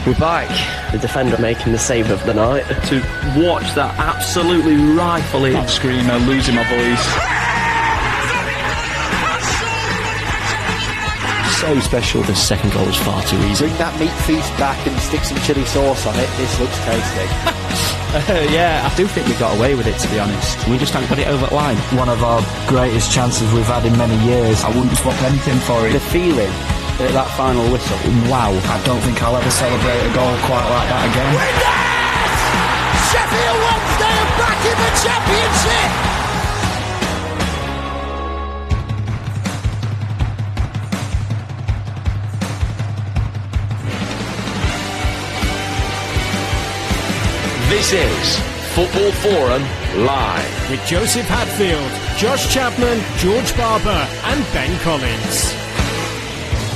We're back. The defender making the save of the night. To watch that absolutely rifle in. That screamer, losing my voice. So special. The second goal was far too easy. Bring that meat feast back and stick some chilli sauce on it. This looks tasty. Yeah, I do think we got away with it, to be honest. We just haven't got it over the line. One of our greatest chances we've had in many years. I wouldn't swap anything for it. The feeling at that final whistle. Wow, I don't think I'll ever celebrate a goal quite like that again. Sheffield Wednesday are back in the Championship! This is Football Forum Live. With Joseph Hadfield, Josh Chapman, George Barber and Ben Collins.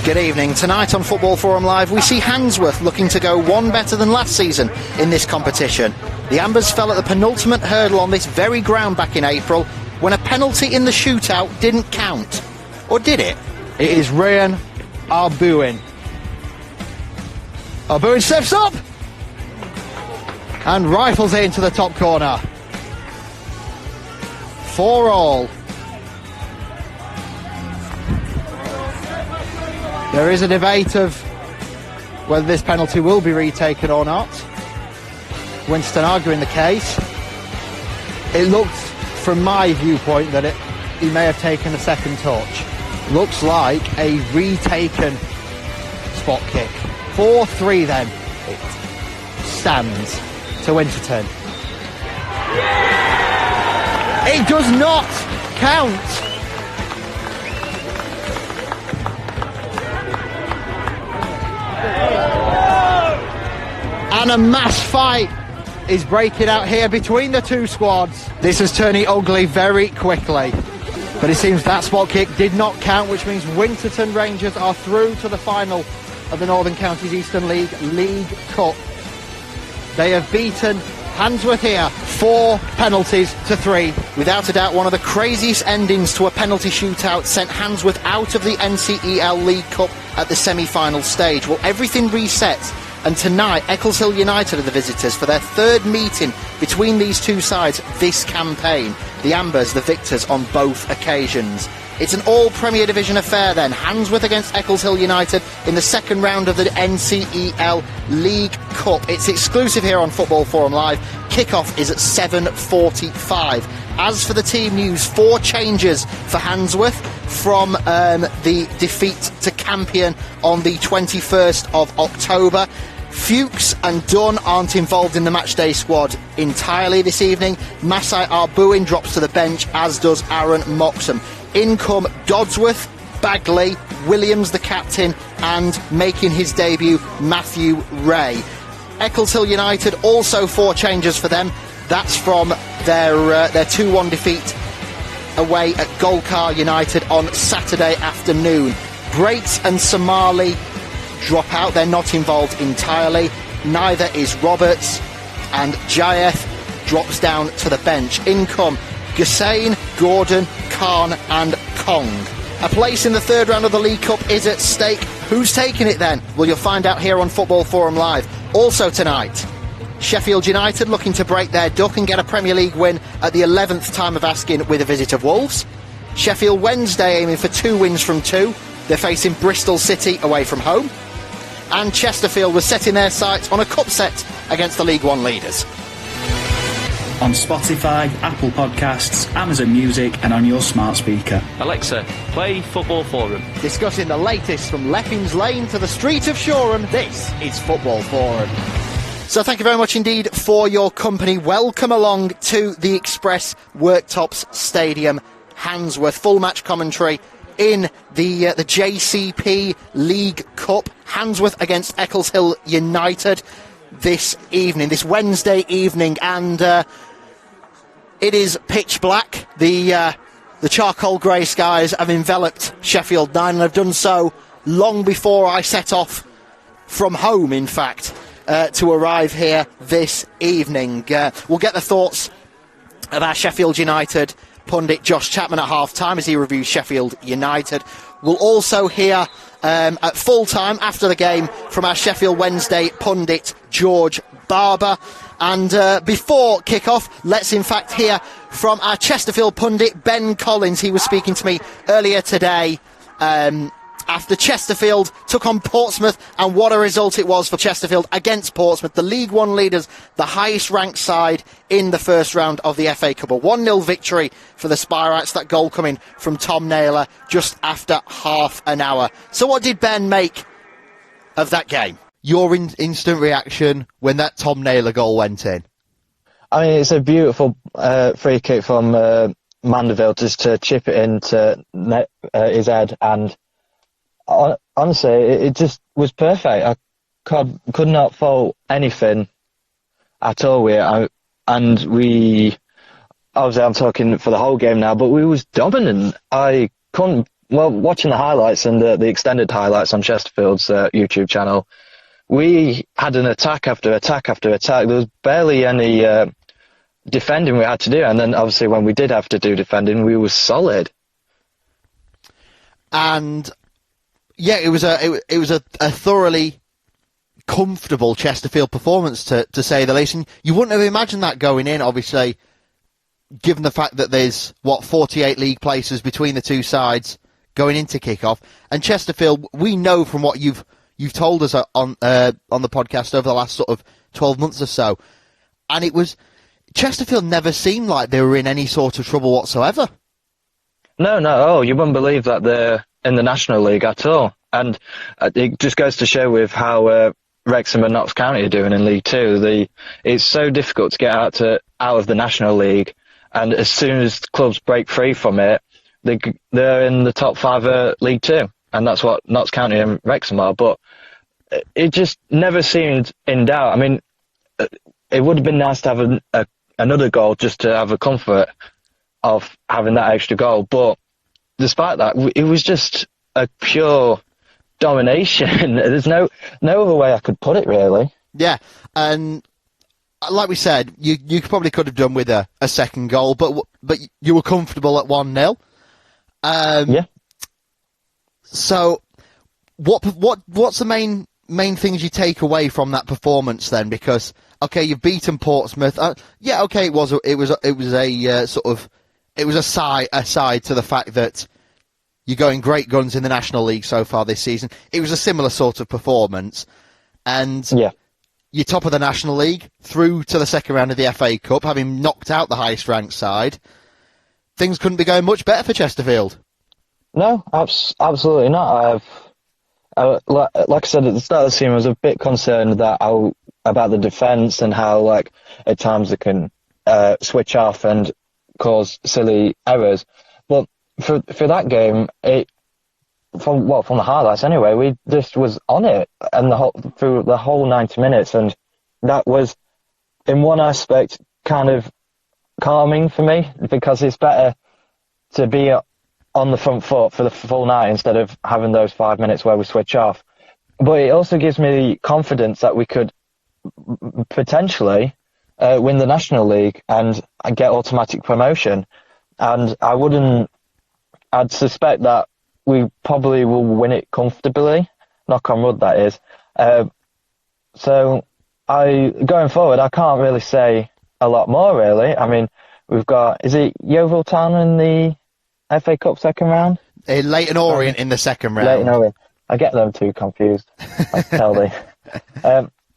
Good evening. Tonight on Football Forum Live, we see Handsworth looking to go one better than last season in this competition. The Ambers fell at the penultimate hurdle on this very ground back in April when a penalty in the shootout didn't count. Or did it? It is Ryan Arbuin. Arbuin steps up and rifles it into the top corner. 4-all. There is a debate of whether this penalty will be retaken or not. Winston arguing the case. It looked, from my viewpoint, that he may have taken a second touch. Looks like a retaken spot kick. 4-3 then. It stands to Winterton. It does not count. And a mass fight is breaking out here between the two squads. This is turning ugly very quickly. But it seems that spot kick did not count, which means Winterton Rangers are through to the final of the Northern Counties Eastern League Cup. They have beaten Handsworth here 4 penalties to 3. Without a doubt, one of the craziest endings to a penalty shootout sent Handsworth out of the NCEL League Cup at the semi-final stage. Well, everything resets. And tonight, Eccleshill United are the visitors for their third meeting between these two sides this campaign. The Ambers, the victors on both occasions. It's an all-Premier Division affair then. Handsworth against Eccleshill United in the second round of the NCEL League Cup. It's exclusive here on Football Forum Live. Kickoff is at 7:45. As for the team news, 4 changes for Handsworth from the defeat to Campion on the 21st of October. Fuchs and Dunn aren't involved in the matchday squad entirely this evening. Masai Arbuin drops to the bench, as does Aaron Moxham. In come Dodsworth, Bagley, Williams the captain, and making his debut, Matthew Ray. Eccleshill United, also 4 changes for them. That's from their 2-1 defeat away at Golkar United on Saturday afternoon. Brates and Somali drop out. They're not involved entirely. Neither is Roberts, and Jayeth drops down to the bench. In come Gussain, Gordon, Khan and Kong. A place in the third round of the League Cup is at stake. Who's taking it then? Well, you'll find out here on Football Forum Live. Also tonight, Sheffield United looking to break their duck and get a Premier League win at the 11th time of asking with a visit of Wolves. Sheffield Wednesday aiming for 2 wins from 2. They're facing Bristol City away from home. And Chesterfield was setting their sights on a cup set against the League One leaders. On Spotify, Apple Podcasts, Amazon Music and on your smart speaker. Alexa, play Football Forum. Discussing the latest from Leppings Lane to the street of Shoreham, this is Football Forum. So thank you very much indeed for your company. Welcome along to the Express Worktops Stadium, Handsworth. Full match commentary in the JCP League Cup. Handsworth against Eccleshill United this evening, this Wednesday evening, and it is pitch black. The charcoal grey skies have enveloped Sheffield 9 and have done so long before I set off from home, in fact, to arrive here this evening. We'll get the thoughts of our Sheffield United pundit Josh Chapman at half-time as he reviews Sheffield United. We'll also hear at full time after the game from our Sheffield Wednesday pundit George Barber. And before kick-off, let's in fact hear from our Chesterfield pundit Ben Collins. He was speaking to me earlier today after Chesterfield took on Portsmouth, and what a result it was for Chesterfield against Portsmouth, the League One leaders, the highest ranked side in the first round of the FA Cup. A 1-0 victory for the Spireites, that goal coming from Tom Naylor just after half an hour. So what did Ben make of that game? Your instant reaction when that Tom Naylor goal went in? I mean, it's a beautiful free kick from Mandeville just to chip it into his head, and honestly, it just was perfect. I could not fault anything at all with it. And we, obviously I'm talking for the whole game now, but we was dominant. I couldn't, watching the highlights and the extended highlights on Chesterfield's YouTube channel, we had an attack after attack after attack. There was barely any defending we had to do, and then obviously when we did have to do defending, we were solid. And yeah, it was a thoroughly comfortable Chesterfield performance, to say the least. And you wouldn't have imagined that going in, obviously, given the fact that there's 48 league places between the two sides going into kick-off. And Chesterfield, we know from what you've told us on the podcast over the last sort of 12 months or so, and it was, Chesterfield never seemed like they were in any sort of trouble whatsoever. No, you wouldn't believe that they're in the National League at all. And it just goes to show with how Wrexham and Notts County are doing in League Two. It's so difficult to get out of the National League, and as soon as clubs break free from it, they're in the top 5 League Two, and that's what Notts County and Wrexham are. But it just never seemed in doubt. I mean, it would have been nice to have another goal just to have a comfort of having that extra goal, but despite that, it was just a pure domination. There's no other way I could put it, really. Yeah, and like we said, you probably could have done with a second goal, but you were comfortable at 1-0. Yeah. So, what's the main things you take away from that performance then? Because okay, you've beaten Portsmouth. Okay, it was a side to the fact that you're going great guns in the National League so far this season. It was a similar sort of performance. And you're top of the National League, through to the second round of the FA Cup, having knocked out the highest ranked side. Things couldn't be going much better for Chesterfield. No, absolutely not. Like I said at the start of the season, I was a bit concerned about the defence and how, at times they can switch off and cause silly errors. But for that game, from the highlights anyway, we just was on it and through the whole 90 minutes, and that was, in one aspect, kind of calming for me, because it's better to be on the front foot for the full night instead of having those 5 minutes where we switch off. But it also gives me confidence that we could potentially win the National League and get automatic promotion. And I'd suspect that we probably will win it comfortably. Knock on wood, that is. So going forward, I can't really say a lot more, really. I mean, we've got, is it Yeovil Town in the FA Cup second round? Leighton Orient in the second round. Leighton Orient. I get them too confused. I tell they.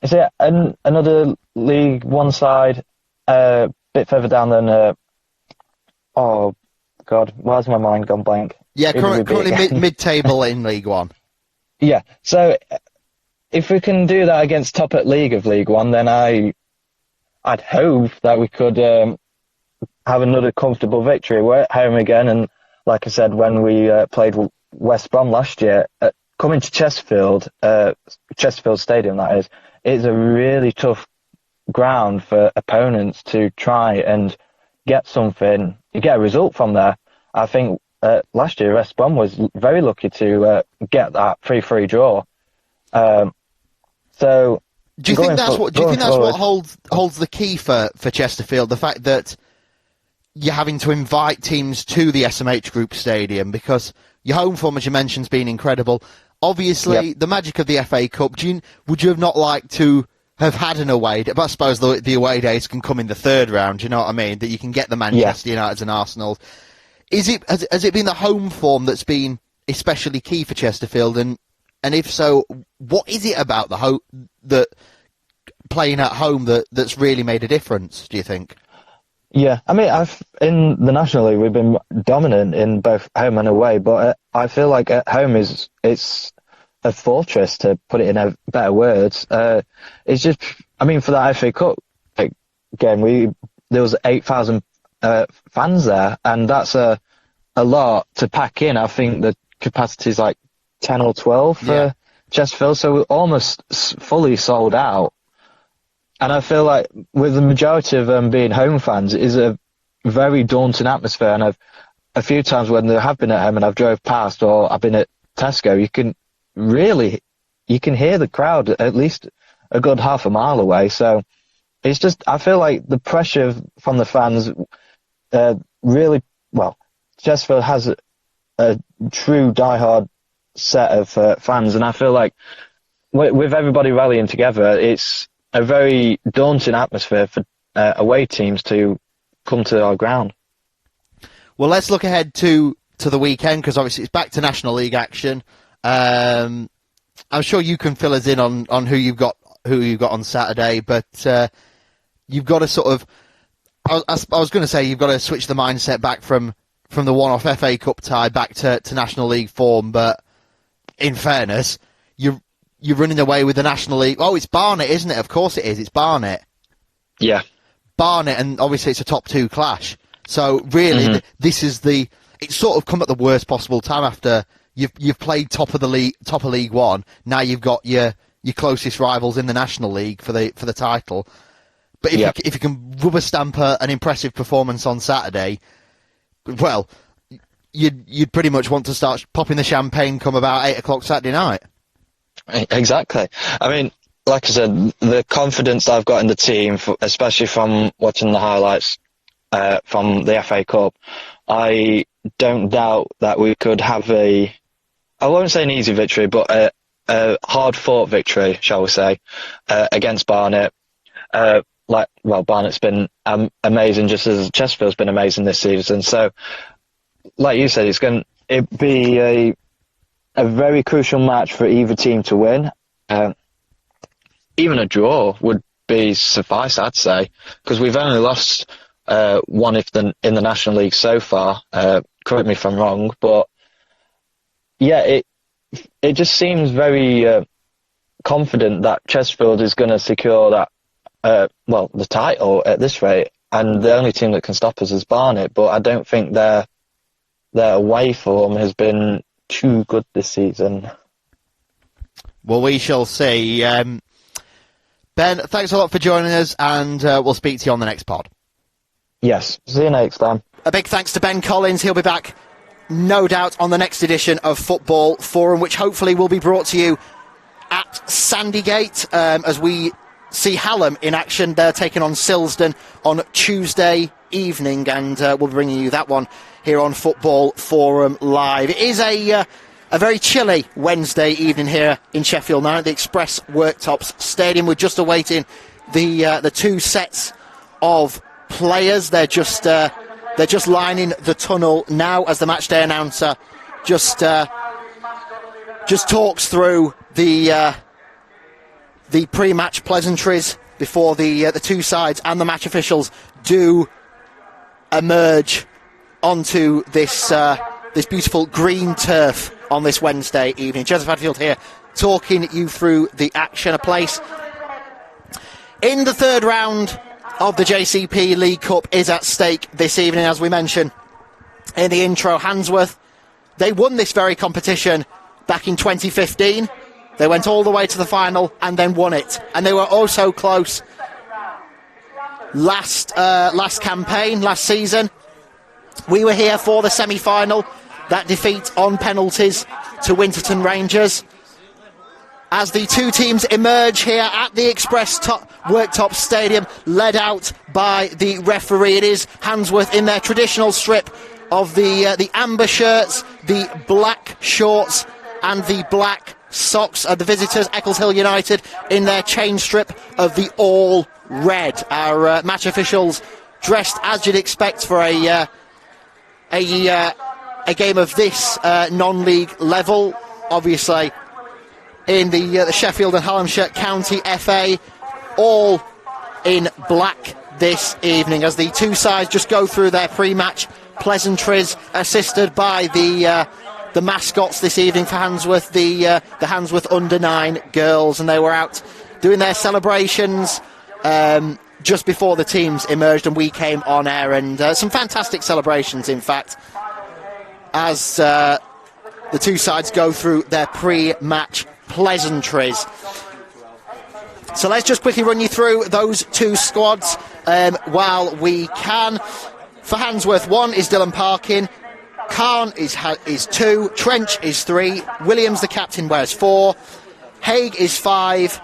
Is it another League One side, a bit further down than, oh God, why's my mind gone blank? Yeah, currently mid-table in League One. Yeah, so if we can do that against top at League of League One, then I'd hope that we could have another comfortable victory. We're at home again, and like I said, when we played West Brom last year, coming to Chesterfield, Chesterfield Stadium, that is, it's a really tough ground for opponents to try and get something, get a result from there. I think last year West Brom was very lucky to get that 3-3 draw. So do you think that's what holds the key for Chesterfield? The fact that you're having to invite teams to the SMH Group Stadium, because your home form, as you mentioned, has been incredible. Obviously, the magic of the FA Cup, would you have not liked to have had an away day? But I suppose the away days can come in the third round, you know what I mean? That you can get the Manchester Uniteds and Arsenals. Has it been the home form that's been especially key for Chesterfield? And if so, what is it about that playing at home that's really made a difference, do you think? Yeah, I mean, in the National League, we've been dominant in both home and away, but I feel like at home it's a fortress, to put it in better words. It's just, I mean, for that FA Cup game, there was 8,000 fans there, and that's a lot to pack in. I think the capacity is like 10 or 12 for Chesterfield, so we're almost fully sold out. And I feel like with the majority of them being home fans, it is a very daunting atmosphere. And a few times when they have been at home and I've drove past, or I've been at Tesco, you can hear the crowd at least a good half a mile away. So it's just, I feel like the pressure from the fans really, well, Chesterfield has a true diehard set of fans, and I feel like with everybody rallying together, it's a very daunting atmosphere for away teams to come to our ground. Well, let's look ahead to the weekend, because obviously it's back to National League action. I'm sure you can fill us in on who you've got on Saturday, but you've got to sort of, I was going to say, you've got to switch the mindset back from the one-off FA Cup tie back to National League form, but in fairness, you're running away with the National League. Oh, it's Barnet, isn't it? Of course it is. It's Barnet. Yeah. Barnet, and obviously it's a top two clash. So really, this is it's sort of come at the worst possible time after you've played top of League One. Now you've got your closest rivals in the National League for the title. But if you can rubber stamp an impressive performance on Saturday, well, you'd pretty much want to start popping the champagne come about 8 o'clock Saturday night. Exactly. I mean, like I said, the confidence I've got in the team, especially from watching the highlights from the FA Cup, I don't doubt that we could have I won't say an easy victory, but a hard-fought victory, shall we say, against Barnet. Barnet's been amazing, just as Chesterfield's been amazing this season. So, like you said, it'd be a very crucial match for either team to win. Even a draw would be suffice, I'd say, because we've only lost one in the National League so far. Correct me if I'm wrong, but yeah, it just seems very confident that Chesterfield is going to secure that the title at this rate, and the only team that can stop us is Barnet. But I don't think their away form has been too good this season. Well, we shall see. Ben, thanks a lot for joining us, and we'll speak to you on the next pod. Yes, see you next time. A big thanks to Ben Collins. He'll be back, no doubt, on the next edition of Football Forum, which hopefully will be brought to you at Sandygate, as we see Hallam in action. They're taking on Silsden on Tuesday evening, and we'll be bringing you that one here on Football Forum Live. It is a very chilly Wednesday evening here in Sheffield United, the Express Worktops Stadium. We're just awaiting the two sets of players. They're just lining the tunnel now as the matchday announcer just talks through the pre-match pleasantries before the two sides and the match officials do emerge onto this beautiful green turf on this Wednesday evening. Joseph Hadfield here, talking you through the action. A place in the third round of the JCP League Cup is at stake this evening, as we mentioned in the intro. Handsworth, they won this very competition back in 2015. They went all the way to the final and then won it, and they were oh so close last season. We were here for the semi-final, that defeat on penalties to Winterton Rangers. As the two teams emerge here at the Express Worktops Stadium, led out by the referee, it is Handsworth in their traditional strip of the amber shirts, the black shorts and the black socks are the visitors. Eccleshill United in their chain strip of the all red. Our match officials dressed as you'd expect for a game of this non-league level. Obviously, in the Sheffield and Hallamshire County FA, all in black this evening as the two sides just go through their pre-match pleasantries, assisted by the mascots this evening for Handsworth, the Handsworth under-9 girls, and they were out doing their celebrations just before the teams emerged and we came on air, and some fantastic celebrations, in fact, as the two sides go through their pre-match pleasantries. So let's just quickly run you through those two squads while we can. For Handsworth, 1 is Dylan Parkin, Khan is 2, Trench is 3, Williams, the captain, wears 4, Haig is 5,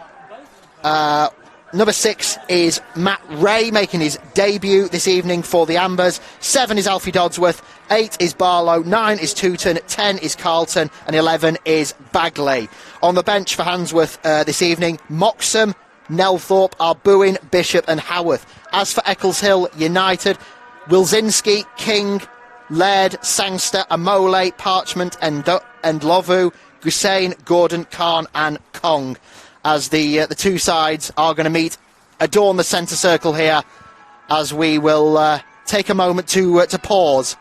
number 6 is Matt Ray, making his debut this evening for the Ambers. 7 is Alfie Dodsworth, 8 is Barlow, 9 is Tooton, 10 is Carlton, and 11 is Bagley. On the bench for Handsworth this evening, Moxham, Nelthorpe, Arbuin, Bishop and Haworth. As for Eccleshill United, Wilczynski, King, Laird, Sangster, Amole, Parchment and Lovu, Gusain, Gordon, Khan and Kong. As the two sides are going to meet, adorn the centre circle here, as we will take a moment to pause,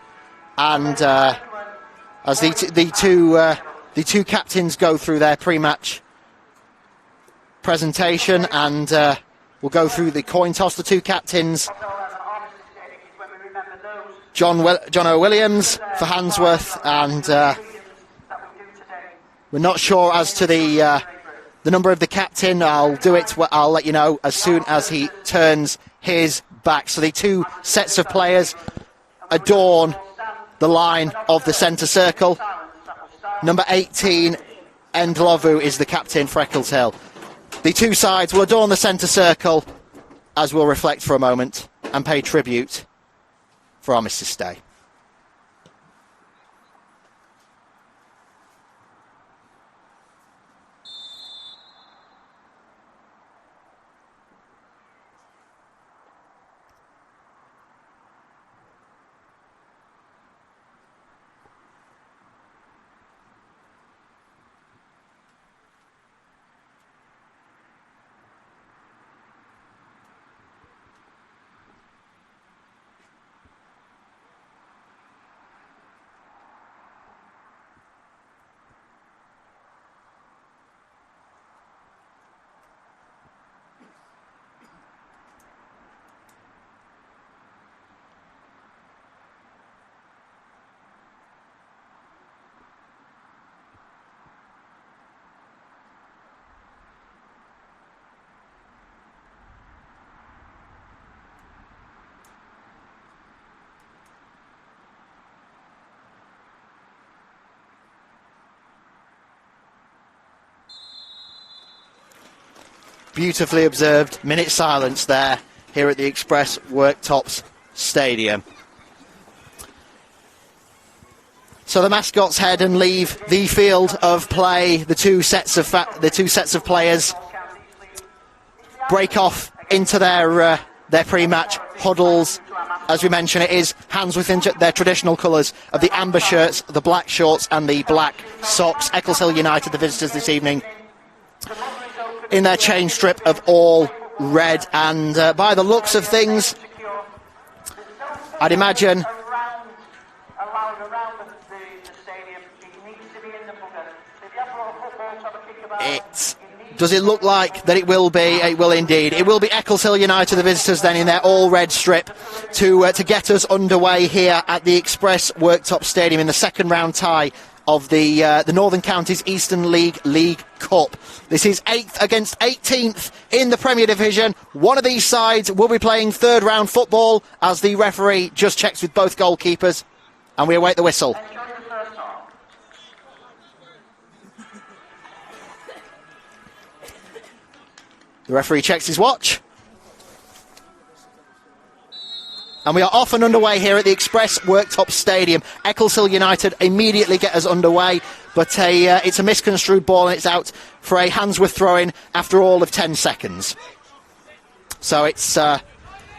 and as the two captains go through their pre-match presentation, and we'll go through the coin toss. The two captains, John O. Williams for Handsworth, and we're not sure as to the number of the captain. I'll let you know as soon as he turns his back. So the two sets of players adorn the line of the centre circle. Number 18, Endlovu, is the captain for Eccleshill. The two sides will adorn the centre circle as we'll reflect for a moment and pay tribute for Armistice Day. Beautifully observed minute silence there here at the Express Worktops Stadium. So the mascots head and leave the field of play. The two sets of players break off into their pre-match huddles. As we mentioned, it is Handsworth in their traditional colours of the amber shirts, the black shorts and the black socks. Eccleshill United, the visitors this evening, in their chain strip of all red, and by the looks of things, I'd imagine does it look like that it will be? It will indeed. It will be Eccleshill United, the visitors, then in their all red strip to get us underway here at the Express Worktops Stadium in the second round tie of the Northern Counties Eastern League Cup. This is 8th against 18th in the Premier Division. One of these sides will be playing third round football as the referee just checks with both goalkeepers, and we await the whistle. The referee checks his watch. And we are off and underway here at the Express Worktops Stadium. Eccleshill United immediately get us underway, but it's a misconstrued ball and it's out for a Handsworth throw-in after all of 10 seconds. So it's the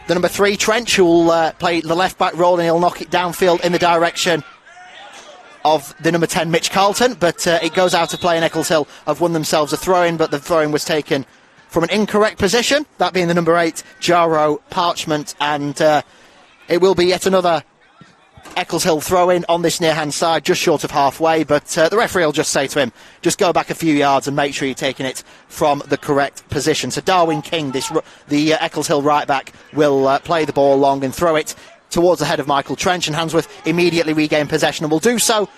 number 3, Trench, who will play the left-back role, and he'll knock it downfield in the direction of the number 10, Mitch Carlton, but it goes out of play, and Eccleshill have won themselves a throw-in, but the throw-in was taken from an incorrect position, that being the number 8, Jaro Parchment, and it will be yet another Eccleshill throw-in on this near-hand side, just short of halfway, but the referee will just say to him, just go back a few yards and make sure you're taking it from the correct position. So Darwin King, the Eccleshill right-back, will play the ball long and throw it towards the head of Michael Trench, and Handsworth immediately regain possession and will do so,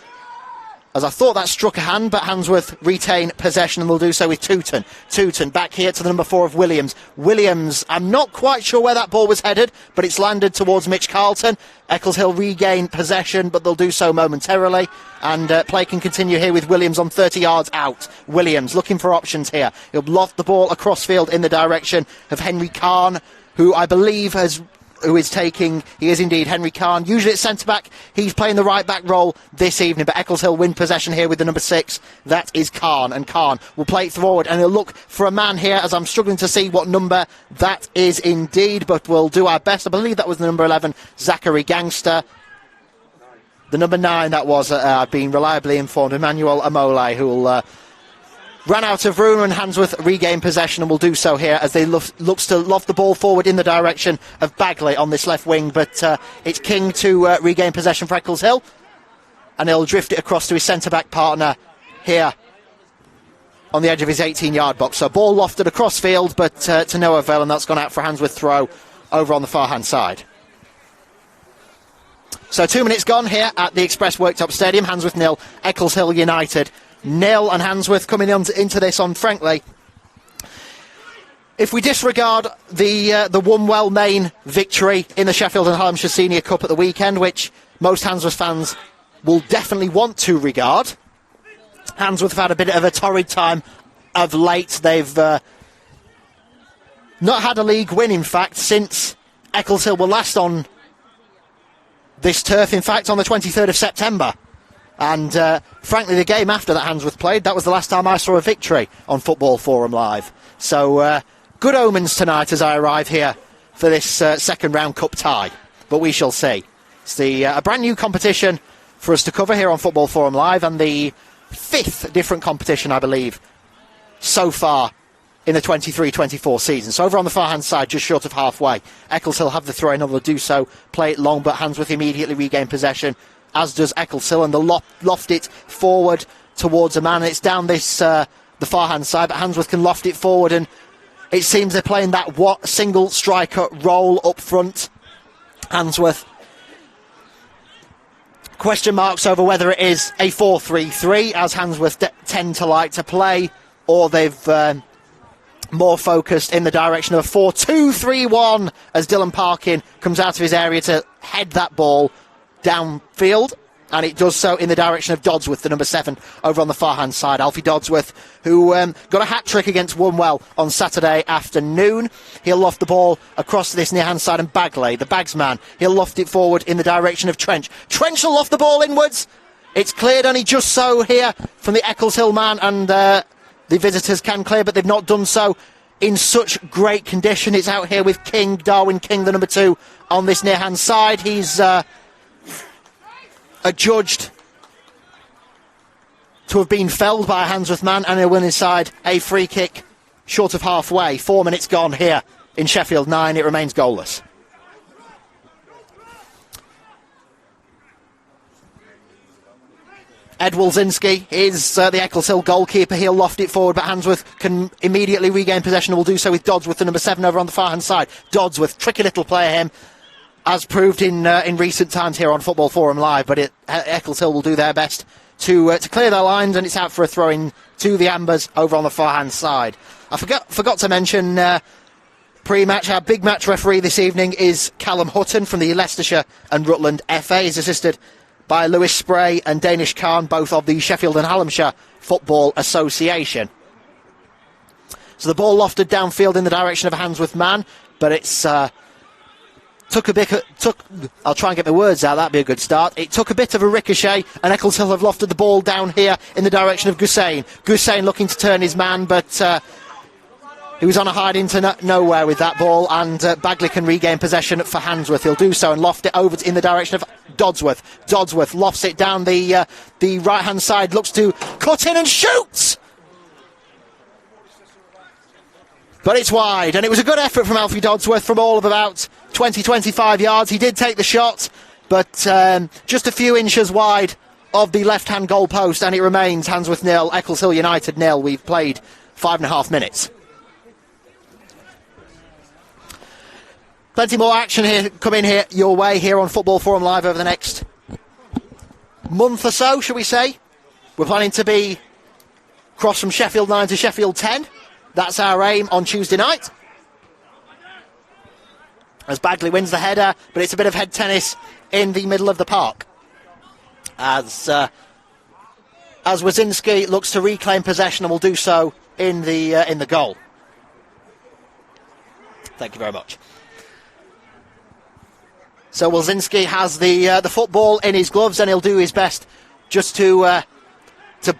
as I thought that struck a hand, but Handsworth retain possession and will do so with Tooten. Tooten back here to the number 4 of Williams. Williams, I'm not quite sure where that ball was headed, but it's landed towards Mitch Carlton. Eccleshill regain possession, but they'll do so momentarily, and play can continue here with Williams on 30 yards out. Williams looking for options here. He'll loft the ball across field in the direction of Henry Kahn, who I believe he is indeed Henry Kahn, usually at centre-back. He's playing the right-back role this evening, but Eccleshill win possession here with the number 6. That is Kahn, and Kahn will play it forward, and he'll look for a man here, as I'm struggling to see what number that is indeed, but we'll do our best. I believe that was the number 11, Zachary Gangster. The number 9, that was, I've been reliably informed, Emmanuel Amole, who will ran out of room, and Handsworth regain possession and will do so here as they looks to loft the ball forward in the direction of Bagley on this left wing, but it's King to regain possession for Eccleshill, and he'll drift it across to his centre-back partner here on the edge of his 18-yard box. So ball lofted across field, but to no avail, and that's gone out for a Handsworth throw over on the far-hand side. So 2 minutes gone here at the Express Worktops Stadium. Handsworth 0, Eccleshill United 0, and Handsworth coming into this on, frankly, if we disregard the Wunwell Main victory in the Sheffield and Hallamshire Senior Cup at the weekend, which most Handsworth fans will definitely want to regard, Handsworth have had a bit of a torrid time of late. They've not had a league win, in fact, since Eccleshill were last on this turf, in fact, on the 23rd of September. And frankly, the game after that Handsworth played, that was the last time I saw a victory on Football Forum Live. So good omens tonight as I arrive here for this second round cup tie, but we shall see. It's a brand new competition for us to cover here on Football Forum Live, and the 5th different competition, I believe, so far in the 23-24 season. So over on the far hand side, just short of halfway, Eccleshill have the throw in, and they'll do so, play it long, but Handsworth immediately regain possession, as does Eccleshill, and they'll loft it forward towards a man. And it's down this the far-hand side, but Handsworth can loft it forward, and it seems they're playing that single striker role up front, Handsworth. Question marks over whether it is a 4-3-3, as Handsworth tend to like to play, or they've more focused in the direction of a 4-2-3-1, as Dylan Parkin comes out of his area to head that ball downfield, and it does so in the direction of Dodsworth, the number 7, over on the far-hand side. Alfie Dodsworth, who got a hat-trick against Wunwell on Saturday afternoon. He'll loft the ball across to this near-hand side, and Bagley, the bagsman, he'll loft it forward in the direction of Trench. Trench will loft the ball inwards. It's cleared only just so here from the Eccleshill man, and the visitors can clear, but they've not done so in such great condition. It's out here with King, Darwin King, the number 2, on this near-hand side. He's adjudged to have been felled by a Handsworth man, and he'll win inside a free kick short of halfway. 4 minutes gone here in Sheffield 9. It remains goalless. Ed Wolzinski is the Eccleshill goalkeeper. He'll loft it forward, but Handsworth can immediately regain possession and will do so with Dodsworth, the number 7, over on the far-hand side. Dodsworth, tricky little player him, as proved in recent times here on Football Forum Live, but Eccleshill will do their best to clear their lines, and it's out for a throw-in to the Ambers over on the far-hand side. I forgot to mention pre-match, our big match referee this evening is Callum Hutton from the Leicestershire and Rutland FA. He's assisted by Lewis Spray and Danish Khan, both of the Sheffield and Hallamshire Football Association. So the ball lofted downfield in the direction of a Handsworth man, but it's I'll try and get my words out, that'd be a good start. It took a bit of a ricochet, and Eccleshill have lofted the ball down here in the direction of Gussain. Gussain looking to turn his man, but he was on a hide into nowhere with that ball, and Bagley can regain possession for Handsworth. He'll do so and loft it over in the direction of Dodsworth. Dodsworth lofts it down the right-hand side, looks to cut in and shoots! But it's wide, and it was a good effort from Alfie Dodsworth from all of about 20-25 yards. He did take the shot, but just a few inches wide of the left-hand goal post, and it remains Handsworth 0, Eccleshill United 0. We've played 5.5 minutes. Plenty more action here coming here your way here on Football Forum Live over the next month or so, shall we say. We're planning to be cross from Sheffield 9 to Sheffield 10. That's our aim on Tuesday night. As Bagley wins the header, but it's a bit of head tennis in the middle of the park. As Wazinski looks to reclaim possession and will do so in the goal. Thank you very much. So Wazinski has the football in his gloves, and he'll do his best just to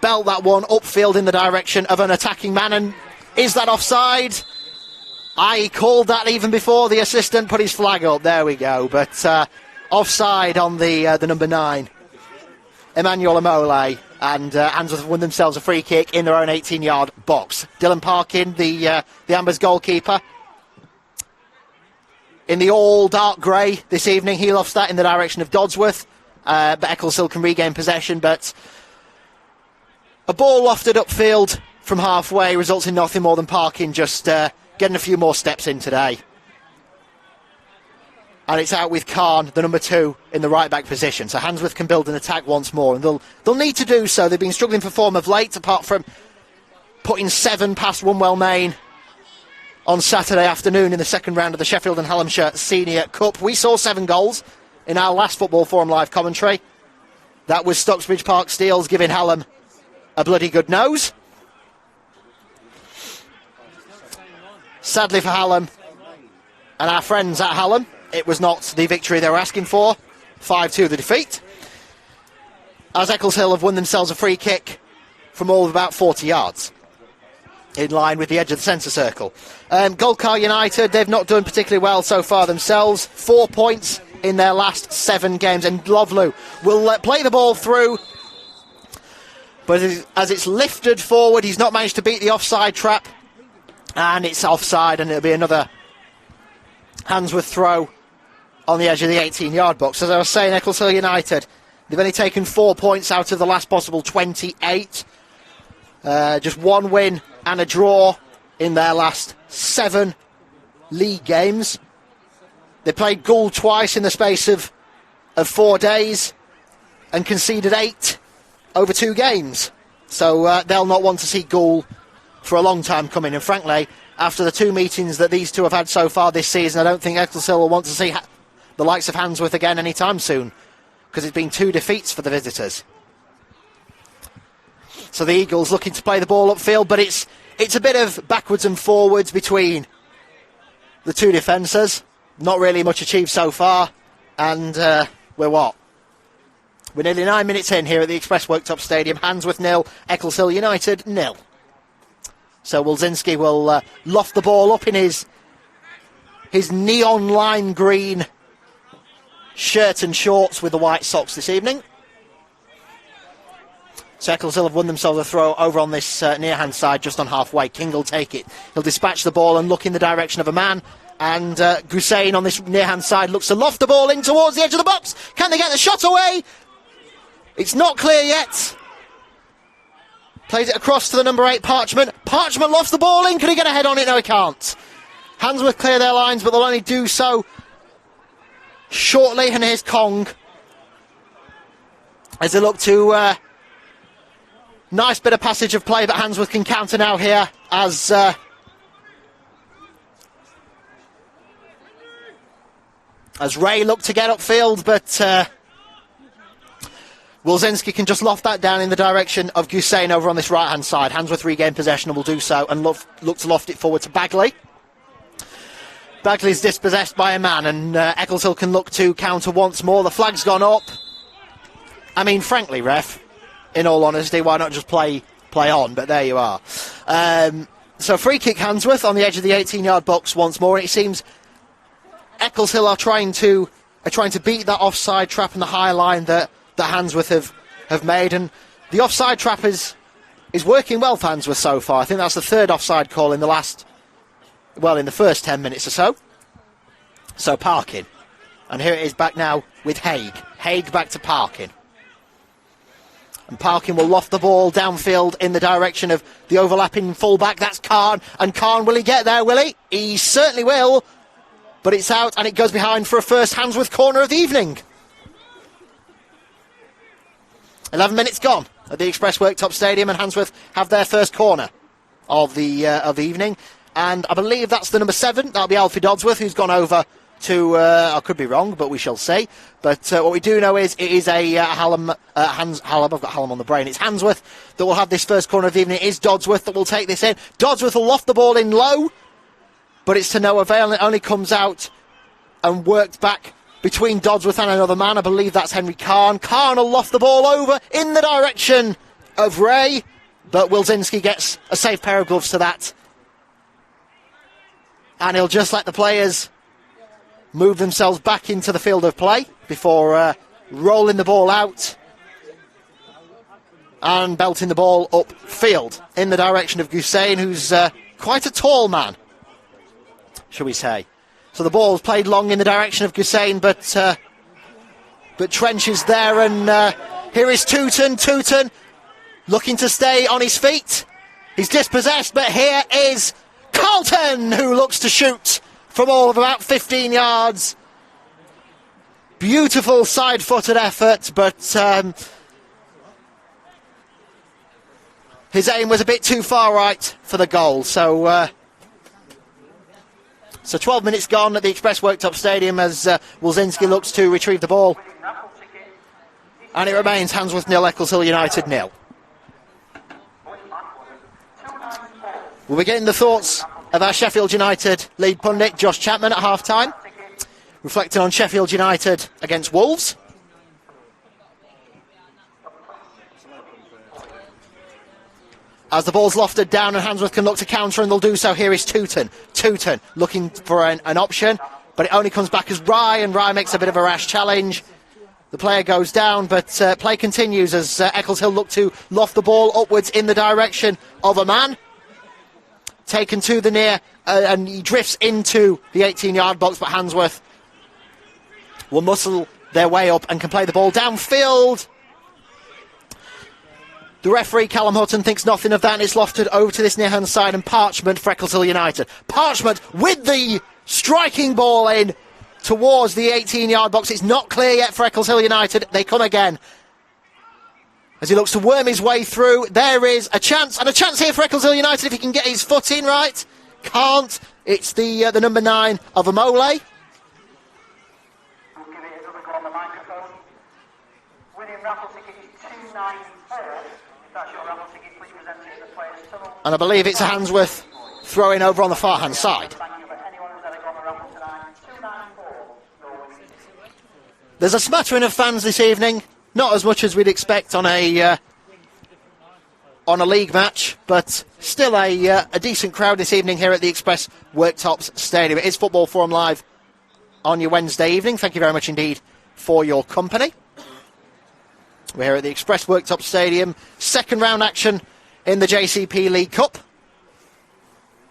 belt that one upfield in the direction of an attacking man. And is that offside? I called that even before the assistant put his flag up. There we go. But offside on the number 9, Emmanuel Amole, and Handsworth have won themselves a free kick in their own 18-yard box. Dylan Parkin, the Ambers goalkeeper, in the all dark grey this evening. He lofts that in the direction of Dodsworth, but Eccleshill can regain possession. But a ball lofted upfield from halfway results in nothing more than Parkin just getting a few more steps in today. And it's out with Khan, the number 2, in the right back position. So Handsworth can build an attack once more, and they'll need to do so. They've been struggling for form of late, apart from putting 7 past Wunwell Main on Saturday afternoon in the second round of the Sheffield and Hallamshire Senior Cup. We saw 7 goals in our last Football Forum Live commentary. That was Stocksbridge Park Steels giving Hallam a bloody good nose. Sadly for Hallam and our friends at Hallam, it was not the victory they were asking for. 5-2 the defeat, as Eccleshill have won themselves a free kick from all of about 40 yards, in line with the edge of the centre circle. Goldcar United, they've not done particularly well so far themselves. 4 points in their last 7 games, and Lovelu will play the ball through, but as it's lifted forward, he's not managed to beat the offside trap, and it's offside, and it'll be another Handsworth throw on the edge of the 18-yard box. As I was saying, Eccleshill United, they've only taken 4 points out of the last possible 28. Just 1 win and a draw in their last 7 league games. They played Gould twice in the space of 4 days and conceded 8 over 2 games. So they'll not want to see Gould for a long time coming. And frankly, after the 2 meetings that these two have had so far this season, I don't think Eccleshill will want to see the likes of Handsworth again anytime soon, because it's been 2 defeats for the visitors. So the Eagles looking to play the ball upfield, but it's a bit of backwards and forwards between the 2 defenders. Not really much achieved so far, and we're nearly 9 minutes in here at the Express Worktops Stadium. Handsworth 0, Eccleshill United 0. So Wilczynski will loft the ball up in his neon lime green shirt and shorts with the white socks this evening. So Eccleshill have won themselves a throw over on this near-hand side, just on halfway. King will take it. He'll dispatch the ball and look in the direction of a man. And Gussain on this near-hand side looks to loft the ball in towards the edge of the box. Can they get the shot away? It's not clear yet. Plays it across to the number 8, Parchment. Parchment lofts the ball in. Can he get a head on it? No, he can't. Handsworth clear their lines, but they'll only do so shortly. And here's Kong as they look to... nice bit of passage of play, but Handsworth can counter now here as Ray looked to get upfield, but Wilczynski can just loft that down in the direction of Gussain over on this right-hand side. Handsworth regain possession and will do so and look to loft it forward to Bagley. Bagley's dispossessed by a man, and Eccleshill can look to counter once more. The flag's gone up. I mean, frankly, ref, in all honesty, why not just play on? But there you are. So free kick Handsworth on the edge of the 18-yard box once more. And it seems Eccleshill are trying to beat that offside trap and the high line that Handsworth have made. And the offside trap is working well for Handsworth so far. I think that's the third offside call in in the first 10 minutes or so. So Parkin. And here it is back now with Haig. Haig back to Parkin. And Parkin will loft the ball downfield in the direction of the overlapping fullback. That's Khan. And Khan, will he get there, will he? He certainly will. But it's out and it goes behind for a first Handsworth corner of the evening. 11 minutes gone at the Express Worktops Stadium, and Handsworth have their first corner of the evening. And I believe that's the number 7. That'll be Alfie Dodsworth, who's gone over to, I could be wrong, but we shall see. But what we do know is it is a Hallam, I've got Hallam on the brain. It's Handsworth that will have this first corner of the evening. It is Dodsworth that will take this in. Dodsworth will loft the ball in low, but it's to no avail, and it only comes out and worked back between Dodsworth and another man. I believe that's Henry Khan. Khan will loft the ball over in the direction of Ray, but Wilczynski gets a safe pair of gloves to that. And he'll just let the players move themselves back into the field of play before rolling the ball out and belting the ball upfield in the direction of Gussain, who's quite a tall man, shall we say. So the ball's played long in the direction of Gussain, but Trench is there, and here is Tooten. Tooten looking to stay on his feet. He's dispossessed, but here is Carlton, who looks to shoot from all of about 15 yards. Beautiful side-footed effort, but his aim was a bit too far right for the goal. So 12 minutes gone at the Express Worktops Stadium as Wilczynski looks to retrieve the ball. And it remains Handsworth 0, Eccleshill United 0. We'll be getting the thoughts of our Sheffield United lead pundit, Josh Chapman, at half-time, reflecting on Sheffield United against Wolves. As the ball's lofted down and Handsworth can look to counter, and they'll do so. Here is Tooten. Tooten looking for an option, but it only comes back as Rye, and Rye makes a bit of a rash challenge. The player goes down, but play continues as Eccleshill look to loft the ball upwards in the direction of a man. Taken to the near, and he drifts into the 18-yard box, but Handsworth will muscle their way up and can play the ball downfield. The referee, Callum Hutton, thinks nothing of that, and it's lofted over to this near-hand side, and Parchment for Eccleshill United. Parchment with the striking ball in towards the 18-yard box. It's not clear yet for Eccleshill United. They come again as he looks to worm his way through. There is a chance, and a chance here for Eccleshill United if he can get his foot in right. Can't. It's the number 9 of Amole. And I believe it's a Handsworth throwing over on the far-hand side. There's a smattering of fans this evening. Not as much as we'd expect on a league match, but still a decent crowd this evening here at the Express Worktops Stadium. It is Football Forum Live on your Wednesday evening. Thank you very much indeed for your company. We're here at the Express Worktops Stadium. Second round action in the JCP League Cup.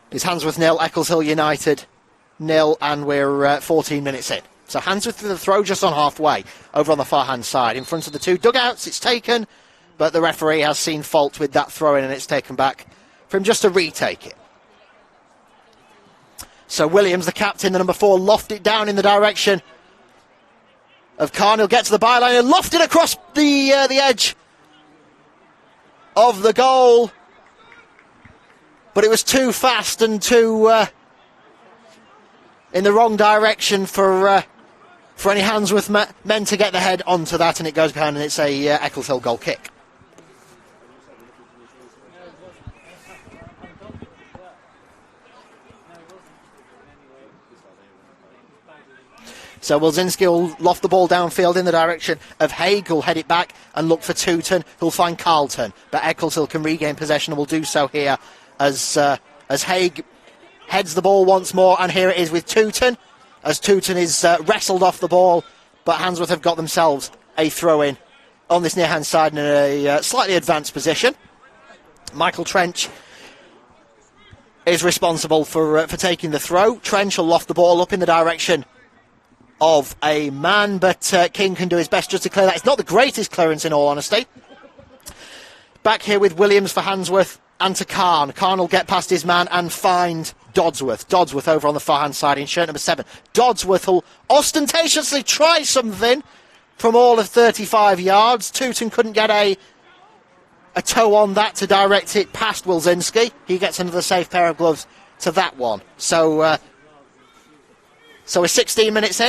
It's Handsworth 0, Eccleshill United 0, and we're 14 minutes in. So Handsworth with the throw just on halfway, over on the far-hand side. In front of the two dugouts, it's taken, but the referee has seen fault with that throw-in, and it's taken back for him just to retake it. So Williams, the captain, the number 4, loft it down in the direction of Khan. He'll get to the byline and loft it across the edge of the goal. But it was too fast and too in the wrong direction for any Handsworth men to get the head onto that, and it goes behind, and it's a Eccleshill goal kick. So Wilczynski will loft the ball downfield in the direction of Haig, who'll head it back and look for Tooten, who'll find Carlton. But Eccleshill can regain possession and will do so here as Haig heads the ball once more, and here it is with Tooten, as Tooten is wrestled off the ball, but Handsworth have got themselves a throw-in on this near-hand side in a slightly advanced position. Michael Trench is responsible for taking the throw. Trench will loft the ball up in the direction of a man, but King can do his best just to clear that. It's not the greatest clearance, in all honesty. Back here with Williams for Handsworth and to Khan. Khan will get past his man and find Dodsworth. Dodsworth over on the far-hand side in shirt number 7. Dodsworth will ostentatiously try something from all of 35 yards. Tooten couldn't get a toe on that to direct it past Wilczynski. He gets another safe pair of gloves to that one. So we're 16 minutes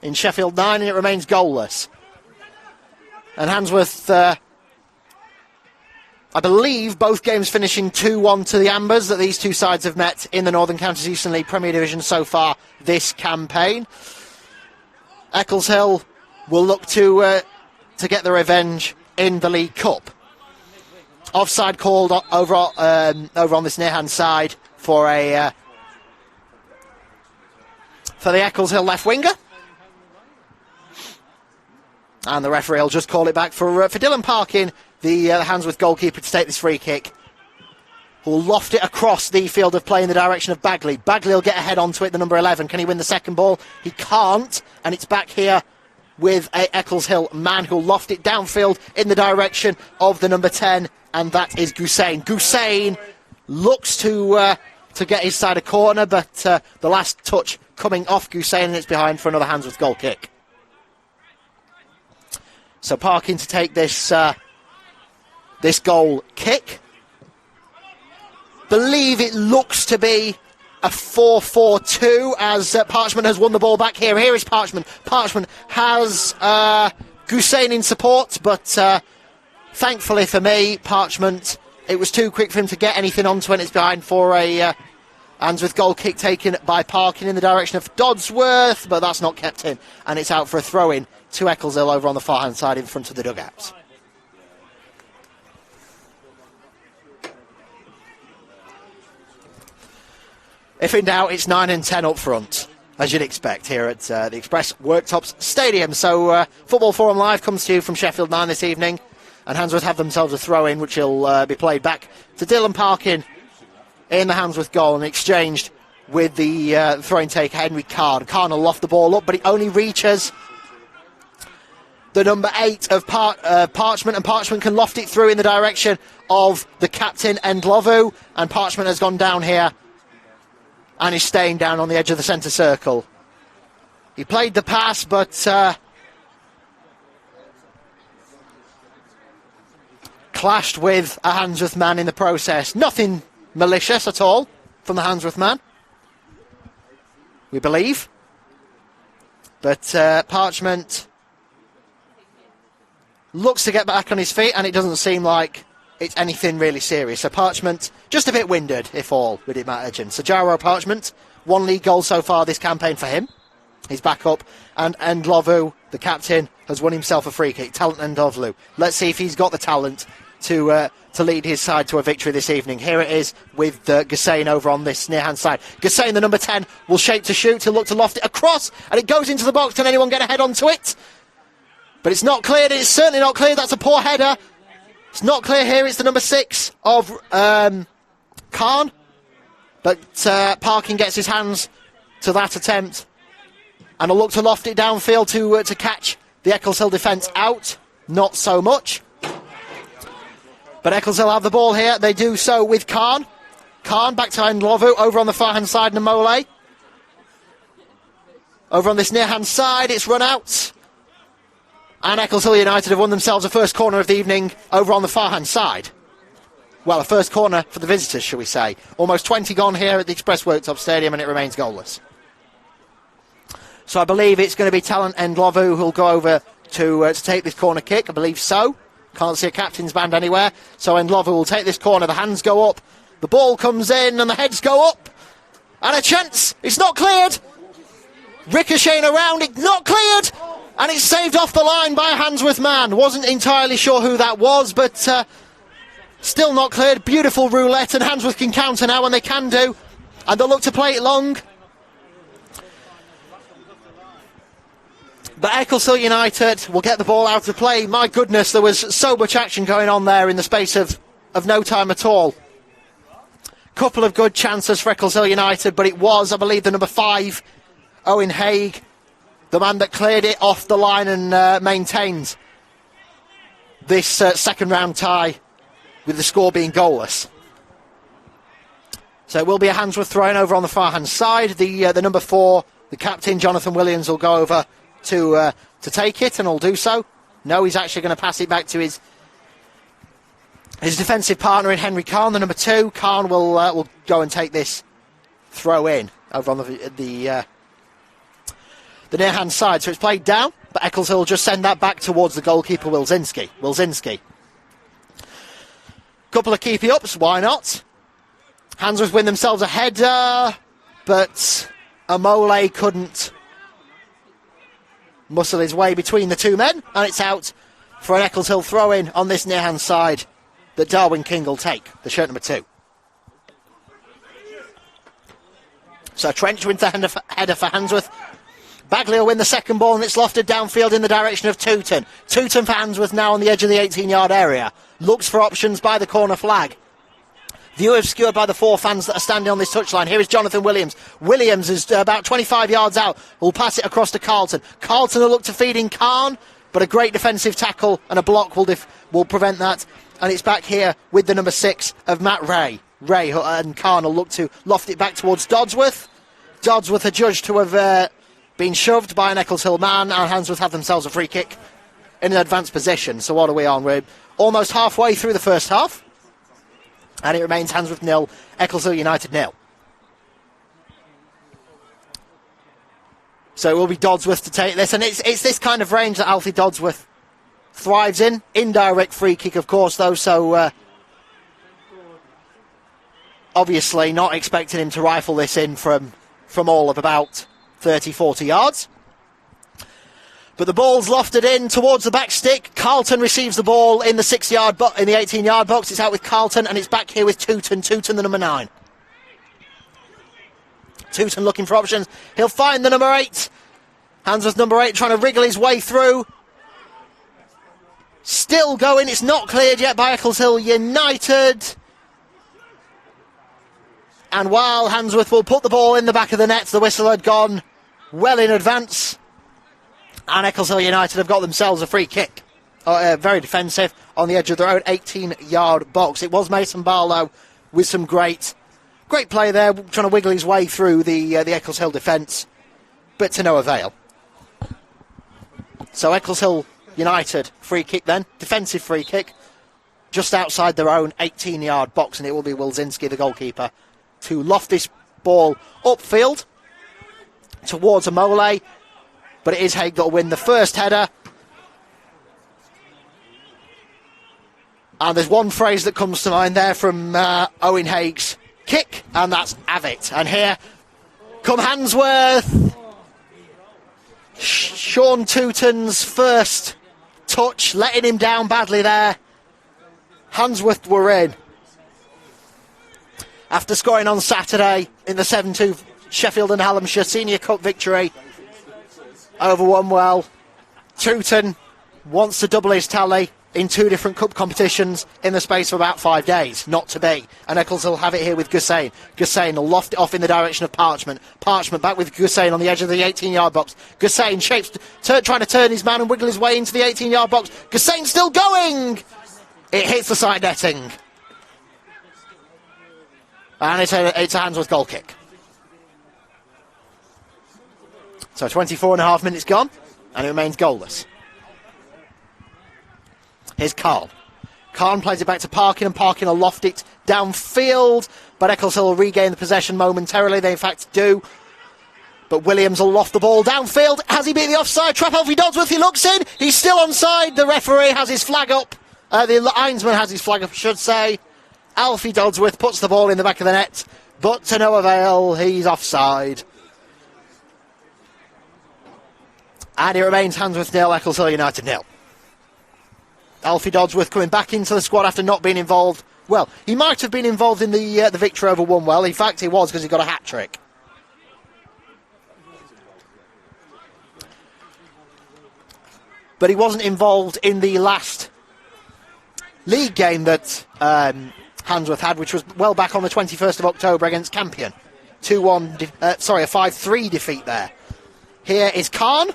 in Sheffield 9, and it remains goalless. And Handsworth, I believe, both games finishing 2-1 to the Ambers that these two sides have met in the Northern Counties Eastern League Premier Division so far this campaign. Eccleshill will look to get the revenge in the League Cup. Offside called over on this near-hand side for the Eccleshill left winger. And the referee will just call it back for Dylan Parkin, the Handsworth goalkeeper, to take this free kick. Who'll loft it across the field of play in the direction of Bagley. Bagley will get a head onto it, the number 11. Can he win the second ball? He can't, and it's back here with a Eccleshill man who'll loft it downfield in the direction of the number 10, and that is Gusain. Gusain looks to get his side a corner, but the last touch coming off Gusain, and it's behind for another Handsworth goal kick. So Parkin to take this goal kick. Believe it looks to be a 4-4-2 as Parchment has won the ball back here. Here is Parchment. Parchment has Gusain in support, but thankfully for me, Parchment, it was too quick for him to get anything onto it. It's behind for a Handsworth goal kick taken by Parkin in the direction of Dodsworth, but that's not kept in, and it's out for a throw-in to Eccleshill over on the far-hand side in front of the dugouts. If in doubt, it's 9 and 10 up front, as you'd expect here at the Express Worktops Stadium. So Football Forum Live comes to you from Sheffield 9 this evening, and Handsworth have themselves a throw-in, which will be played back to Dylan Parkin in the Handsworth goal, and exchanged with the throw-in taker Henry Khan. Khan will loft the ball up, but it only reaches the number 8 of Parchment, and Parchment can loft it through in the direction of the captain Endlovu, and Parchment has gone down here and is staying down on the edge of the centre circle. He played the pass, but clashed with a Handsworth man in the process. Nothing malicious at all from the Handsworth man, we believe. But Parchment looks to get back on his feet, and it doesn't seem like it's anything really serious. So Parchment, just a bit winded, if all, would it imagine. So Jaro Parchment, 1 league goal so far this campaign for him. He's back up, and Endlovu, the captain, has won himself a free kick. Talent Endlovu. Let's see if he's got the talent to lead his side to a victory this evening. Here it is with Gusain over on this near-hand side. Gusain, the number 10, will shape to shoot. He'll look to loft it across, and it goes into the box. Can anyone get a head onto it? But it's not cleared. It's certainly not cleared. That's a poor header. It's not clear here. It's the number 6 of Khan. But Parkin gets his hands to that attempt, and will look to loft it downfield to catch the Eccleshill defence out. Not so much. But Eccleshill have the ball here. They do so with Khan. Khan back to Endlovu over on the far-hand side, Namole. Over on this near-hand side, it's run out. And Eccleshill United have won themselves a first corner of the evening over on the far-hand side. Well, a first corner for the visitors, shall we say. Almost 20 gone here at the Express Worktops Stadium, and it remains goalless. So I believe it's going to be Talent Endlovu who'll go over to take this corner kick. I believe so. Can't see a captain's band anywhere. So Endlovu will take this corner. The hands go up. The ball comes in, and the heads go up. And a chance. It's not cleared. Ricocheting around it, not cleared! And it's saved off the line by a Handsworth man. Wasn't entirely sure who that was, but still not cleared. Beautiful roulette, and Handsworth can counter now, and they can do. And they'll look to play it long. But Eccleshill United will get the ball out of play. My goodness, there was so much action going on there in the space of no time at all. Couple of good chances for Eccleshill United, but it was, I believe, the number 5, Owen Haig, the man that cleared it off the line and maintained this second round tie with the score being goalless. So it will be a Handsworth throw-in over on the far hand side. The number 4, the captain, Jonathan Williams, will go over to take it, and will do so. No, he's actually going to pass it back to his defensive partner in Henry Khan, the number 2. Khan will go and take this throw in over on the near hand side. So it's played down, but Eccleshill will just send that back towards the goalkeeper Wilczynski. Couple of keepy ups, why not? Handsworth win themselves a header, but Amole couldn't muscle his way between the two men, and it's out for an Eccleshill throw-in on this near-hand side that Darwin King will take, the shirt number 2. So Trench wins the header for Handsworth. Bagley will win the second ball, and it's lofted downfield in the direction of Tooten. Tooten for Handsworth now on the edge of the 18-yard area. Looks for options by the corner flag. View obscured by the 4 fans that are standing on this touchline. Here is Jonathan Williams. Williams is about 25 yards out. Will pass it across to Carlton. Carlton will look to feed in Khan, but a great defensive tackle and a block will prevent that. And it's back here with the number 6 of Matt Ray. Ray and Khan will look to loft it back towards Dodsworth. Dodsworth are judged to have been shoved by an Eccleshill man, and Handsworth have themselves a free kick in an advanced position. So what are we on? We're almost halfway through the first half. And it remains Handsworth 0, Eccleshill United 0. So it will be Dodsworth to take this. And it's this kind of range that Alfie Dodsworth thrives in. Indirect free kick, of course, though. So obviously not expecting him to rifle this in from all of about 30, 40 yards. But the ball's lofted in towards the back stick. Carlton receives the ball in the 18-yard box. It's out with Carlton, and it's back here with Tooten. Tooten, the number 9. Tooten looking for options. He'll find the number 8. Handsworth number 8 trying to wriggle his way through. Still going. It's not cleared yet by Eccleshill United. And while Handsworth will put the ball in the back of the net, the whistle had gone well in advance. And Eccleshill United have got themselves a free kick. Very defensive on the edge of their own 18-yard box. It was Mason Barlow with some great play there, trying to wiggle his way through the Eccleshill defence, but to no avail. So Eccleshill United free kick then, defensive free kick, just outside their own 18-yard box, and it will be Wilczynski, the goalkeeper, to loft this ball upfield towards Amole. But it is Haig that will win the first header. And there's one phrase that comes to mind there from Owen Haig's kick, and that's have it. And here come Handsworth. Sean Tooten's first touch, letting him down badly there. Handsworth were in. After scoring on Saturday in the 7-2 Sheffield and Hallamshire Senior Cup victory over Wonwell, Tooten wants to double his tally in 2 different cup competitions in the space of about 5 days. Not to be. And Eccleshill will have it here with Gussain. Gussain will loft it off in the direction of Parchment. Parchment back with Gussain on the edge of the 18-yard box. Gussain shapes, trying to turn his man and wiggle his way into the 18-yard box. Gussain still going! It hits the side netting. And it's a Handsworth goal kick. So 24.5 minutes gone, and it remains goalless. Here's Carl. Carl plays it back to Parkin, and Parkin will loft it downfield, but Eccleshill will regain the possession momentarily. They in fact do. But Williams will loft the ball downfield. Has he beat the offside trap? Alfie Dodsworth, he looks in. He's still onside. The referee has his flag up. The linesman has his flag up, I should say. Alfie Dodsworth puts the ball in the back of the net, but to no avail. He's offside. And it remains Handsworth 0, Eccleshill United 0. Alfie Dodsworth coming back into the squad after not being involved. Well, he might have been involved in the victory over Millwall. In fact, he was, because he got a hat-trick. But he wasn't involved in the last league game that Handsworth had, which was well back on the 21st of October against Campion. 2-1, a 5-3 defeat there. Here is Khan.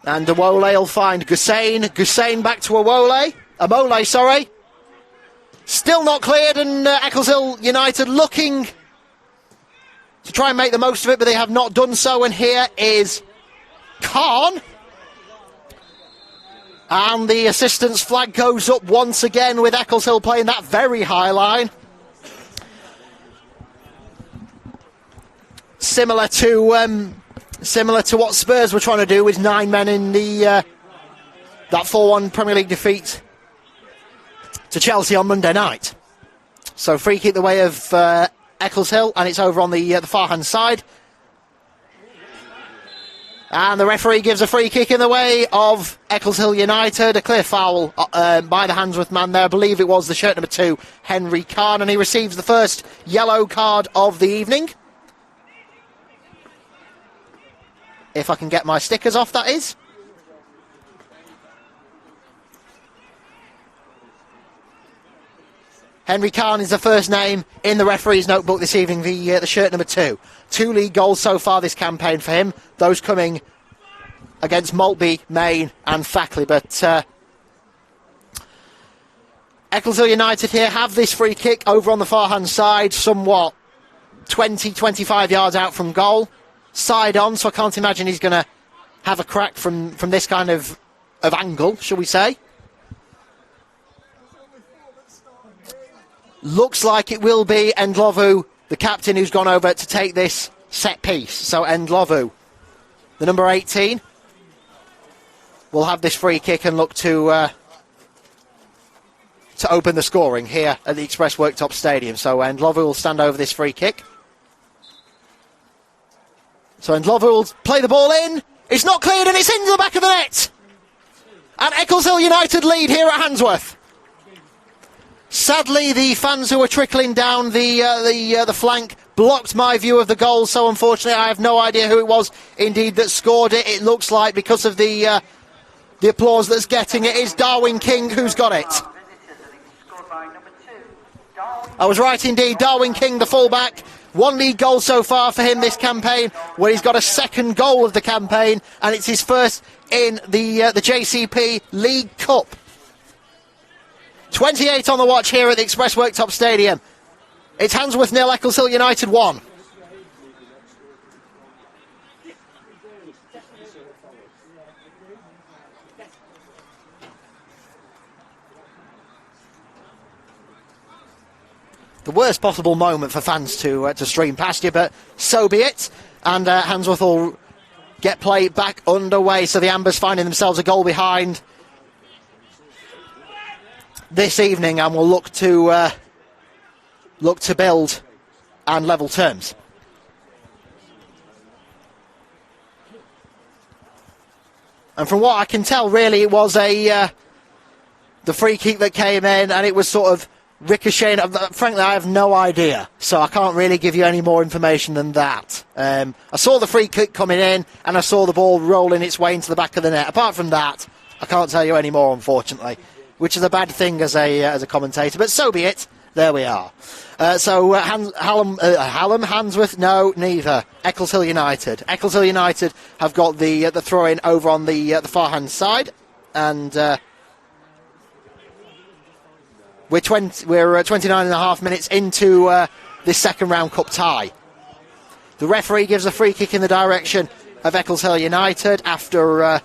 And Awole will find Gussain. Gussain back to Awole. Amole, sorry. Still not cleared, and Eccleshill United looking to try and make the most of it, but they have not done so. And here is Khan. And the assistant's flag goes up once again with Eccleshill playing that very high line. Similar to what Spurs were trying to do with 9 men in that 4-1 Premier League defeat to Chelsea on Monday night. So free kick the way of Eccleshill, and it's over on the far hand side. And the referee gives a free kick in the way of Eccleshill United. A clear foul by the Handsworth man there. I believe it was the shirt number 2, Henry Khan, and he receives the first yellow card of the evening. If I can get my stickers off, that is. Henry Khan is the first name in the referee's notebook this evening, the shirt number 2. 2 league goals so far this campaign for him, those coming against Maltby, Maine and Fackley. But Eccleshill United here have this free kick over on the far-hand side, somewhat 20-25 yards out from goal. Side on, so I can't imagine he's going to have a crack from this kind of angle, shall we say. Looks like it will be Ndlovu, the captain, who's gone over to take this set piece. So Ndlovu, the number 18, will have this free kick and look to open the scoring here at the Express Worktops Stadium. So Ndlovu will stand over this free kick. So Ndlovu will play the ball in. It's not cleared and it's into the back of the net. And Eccleshill United lead here at Handsworth. Sadly, the fans who were trickling down the flank blocked my view of the goal. So unfortunately, I have no idea who it was indeed that scored it. It looks like, because of the applause that's getting it, is Darwin King who's got it. I was right indeed. Darwin King, the fullback. 1 league goal so far for him this campaign, where he's got a second goal of the campaign, and it's his first in the JCP League Cup. 28 on the watch here at the Express Worktops Stadium. It's Handsworth 0, Eccleshill United 1. The worst possible moment for fans to stream past you, but so be it. And Handsworth will get play back underway, so the Ambers finding themselves a goal behind this evening, and will look to build and level terms. And from what I can tell, really, it was the free kick that came in, and it was sort of ricocheting. Frankly, I have no idea, so I can't really give you any more information than that. I saw the free kick coming in, and I saw the ball rolling its way into the back of the net. Apart from that, I can't tell you any more, unfortunately, which is a bad thing as a commentator, but so be it. There we are. Hallam, Handsworth, no, neither. Eccleshill United. Eccleshill United have got the throw-in over on the far-hand side, and we're 29 and a half minutes into this second round cup tie. The referee gives a free kick in the direction of Eccleshill United after a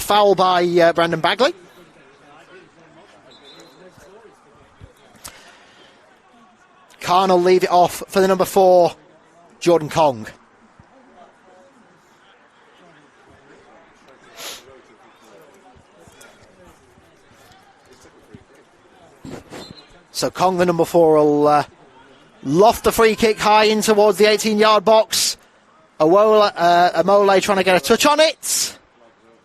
foul by Brandon Bagley. Khan will leave it off for the number 4, Jordan Kong. So Kong, the number 4, will loft the free kick high in towards the 18-yard box. Amole trying to get a touch on it.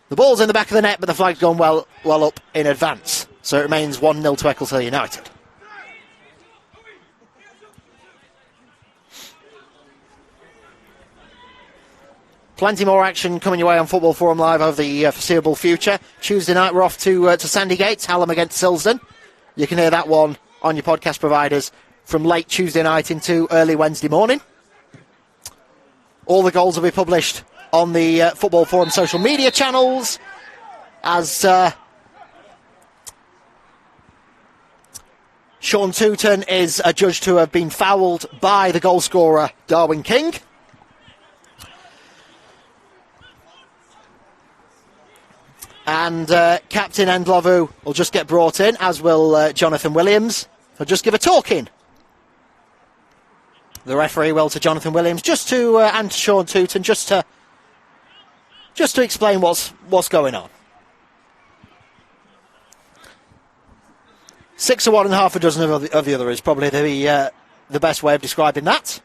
The ball's in the back of the net, but the flag's gone well up in advance. So it remains 1-0 to Eccleshill United. Plenty more action coming your way on Football Forum Live over the foreseeable future. Tuesday night we're off to Sandygates, Hallam against Silsden. You can hear that one on your podcast providers from late Tuesday night into early Wednesday morning. All the goals will be published on the Football Forum social media channels as Sean Tooton is adjudged to have been fouled by the goal scorer Darwin King. And Captain Endlovu will just get brought in, as will Jonathan Williams. He'll just give a talk in. The referee will to Jonathan Williams, and to Sean Tooton, just to explain what's going on. 6 of one and half a dozen of the other is probably the best way of describing that.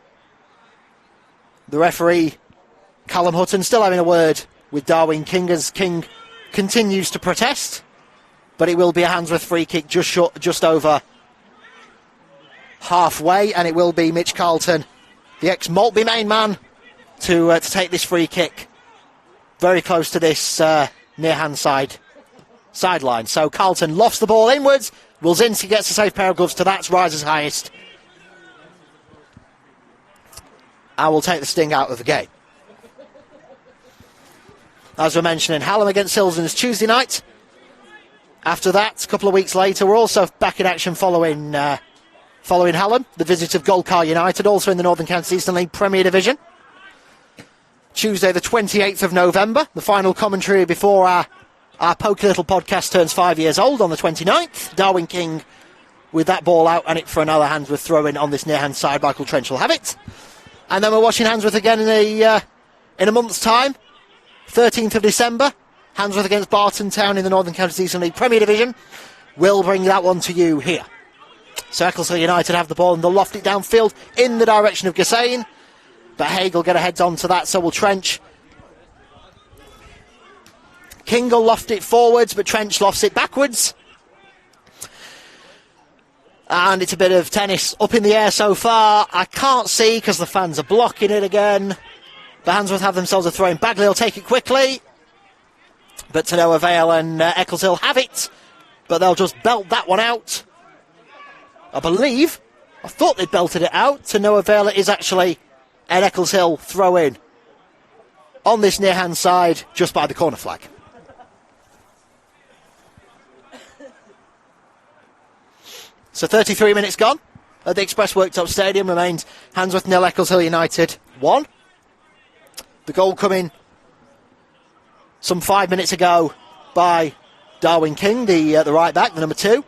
The referee, Callum Hutton, still having a word with Darwin King as King continues to protest, but it will be a Handsworth free kick just over halfway, and it will be Mitch Carlton, the ex-Maltby main man, to take this free kick very close to this near-hand sideline. So Carlton lofts the ball inwards. Wilczynski gets a safe pair of gloves to that, rises highest, and will take the sting out of the game. As we're mentioning, Hallam against Silsden is Tuesday night. After that, a couple of weeks later, we're also back in action following Hallam, the visit of Golcar United, also in the Northern Counties Eastern League Premier Division. Tuesday the 28th of November, the final commentary before our pokey little podcast turns 5 years old on the 29th. Darwin King with that ball out and it for another Handsworth throw-in on this near-hand side. Michael Trench will have it. And then we're watching Handsworth again in a month's time. 13th of December, Handsworth against Barton Town in the Northern Counties Eastern League Premier Division. We'll bring that one to you here. So Eccleshill United have the ball and they'll loft it downfield in the direction of Gassain. But Haig will get a head on to that, so will Trench. King will loft it forwards, but Trench lofts it backwards. And it's a bit of tennis up in the air so far. I can't see because the fans are blocking it again. The Handsworth have themselves a throw-in. Bagley will take it quickly, but to no avail, and Eccleshill have it, but they'll just belt that one out. I thought they'd belted it out. To no avail, it is actually an Eccleshill throw-in on this near-hand side, just by the corner flag. So 33 minutes gone at the Express Worktops Stadium. Remains Handsworth 0, Eccleshill United 1. The goal coming some 5 minutes ago by Darwin King, the right back, the number 2.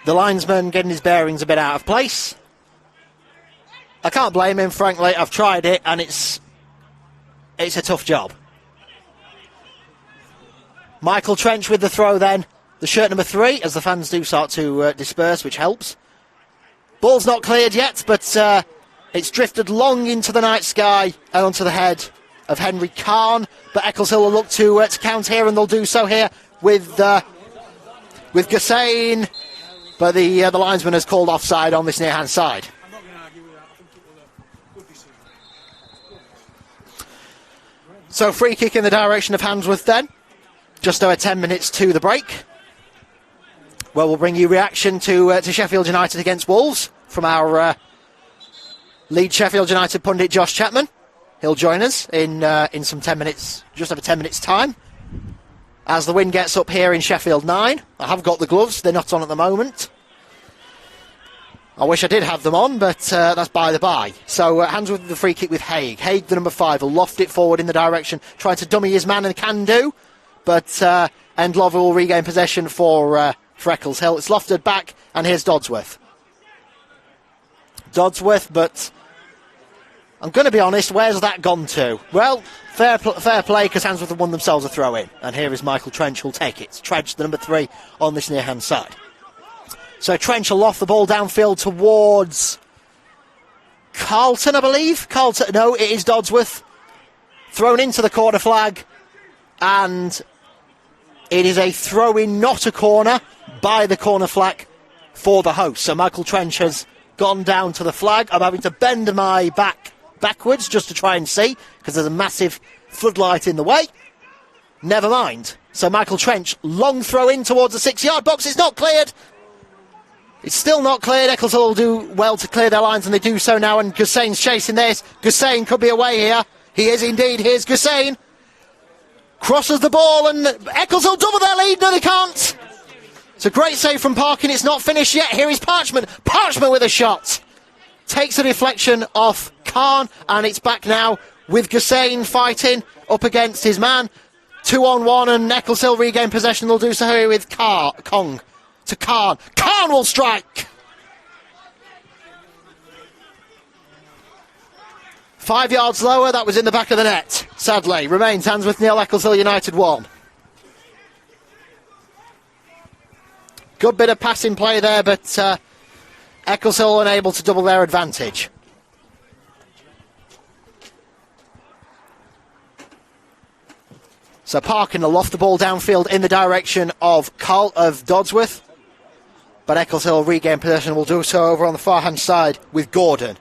The linesman getting his bearings a bit out of place. I can't blame him, frankly. I've tried it and it's a tough job. Michael Trench with the throw then. The shirt number 3, as the fans do start to disperse, which helps. Ball's not cleared yet, but it's drifted long into the night sky and onto the head of Henry Kahn. But Eccleshill will look to count here, and they'll do so here with Gassain. But the linesman has called offside on this near-hand side. So free kick in the direction of Handsworth then. Just over 10 minutes to the break. Well, we'll bring you reaction to Sheffield United against Wolves from our lead Sheffield United pundit Josh Chapman. He'll join us in some 10 minutes, just over 10 minutes time. As the wind gets up here in Sheffield 9. I have got the gloves, they're not on at the moment. I wish I did have them on, but that's by the by. So Handsworth with the free kick with Haig. Haig, the number 5, will loft it forward in the direction, trying to dummy his man and can do. But Endlover will regain possession for Eccleshill. It's lofted back, and here's Dodsworth. But I'm going to be honest, where's that gone to? Well, fair play, because Handsworth have won themselves a throw-in. And here is Michael Trench, who'll take it. Trench, the number 3, on this near-hand side. So Trench will loft the ball downfield towards Carlton, I believe. No, it is Dodsworth. Thrown into the corner flag, and it is a throw-in, not a corner, by the corner flag for the host. So Michael Trench has gone down to the flag. I'm having to bend my back backwards just to try and see, because there's a massive floodlight in the way. Never mind. So Michael Trench, long throw in towards the 6-yard box. It's not cleared. It's still not cleared. Eccleshill will do well to clear their lines, and they do so now, and Gussain's chasing this. Gussain could be away here. He is indeed. Here's Gussain. Crosses the ball, and Eccleshill double their lead. No, they can't. It's a great save from Parkin. It's not finished yet. Here is Parchment. Parchment with a shot. Takes a deflection off Khan, and it's back now with Gussain fighting up against his man. 2-on-1, and Eccleshill regain possession. They'll do so here with Kong to Khan. Khan will strike. 5 yards lower, that was in the back of the net. Sadly, remains Handsworth 0, Eccleshill United 1. Good bit of passing play there, but Eccleshill unable to double their advantage. So Parkin will loft the ball downfield in the direction of Dodsworth, but Eccleshill regain possession, will do so over on the far-hand side with Gordon.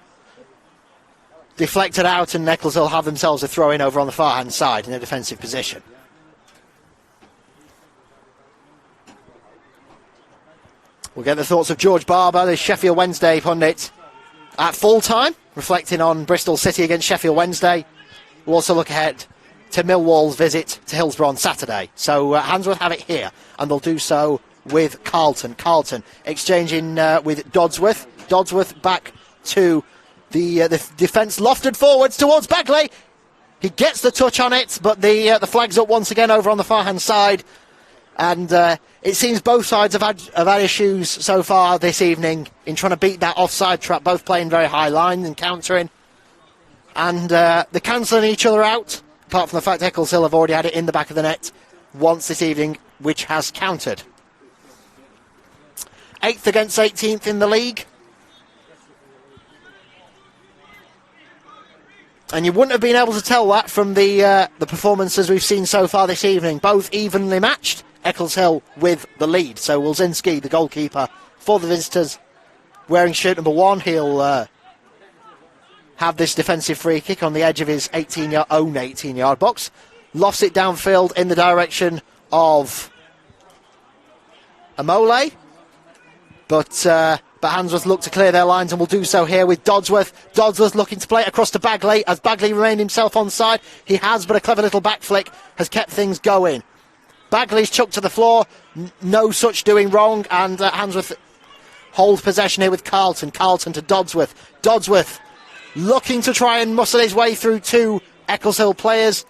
Deflected out, and Eccleshill have themselves a throw-in over on the far-hand side in a defensive position. We'll get the thoughts of George Barber, the Sheffield Wednesday pundit, at full-time, reflecting on Bristol City against Sheffield Wednesday. We'll also look ahead to Millwall's visit to Hillsborough on Saturday. So Handsworth have it here, and they'll do so with Carlton. Carlton exchanging with Dodsworth. Dodsworth back to the defence, lofted forwards towards Bagley. He gets the touch on it, but the flag's up once again over on the far-hand side. And it seems both sides have had issues so far this evening in trying to beat that offside trap, both playing very high line and countering. And they're cancelling each other out, apart from the fact Eccleshill have already had it in the back of the net once this evening, which has counted. 8th against 18th in the league. And you wouldn't have been able to tell that from the performances we've seen so far this evening. Both evenly matched, Eccleshill with the lead. So Wilczynski, the goalkeeper for the visitors, wearing shirt number 1. He'll have this defensive free kick on the edge of his own 18-yard box. Lofts it downfield in the direction of Amole. But Handsworth look to clear their lines, and will do so here with Dodsworth. Dodsworth looking to play it across to Bagley, as Bagley remained himself on side. He has, but a clever little back flick has kept things going. Bagley's chucked to the floor, no such doing wrong, and Handsworth hold possession here with Carlton. Carlton to Dodsworth. Dodsworth looking to try and muscle his way through 2 Eccleshill players.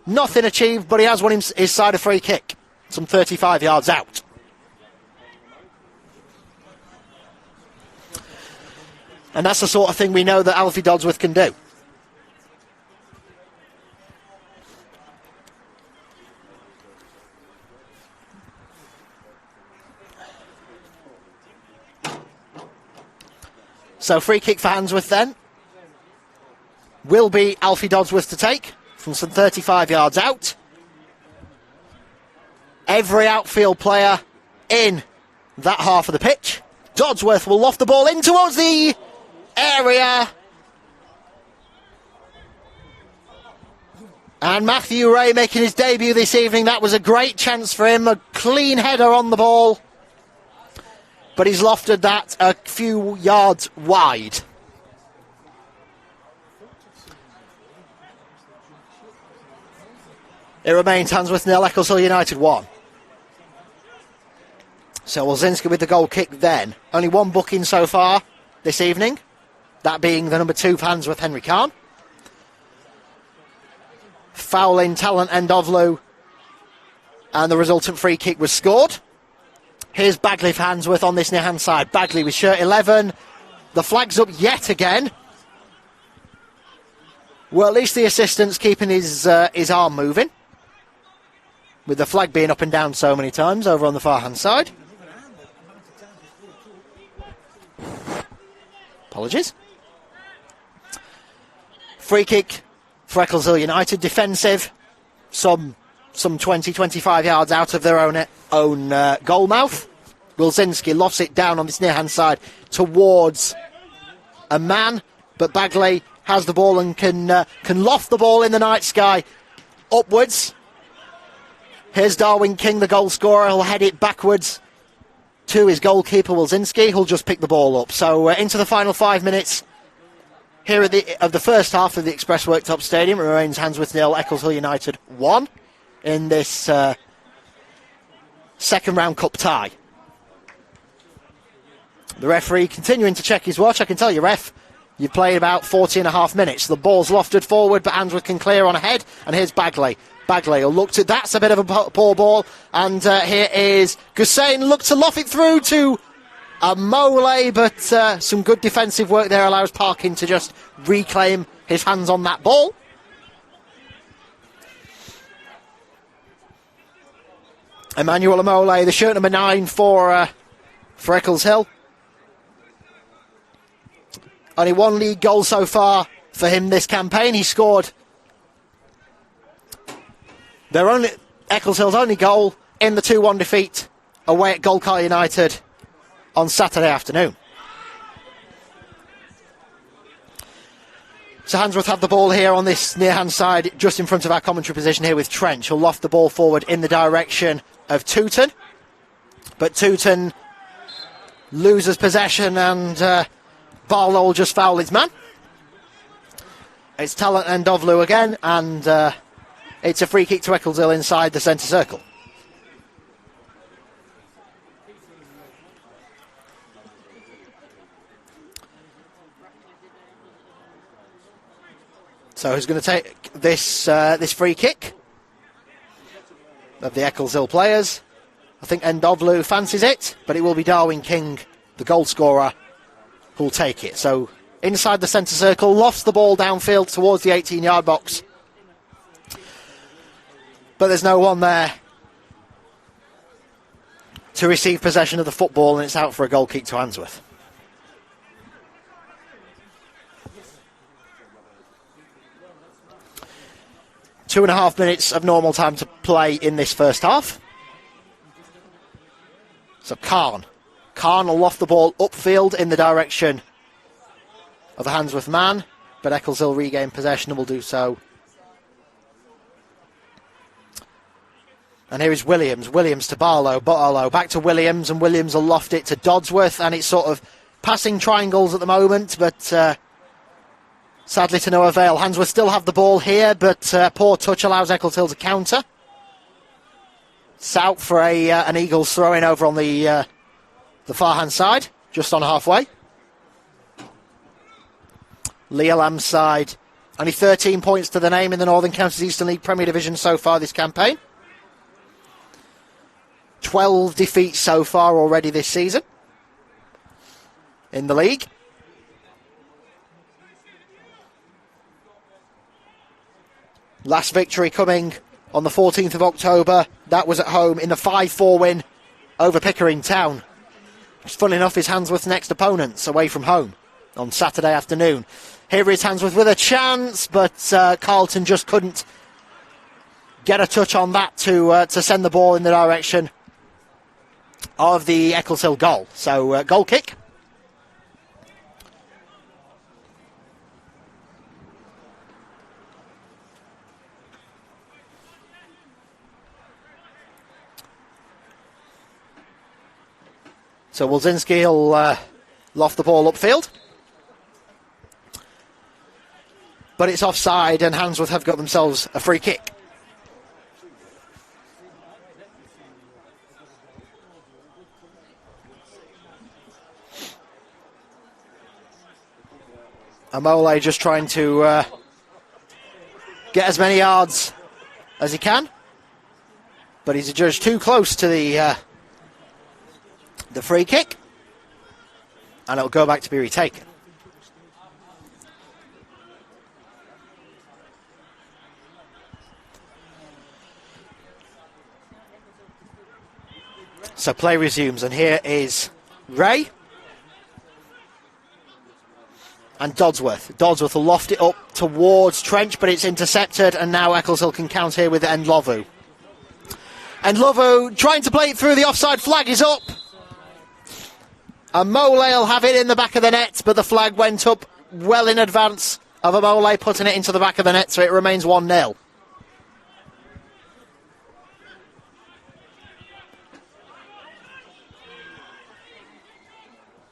Nothing achieved, but he has won his side a free kick, some 35 yards out. And that's the sort of thing we know that Alfie Dodsworth can do. So free kick for Handsworth then will be Alfie Dodsworth to take from some 35 yards out. Every outfield player in that half of the pitch. Dodsworth will loft the ball in towards the area, and Matthew Ray making his debut this evening. That was a great chance for him, a clean header on the ball, but he's lofted that a few yards wide. It remains Handsworth 0, Eccleshill United 1. So Wilczynski with the goal kick then. Only one booking so far this evening, that being the number 2 for Handsworth, Henry Khan. Foul in Talent Endovlu, and the resultant free kick was scored. Here's Bagley for Handsworth on this near-hand side. Bagley with shirt 11. The flag's up yet again. Well, at least the assistant's keeping his arm moving, with the flag being up and down so many times over on the far-hand side. Apologies. Free kick for Eccleshill United, defensive, some 20-25 yards out of their own goal mouth. Wilczynski lofts it down on this near-hand side towards a man, but Bagley has the ball and can loft the ball in the night sky upwards. Here's Darwin King, the goal scorer. He'll head it backwards to his goalkeeper, Wilczynski, who'll just pick the ball up. So into the final 5 minutes here of the first half of the Express Worktops Stadium. It remains Handsworth 0, Eccleshill United 1 in this second round cup tie. The referee continuing to check his watch. I can tell you, ref, you've played about 40.5 minutes. The ball's lofted forward, but Handsworth can clear on ahead. And here's Bagley. Bagley will look to... That's a bit of a poor ball. And here is Gussain. Look to loft it through to Mole, but some good defensive work there allows Parkin to just reclaim his hands on that ball. Emmanuel Amole, the shirt number 9 for Eccleshill. Only one league goal so far for him this campaign. He scored Eccleshill's only goal in the 2-1 defeat away at Golcar United on Saturday afternoon. So Handsworth have the ball here on this near-hand side, just in front of our commentary position here with Trench. He'll loft the ball forward in the direction of Tooten. But Tooten loses possession and Barlow will just foul his man. It's Talent and Dovlu again, and it's a free kick to Eccleshill inside the centre circle. So who's going to take this free kick of the Eccleshill players? I think Ndovlu fancies it, but it will be Darwin King, the goal scorer, who'll take it. So inside the centre circle, lofts the ball downfield towards the 18-yard box. But there's no one there to receive possession of the football, and it's out for a goal kick to Handsworth. Two and a half minutes of normal time to play in this first half. So Khan will loft the ball upfield in the direction of the Handsworth man, but Eccleshill regain possession and will do so. And here is Williams. Williams to Barlow. Barlow back to Williams, and Williams will loft it to Dodsworth, and it's sort of passing triangles at the moment, but sadly to no avail. Handsworth still have the ball here, but poor touch allows Eccleshill to counter. It's out for an Eagles throw-in over on the far-hand side, just on halfway. Leah Lamb's side, only 13 points to the name in the Northern Counties Eastern League Premier Division so far this campaign. 12 defeats so far already this season in the league. Last victory coming on the 14th of October. That was at home in the 5-4 win over Pickering Town. Which, fun enough, is Handsworth's next opponents away from home on Saturday afternoon. Here is Handsworth with a chance, but Carlton just couldn't get a touch on that to send the ball in the direction of the Eccleshill goal. So goal kick. So Wilczynski will loft the ball upfield. But it's offside, and Handsworth have got themselves a free kick. Amole just trying to get as many yards as he can, but he's adjudged too close to the free kick, and it'll go back to be retaken. So play resumes, and here is Ray. And Dodsworth will loft it up towards Trench, but it's intercepted, and now Eccleshill can count here with Endlovu. Endlovu trying to play it through, the offside flag is up. And Mole will have it in the back of the net, but the flag went up well in advance of a Mole putting it into the back of the net, so it remains 1-0.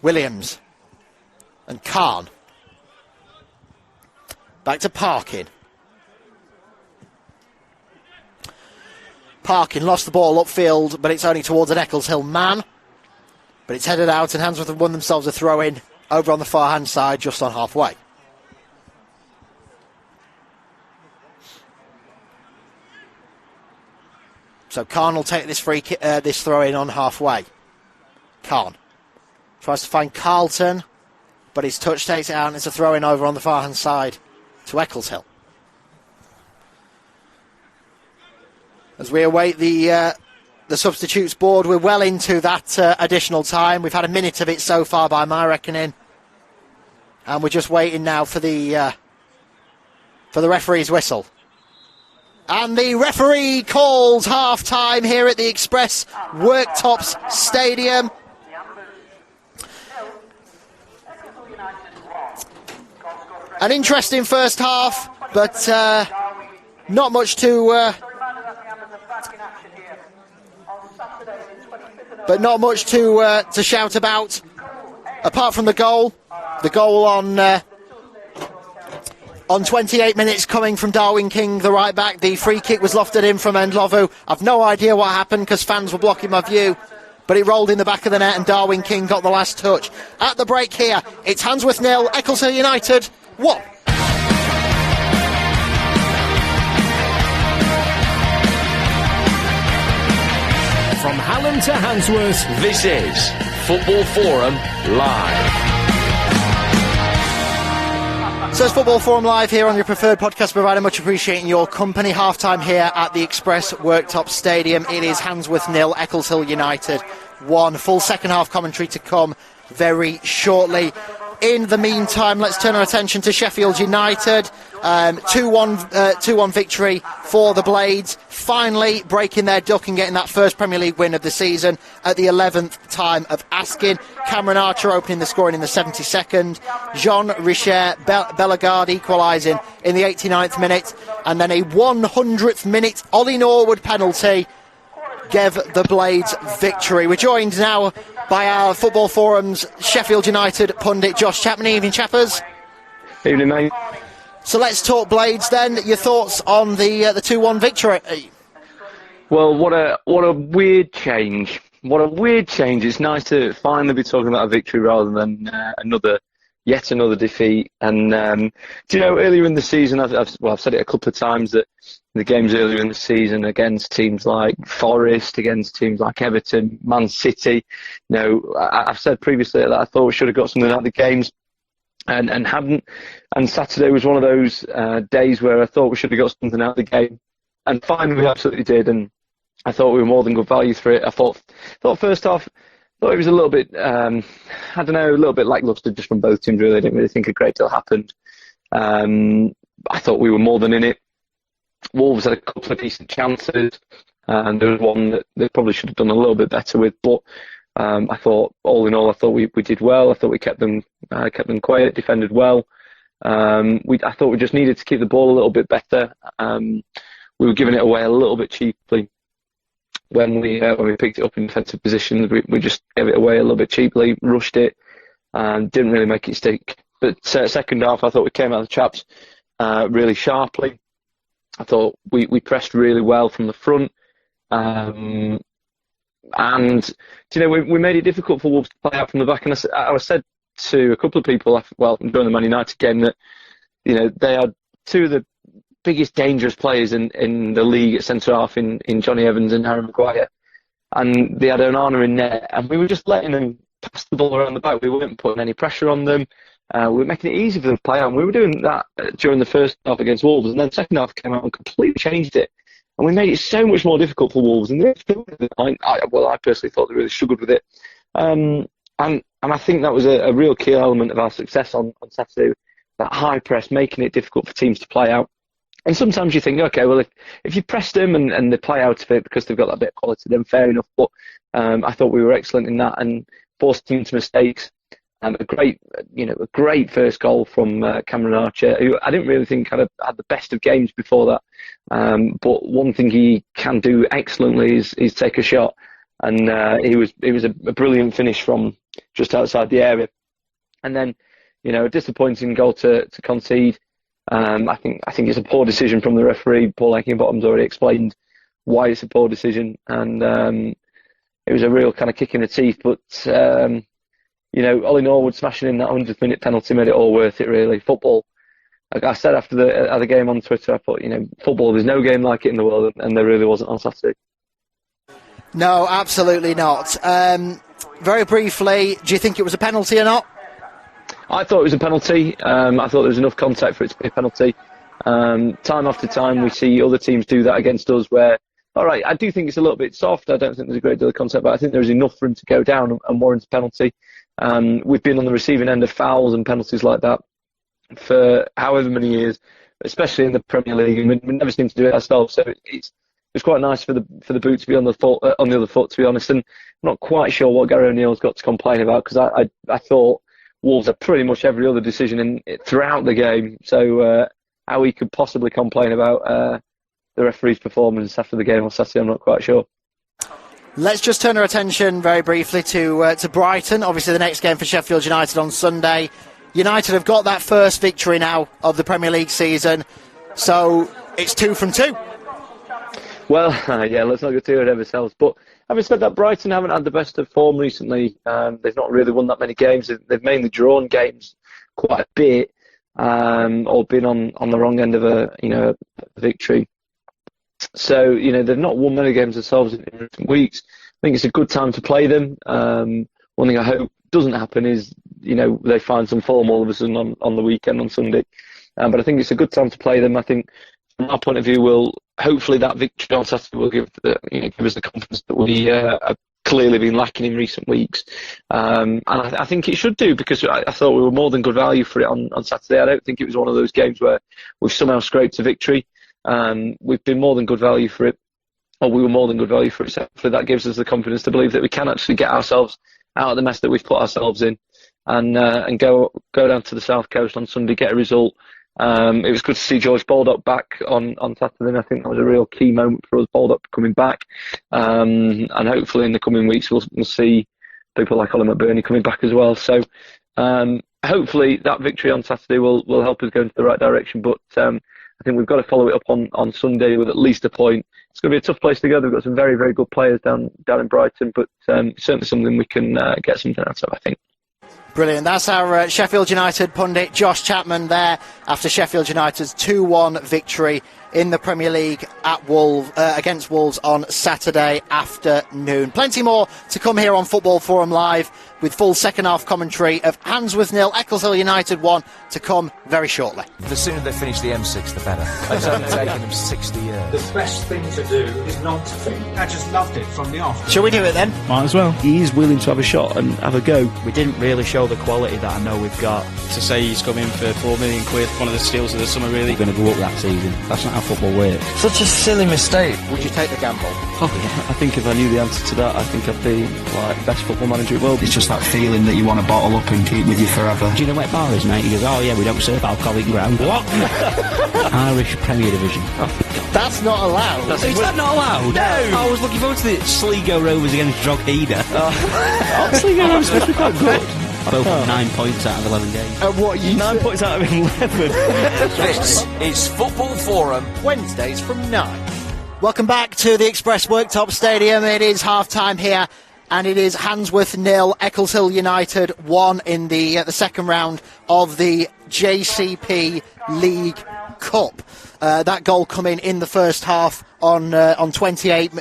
Williams and Khan. Back to Parkin. Parkin lost the ball upfield, but it's only towards an Eccleshill man. But it's headed out, and Handsworth have won themselves a throw-in over on the far-hand side, just on halfway. So Khan will take this this throw-in on halfway. Khan tries to find Carlton, but his touch takes it out, and it's a throw-in over on the far-hand side to Eccleshill. As we await the substitutes board, we're well into that additional time. We've had a minute of it so far by my reckoning, and we're just waiting now for the referee's whistle. And the referee calls half-time here at the Express Worktops Stadium. An interesting first half, but not much to shout about, apart from the goal. The goal on 28 minutes coming from Darwin King, the right back. The free kick was lofted in from Endlovu. I've no idea what happened because fans were blocking my view, but it rolled in the back of the net and Darwin King got the last touch. At the break here, it's Handsworth 0, Eccleshill United 1. From Hallam to Handsworth, this is Football Forum Live. So it's Football Forum Live here on your preferred podcast provider. Much appreciating your company. Half-time here at the Express Worktops Stadium. It is Handsworth 0, Eccleshill United 1. Full second half commentary to come very shortly. In the meantime, let's turn our attention to Sheffield United. 2-1 victory for the Blades. Finally breaking their duck and getting that first Premier League win of the season at the 11th time of asking. Cameron Archer opening the scoring in the 72nd. Jean Richard Bellegarde equalising in the 89th minute. And then a 100th minute Ollie Norwood penalty gave the Blades victory. We're joined now by our Football Forum's Sheffield United pundit Josh Chapman. Evening, chappers. Evening, mate. So let's talk Blades then. Your thoughts on the 2-1 victory? Well, what a weird change. What a weird change. It's nice to finally be talking about a victory rather than yet another defeat. And earlier in the season, I've said it a couple of times that the games earlier in the season against teams like Forest, against teams like Everton, Man City, I've said previously that I thought we should have got something out of the games and hadn't. And Saturday was one of those days where I thought we should have got something out of the game. And finally we absolutely did. And I thought we were more than good value for it. I thought first half, it was a little bit, a little bit lacklustre just from both teams, really. I didn't really think a great deal happened. I thought we were more than in it. Wolves had a couple of decent chances, and there was one that they probably should have done a little bit better with. But I thought, all in all, we did well. I thought we kept them quiet, defended well. I thought we just needed to keep the ball a little bit better. We were giving it away a little bit cheaply when we picked it up in defensive positions. We just gave it away a little bit cheaply, rushed it, and didn't really make it stick. But second half, I thought we came out of the traps really sharply. I thought we pressed really well from the front. And, we made it difficult for Wolves to play out from the back. And I said to a couple of people, during the Man United game, that, they had two of the biggest dangerous players in the league at centre-half in Johnny Evans and Harry Maguire. And they had Onana in net. And we were just letting them pass the ball around the back. We weren't putting any pressure on them. We were making it easy for them to play out. And we were doing that during the first half against Wolves. And then the second half came out and completely changed it. And we made it so much more difficult for Wolves. And I personally thought they really struggled with it. And I think that was a real key element of our success on Saturday, that high press, making it difficult for teams to play out. And sometimes you think, okay, well, if you press them and they play out of it because they've got that bit of quality, then fair enough. But I thought we were excellent in that and forced them into mistakes. A great first goal from Cameron Archer, who I didn't really think had the best of games before that. But one thing he can do excellently is take a shot, and it was a brilliant finish from just outside the area. And then, a disappointing goal to concede. I think it's a poor decision from the referee. Paul Heckingbottom's already explained why it's a poor decision, and it was a real kind of kick in the teeth. But Ollie Norwood smashing in that 100th minute penalty made it all worth it, really. Football, like I said after the game on Twitter, I thought, football, there's no game like it in the world, and there really wasn't on Saturday. No, absolutely not. Very briefly, do you think it was a penalty or not? I thought it was a penalty. I thought there was enough contact for it to be a penalty. Time after time, we see other teams do that against us where, all right, I do think it's a little bit soft. I don't think there's a great deal of contact, but I think there's enough for him to go down and warrant a penalty. We've been on the receiving end of fouls and penalties like that for however many years, especially in the Premier League, and we never seem to do it ourselves. So it's quite nice for the boot to be on the other foot, to be honest. And I'm not quite sure what Gary O'Neill's got to complain about, because I thought Wolves had pretty much every other decision throughout the game. So how he could possibly complain about the referee's performance after the game on Saturday, I'm not quite sure. Let's just turn our attention very briefly to Brighton. Obviously, the next game for Sheffield United on Sunday. United have got that first victory now of the Premier League season, so it's 2 from 2. Well, yeah, let's not go too ahead of ourselves. But having said that, Brighton haven't had the best of form recently. They've not really won that many games. They've mainly drawn games quite a bit, or been on the wrong end of a victory. So, they've not won many games themselves in recent weeks. I think it's a good time to play them. One thing I hope doesn't happen is, they find some form all of a sudden on the weekend on Sunday. But I think it's a good time to play them. I think, from our point of view, hopefully that victory on Saturday will give us the confidence that we have clearly been lacking in recent weeks. And I think it should do, because I thought we were more than good value for it on Saturday. I don't think it was one of those games where we've somehow scraped a victory. We've been more than good value for it, or we were more than good value for it. So hopefully that gives us the confidence to believe that we can actually get ourselves out of the mess that we've put ourselves in, and go down to the South Coast on Sunday, get a result. It was good to see George Baldock back on Saturday, and I think that was a real key moment for us, Baldock coming back. And hopefully in the coming weeks we'll see people like Ollie McBurney coming back as well. So hopefully that victory on Saturday will help us go into the right direction. But I think we've got to follow it up on Sunday with at least a point. It's going to be a tough place to go. They've got some very, very good players down in Brighton, but certainly something we can get something out of, I think. Brilliant. That's our Sheffield United pundit, Josh Chapman, there after Sheffield United's 2-1 victory in the Premier League at against Wolves on Saturday afternoon. Plenty more to come here on Football Forum Live, with full second half commentary of Handsworth 0, Eccleshill United 1 to come very shortly. The sooner they finish the M6, the better. It's only taken them 60 years. The best thing to do is not to think. I just loved it from the off. Shall we do it then? Might as well. He's willing to have a shot and have a go. We didn't really show the quality that I know we've got. To say he's come in for £4 million, one of the steals of the summer, really. We're going to go up that season. That's not how football works. Such a silly mistake. Would you take the gamble? Oh yeah, I think if I knew the answer to that, I think I'd be best football manager in the world. It's just that feeling that you want to bottle up and keep with you forever. Do you know where Bar is, mate? He goes, oh yeah, we don't serve alcoholic ground. What? Irish Premier Division. Oh, that's not allowed. Is that not allowed? No. I was looking forward to the Sligo Rovers against Drogheda. Sligo Rovers supposed to be quite good. Both 9 points out of 11 games. What you 9 points out of 11. This is Football Forum. Wednesdays from 9. Welcome back to the Express Worktops Stadium. It is half-time here, and it is Handsworth 0, Eccleshill United 1 in the second round of the JCP League Cup. That goal coming in the first half on 28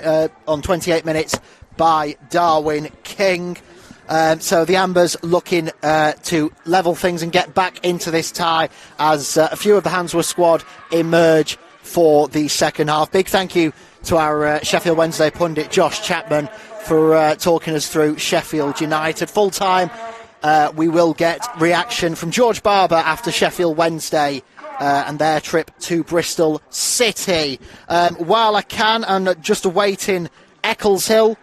minutes by Darwin King. So the Ambers looking to level things and get back into this tie as a few of the Handsworth squad emerge for the second half. Big thank you to our Sheffield Wednesday pundit Josh Chapman for talking us through Sheffield United. Full time we will get reaction from George Barber after Sheffield Wednesday and their trip to Bristol City. While I can, I'm just awaiting Eccleshill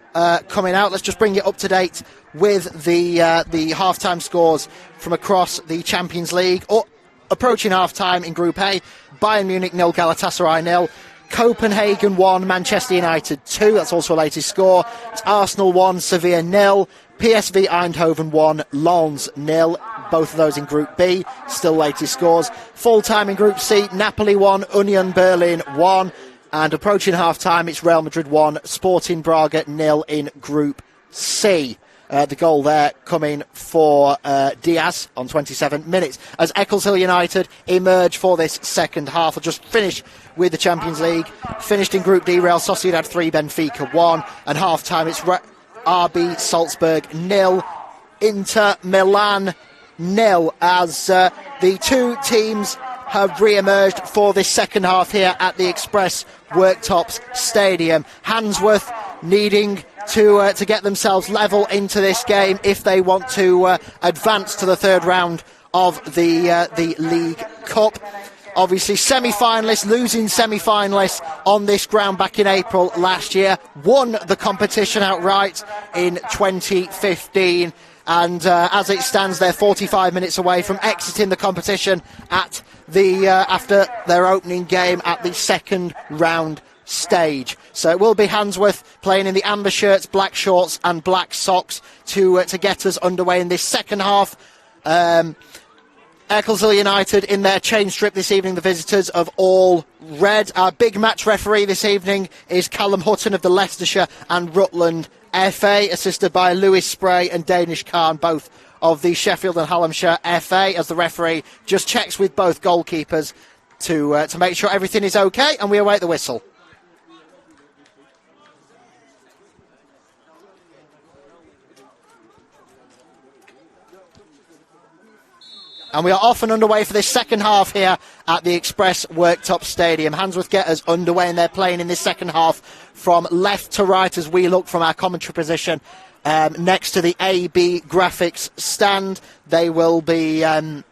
coming out. Let's just bring it up to date with the half-time scores from across the Champions League. Approaching half-time in Group A, Bayern Munich 0, Galatasaray 0. Copenhagen 1, Manchester United 2. That's also a latest score. It's Arsenal 1, Sevilla 0. PSV Eindhoven 1, Lens 0. Both of those in Group B. Still latest scores. Full time in Group C, Napoli 1, Union Berlin 1. And approaching half-time, it's Real Madrid 1, Sporting Braga 0 in Group C. The goal there coming for Diaz on 27 minutes. As Eccleshill United emerge for this second half, I'll just finish with the Champions League. Finished in Group D, Real Sociedad 3, Benfica 1. And half-time, it's RB Salzburg 0, Inter Milan 0. As the two teams have re-emerged for this second half here at the Express Worktops Stadium. Handsworth needing to get themselves level into this game if they want to advance to the third round of the League Cup. Obviously, semi-finalists, losing semi-finalists on this ground back in April last year, won the competition outright in 2015. And as it stands, they're 45 minutes away from exiting the competition at after their opening game at the second round stage. So it will be Handsworth playing in the amber shirts, black shorts and black socks to get us underway in this second half. Eccleshill United in their change strip this evening, the visitors of all red. Our big match referee this evening is Callum Hutton of the Leicestershire and Rutland FA, assisted by Lewis Spray and Danish Khan, both of the Sheffield and Hallamshire FA, as the referee just checks with both goalkeepers to make sure everything is okay, and we await the whistle. And we are off and underway for this second half here at the Express Worktops Stadium. Handsworth get us underway, and they're playing in this second half from left to right as we look from our commentary position next to the AB graphics stand. They will be they're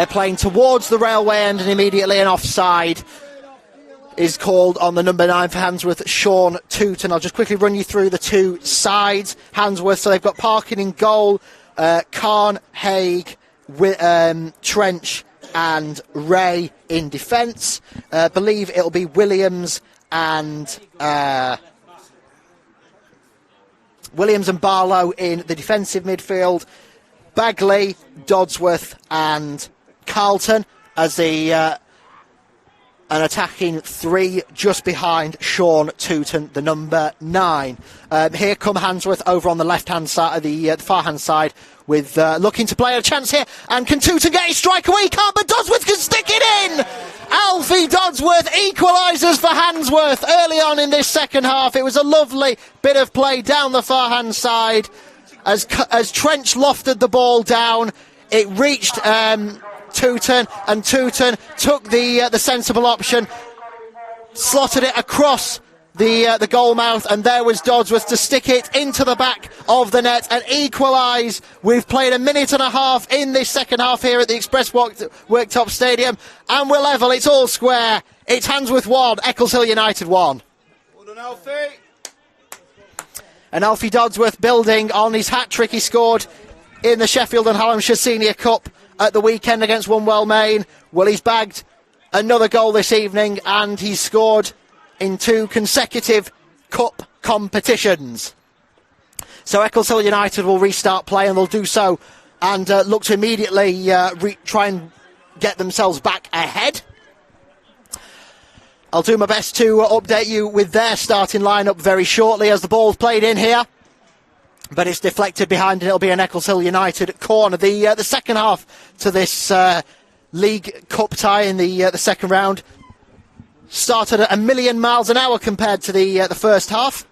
playing towards the railway end, and immediately an offside is called on the number 9 for Handsworth, Sean Tooten. I'll just quickly run you through the two sides. Handsworth, so they've got Parkin in goal, Khan, Haig, Trench and Ray in defence. Believe it'll be Williams and Barlow in the defensive midfield. Bagley, Dodsworth and Carlton as an attacking 3 just behind Sean Tooten, the number 9. Here come Handsworth over on the left-hand side, the far-hand side, with looking to play a chance here. And can Tooten get his strike away? He can't, but Dodsworth can stick it in! Alfie Dodsworth equalises for Handsworth early on in this second half. It was a lovely bit of play down the far-hand side as Trench lofted the ball down. It reached Tooten, and Tooten took the sensible option, slotted it across the goal mouth, and there was Dodsworth to stick it into the back of the net and equalise. We've played a minute and a half in this second half here at the Express Worktop Stadium, and we're level. It's all square. It's Handsworth 1, Eccleshill United 1. Well done, Alfie. And Alfie Dodsworth building on his hat-trick he scored in the Sheffield and Hallamshire Senior Cup at the weekend against Wunwell Main. Well, he's bagged another goal this evening, and he's scored in 2 consecutive cup competitions. So Eccleshill United will restart play, and they'll do so and look to immediately try and get themselves back ahead. I'll do my best to update you with their starting lineup very shortly as the ball's played in here, but it's deflected behind, and it'll be an Eccleshill United corner. The second half to this League Cup tie in the second round started at 1,000,000 miles an hour compared to the first half,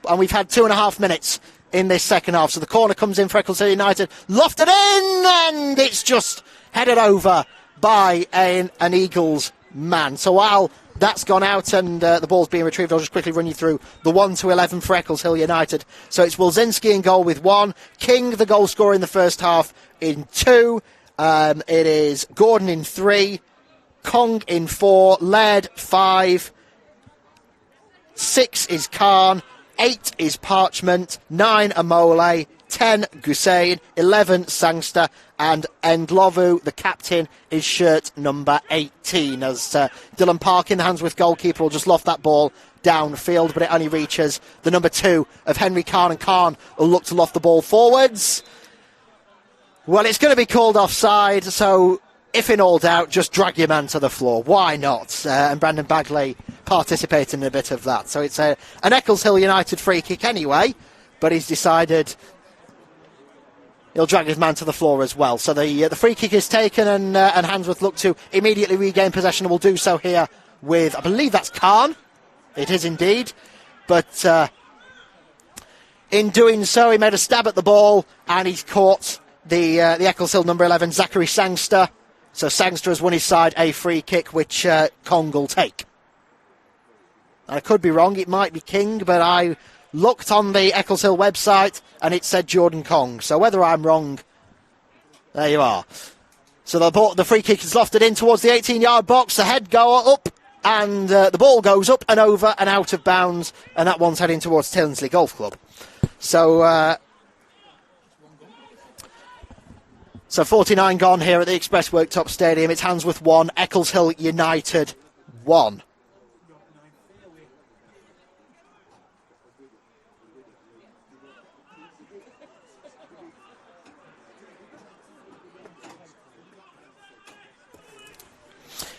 and we've had 2.5 minutes in this second half. So the corner comes in for Eccleshill United, lofted in, and it's just headed over by an Eagles man. So while That's gone out, and the ball's being retrieved. I'll just quickly run you through the 1-11 for Eccleshill United. So it's Wilczynski in goal with 1. King, the goal scorer in the first half, in 2. It is Gordon in 3. Kong in 4. Laird 5. 6 is Khan. 8 is Parchment. 9 Amole. 10 Gusain. 11 Sangster. And Endlovu, the captain, is shirt number 18. As Dylan Parkin, the Handsworth goalkeeper, will just loft that ball downfield, but it only reaches the number 2 of Henry Khan, and Khan will look to loft the ball forwards. Well, it's going to be called offside, so if in all doubt, just drag your man to the floor. Why not? And Brandon Bagley participating in a bit of that. So it's an Eccleshill United free kick anyway, but he's decided he'll drag his man to the floor as well. So the free kick is taken, and Handsworth look to immediately regain possession, and will do so here with, I believe that's Khan. It is indeed. But in doing so, he made a stab at the ball, and he's caught the Eccleshill number 11, Zachary Sangster. So Sangster has won his side a free kick, which Kong will take. And I could be wrong, it might be King, but I looked on the Eccleshill website and it said Jordan Kong. So whether I'm wrong, there you are. So the free kick is lofted in towards the 18-yard box. The head goer up, and the ball goes up and over and out of bounds, and that one's heading towards Tillensley Golf Club. So 49 gone here at the Express Worktops Stadium. It's Handsworth 1, Eccleshill United 1.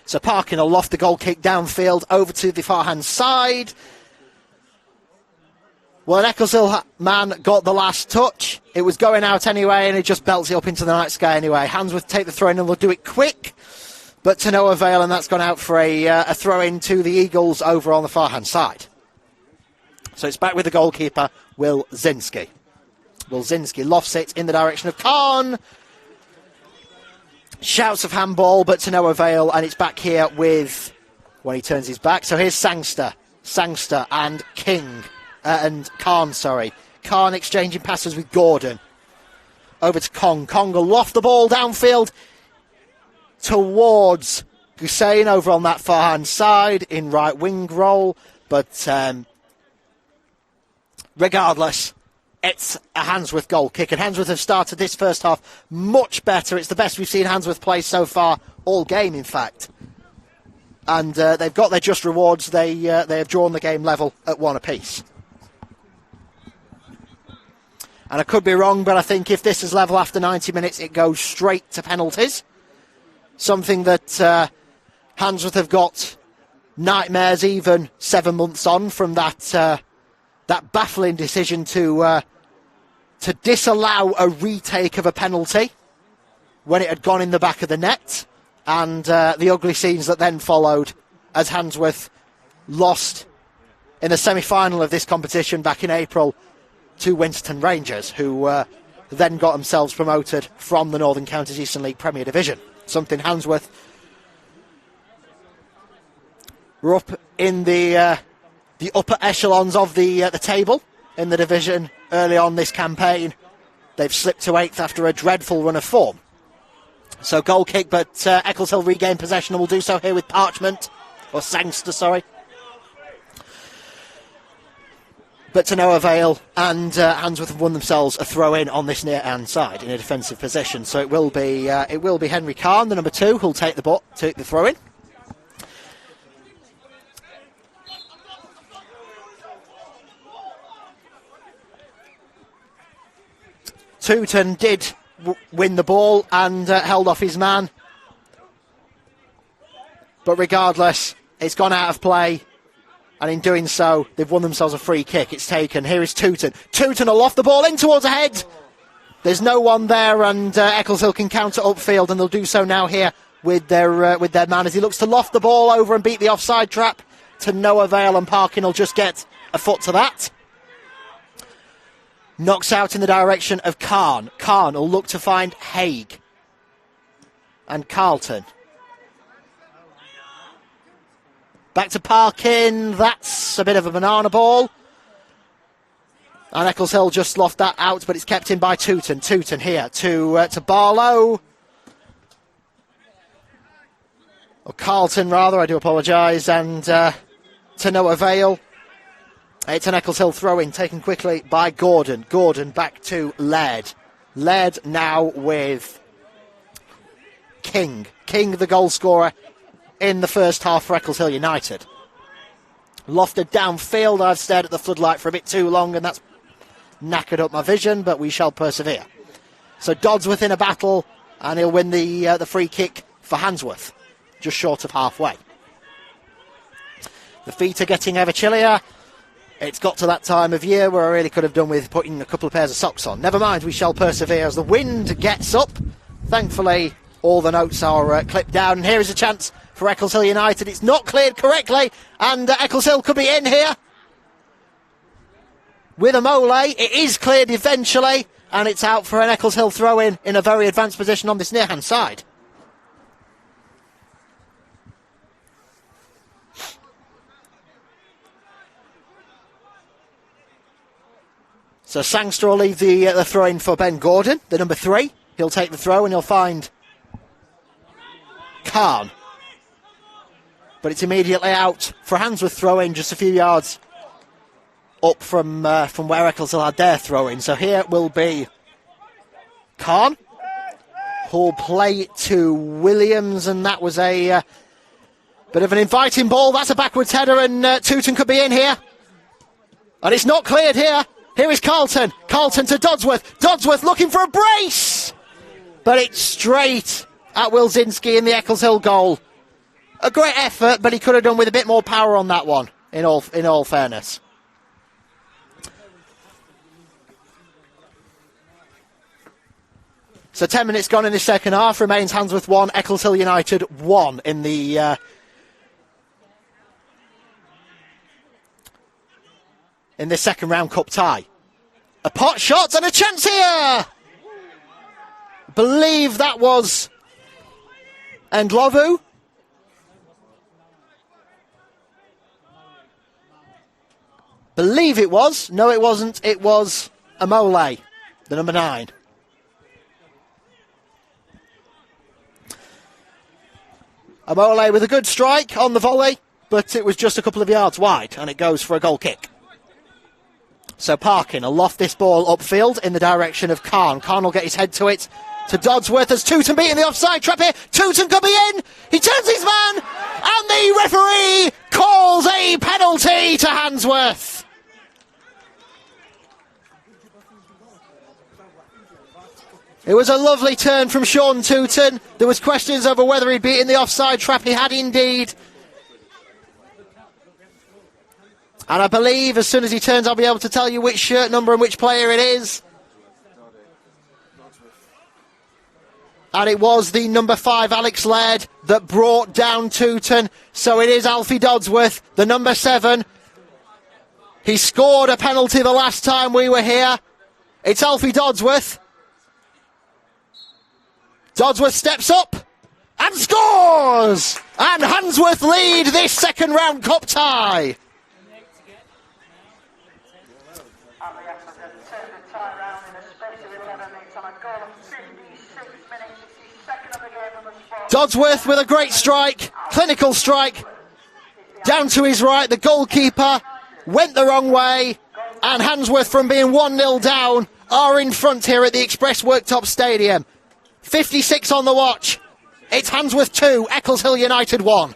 So Parkin will loft the goal kick downfield over to the far-hand side. Well, an Eccleshill man got the last touch. It was going out anyway, and he just belts it up into the night sky anyway. Handsworth take the throw-in, and they'll do it quick, but to no avail, and that's gone out for a throw-in to the Eagles over on the far-hand side. So it's back with the goalkeeper, Wilczynski. Wilczynski lofts it in the direction of Khan. Shouts of handball, but to no avail, and it's back here with, when he turns his back. So here's Sangster and King, and Khan, sorry. Khan exchanging passes with Gordon. Over to Kong. Kong will loft the ball downfield towards Gusain over on that far-hand side in right wing role, but regardless, it's a Handsworth goal kick, and Handsworth have started this first half much better. It's the best we've seen Handsworth play so far, all game in fact. And they've got their just rewards. They have drawn the game level at 1 apiece. And I could be wrong, but I think if this is level after 90 minutes, it goes straight to penalties. Something that Handsworth have got nightmares even 7 months on from that baffling decision to disallow a retake of a penalty when it had gone in the back of the net, and the ugly scenes that then followed as Handsworth lost in the semi-final of this competition back in April to Winston Rangers, who then got themselves promoted from the Northern Counties Eastern League Premier Division. Something Handsworth were up in the upper echelons of the table in the division early on this campaign. They've slipped to 8th after a dreadful run of form. So goal kick, but Eccleshill regain possession, and will do so here with Parchment, or Sangster, sorry. But to no avail, and Handsworth have won themselves a throw-in on this near-hand side in a defensive position. So it will be Henry Khan, the number 2, who'll take the throw-in. Tooten did win the ball and held off his man. But regardless, it's gone out of play. And in doing so, they've won themselves a free kick. It's taken. Here is Tooten. Tooten will loft the ball in towards the head. There's no one there, and Eccleshill can counter upfield, and they'll do so now here with their man as he looks to loft the ball over and beat the offside trap to no avail, and Parkin will just get a foot to that. Knocks out in the direction of Khan. Khan will look to find Haig. And Carlton. Back to Parkin. That's a bit of a banana ball. And Eccleshill just lost that out, but it's kept in by Tooten. Tooten here to Barlow. Or Carlton, rather, I do apologise. And to no avail. It's an Eccleshill throw-in taken quickly by Gordon. Gordon back to Laird. Laird now with King. King, the goal scorer in the first half for Eccleshill United. Lofted downfield. I've stared at the floodlight for a bit too long, and that's knackered up my vision, but we shall persevere. So Dodsworth in a battle, and he'll win the free kick for Handsworth, just short of halfway. The feet are getting ever chillier. It's got to that time of year where I really could have done with putting a couple of pairs of socks on. Never mind, we shall persevere as the wind gets up. Thankfully, all the notes are clipped down, and here is a chance for Eccleshill United. It's not cleared correctly, and Eccleshill could be in here with a mole. It is cleared eventually, and it's out for an Eccleshill throw-in a very advanced position on this near-hand side. So Sangster will leave the throw-in for Ben Gordon, the number 3. He'll take the throw and he'll find Khan. But it's immediately out for Handsworth throw-in, just a few yards up from where Eccleshill had their throw-in. So here will be Khan, who'll play it to Williams, and that was a bit of an inviting ball. That's a backwards header, and Tooten could be in here. And it's not cleared here. Here is Carlton. Carlton to Dodsworth. Dodsworth looking for a brace. But it's straight at Wilczynski in the Eccleshill goal. A great effort, but he could have done with a bit more power on that one, in all fairness. So 10 minutes gone in the second half. Remains Handsworth 1, Eccleshill United 1 in the... in this second round cup tie. A pot shot and a chance here! Believe that was Ndlovu. Believe it was. No, it wasn't. It was Amole, the number 9. Amole with a good strike on the volley, but it was just a couple of yards wide, and it goes for a goal kick. So Parkin will loft this ball upfield in the direction of Khan. Khan will get his head to it. To Dodsworth as Tooten beating the offside trap here. Tooten could be in. He turns his man. And the referee calls a penalty to Handsworth. It was a lovely turn from Sean Tooten. There was questions over whether he'd beaten the offside trap. He had indeed. And I believe as soon as he turns, I'll be able to tell you which shirt number and which player it is. And it was the number 5, Alex Laird, that brought down Tooten. So it is Alfie Dodsworth, the number 7. He scored a penalty the last time we were here. It's Alfie Dodsworth. Dodsworth steps up and scores! And Handsworth lead this second round cup tie. Dodsworth with a great strike, clinical strike, down to his right. The goalkeeper went the wrong way, and Handsworth, from being 1-0 down, are in front here at the Express Worktops Stadium. 56 on the watch. It's Handsworth 2, Eccleshill United 1.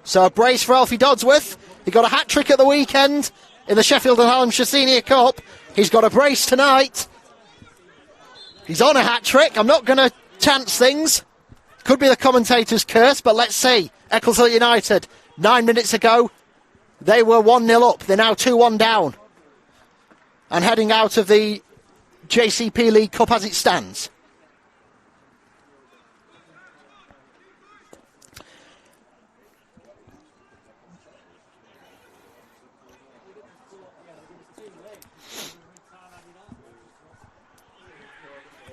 So a brace for Alfie Dodsworth. He got a hat-trick at the weekend in the Sheffield and Hallamshire Senior Cup. He's got a brace tonight. He's on a hat-trick. I'm not going to chance things. Could be the commentator's curse, but let's see. Eccleshill United, 9 minutes ago, they were 1-0 up. They're now 2-1 down. And heading out of the JCP League Cup as it stands.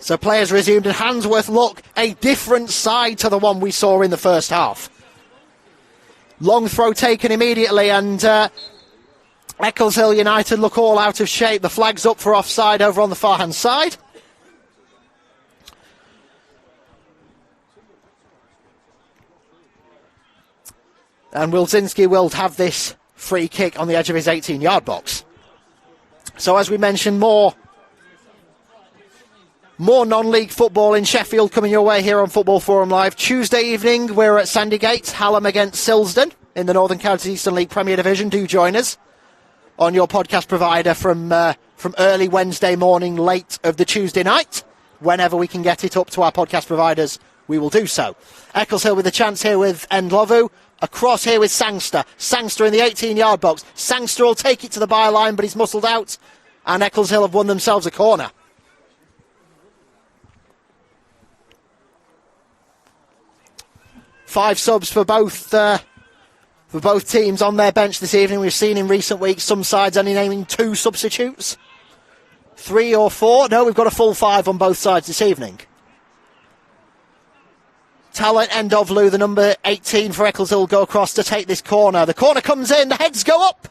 So players resumed, and Handsworth look a different side to the one we saw in the first half. Long throw taken immediately, and Eccleshill United look all out of shape. The flag's up for offside over on the far-hand side. And Wilczynski will have this free kick on the edge of his 18-yard box. So as we mentioned, more non-league football in Sheffield coming your way here on Football Forum Live. Tuesday evening, we're at Sandygate, Hallam against Silsden in the Northern Counties Eastern League Premier Division. Do join us on your podcast provider from early Wednesday morning, late of the Tuesday night. Whenever we can get it up to our podcast providers, we will do so. Eccleshill with a chance here with Endlovu. Across here with Sangster. Sangster in the 18-yard box. Sangster will take it to the byline, but he's muscled out. And Eccleshill have won themselves a corner. Five subs for both teams on their bench this evening. We've seen in recent weeks some sides only naming 2 substitutes. 3 or 4. No, we've got a full 5 on both sides this evening. Talent Endovlu, the number 18 for Eccleshill, will go across to take this corner. The corner comes in, the heads go up.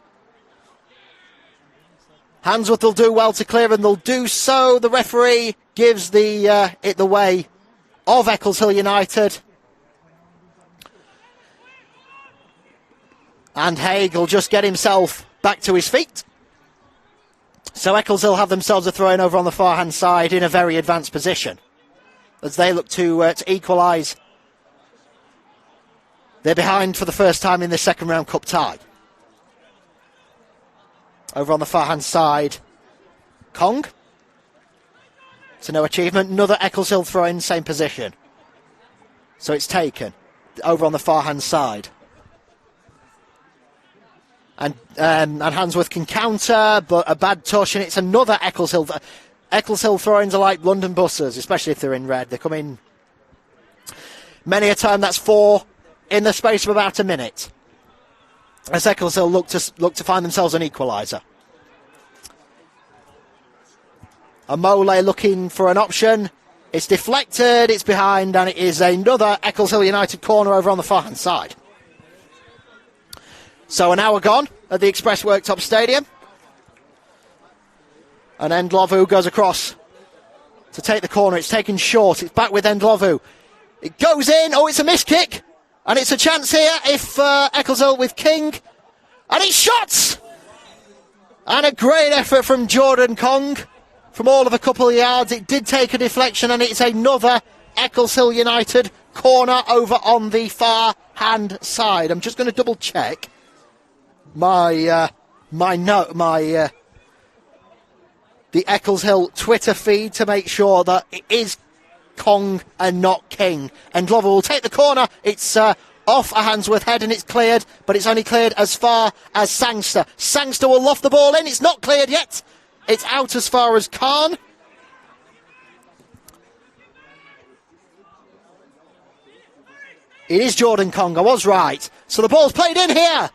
Handsworth will do well to clear, and they'll do so. The referee gives it the way of Eccleshill United. And Haig will just get himself back to his feet. So Eccleshill have themselves a throw-in over on the far-hand side in a very advanced position as they look to equalise. They're behind for the first time in this second round cup tie. Over on the far-hand side, Kong. It's no achievement. Another Eccleshill throw-in, same position. So it's taken. Over on the far-hand side. And Handsworth can counter, but a bad touch, and it's another Eccleshill. Eccleshill throw-ins are like London buses, especially if they're in red. They come in many a time. That's 4 in the space of about a minute, as Eccleshill look to find themselves an equaliser. Amole looking for an option. It's deflected, it's behind, and it is another Eccleshill United corner over on the far-hand side. So an hour gone at the Express Worktops Stadium. And Endlovu goes across to take the corner. It's taken short. It's back with Endlovu. It goes in. Oh, it's a missed kick. And it's a chance here if Eccleshill with King. And it's shots! And a great effort from Jordan Kong from all of a couple of yards. It did take a deflection, and it's another Eccleshill United corner over on the far-hand side. I'm just going to double-check the Eccleshill Twitter feed to make sure that it is Kong and not King. And Glover will take the corner. It's off a Handsworth head, and it's cleared, but it's only cleared as far as Sangster. Sangster will loft the ball in. It's not cleared yet. It's out as far as Khan. It is Jordan Kong. I was right. So the ball's played in here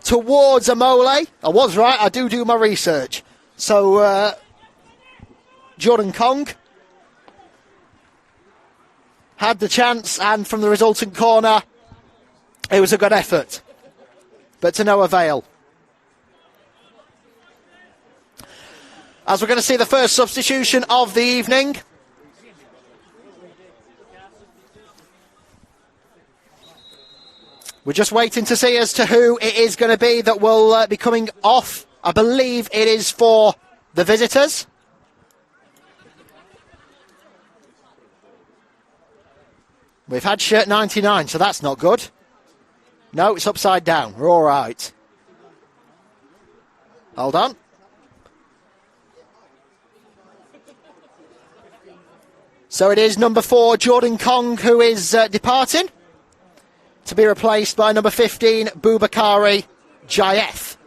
towards Amole. I was right. I do my research. So Jordan Kong had the chance, and from the resultant corner, it was a good effort, but to no avail. As we're going to see the first substitution of the evening. We're just waiting to see as to who it is going to be that will be coming off. I believe it is for the visitors. We've had shirt 99, so that's not good. No, it's upside down. We're all right. Hold on. So it is number 4, Jordan Kong, who is departing, to be replaced by number 15, Boubakari Jaef.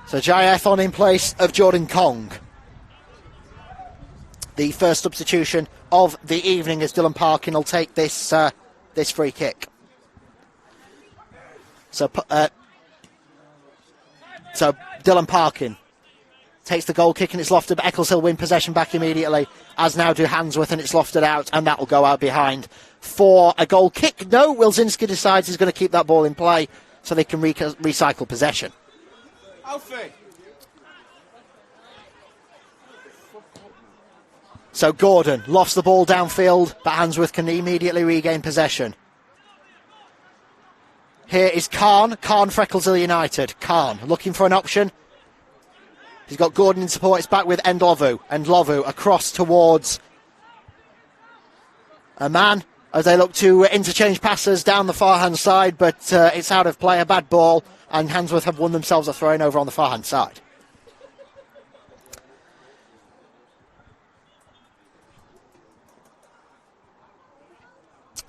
So Jaef on in place of Jordan Kong. the first substitution of the evening, as Dylan Parkin will take this free kick. So Dylan Parkin takes the goal kick and it's lofted, but Eccleshill win possession back immediately, as now do Handsworth, and it's lofted out, and that will go out behind for a goal kick. No, Wilczynski decides he's going to keep that ball in play so they can recycle possession. Alfie. So Gordon lofts the ball downfield, but Handsworth can immediately regain possession. Here is Khan for Eccleshill United. Khan looking for an option. He's got Gordon in support. It's back with Ndlovu across towards a man as they look to interchange passes down the far hand side, but it's out of play, a bad ball, and Handsworth have won themselves a throw-in over on the far hand side.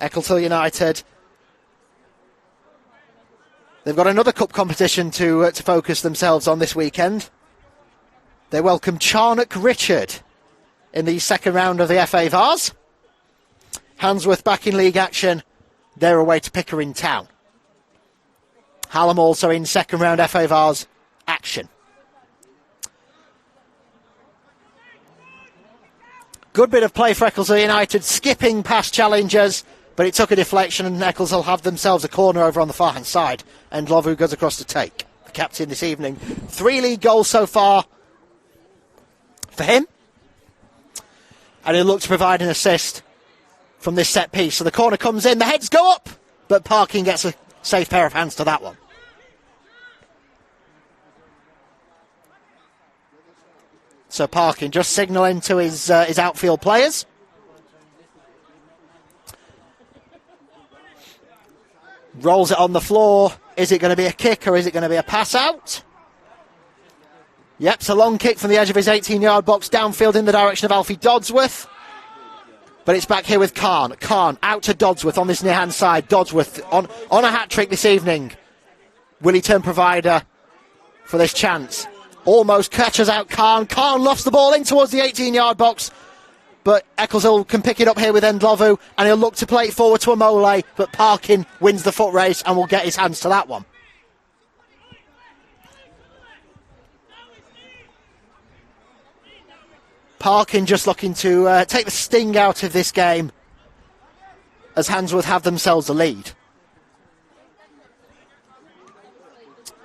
Eccleshill United, they've got another cup competition to focus themselves on this weekend. They welcome Charnock Richard in the second round of the FA Vars. Handsworth back in league action. They're away to Pickering Town. Hallam also in second round FA Vars action. Good bit of play for Eccleshill United, skipping past challengers, but it took a deflection and Eccleshill have themselves a corner over on the far hand side, and Lovu goes across to take the captain this evening. 3 league goals so far for him, and he'll look to provide an assist from this set piece. So the corner comes in, the heads go up, but Parkin gets a safe pair of hands to that one. So Parkin just signalling to his outfield players. Rolls it on the floor. Is it going to be a kick or is it going to be a pass out? Yep, it's a long kick from the edge of his 18-yard box downfield in the direction of Alfie Dodsworth. But it's back here with Khan. Khan out to Dodsworth on this near-hand side. Dodsworth on a hat-trick this evening. Will he turn provider for this chance? Almost catches out Khan. Khan lofts the ball in towards the 18-yard box. But Eccleshill can pick it up here with Ndlovu, and he'll look to play it forward to Amole, but Parkin wins the foot race and will get his hands to that one. Parkin just looking to take the sting out of this game as Handsworth have themselves the lead.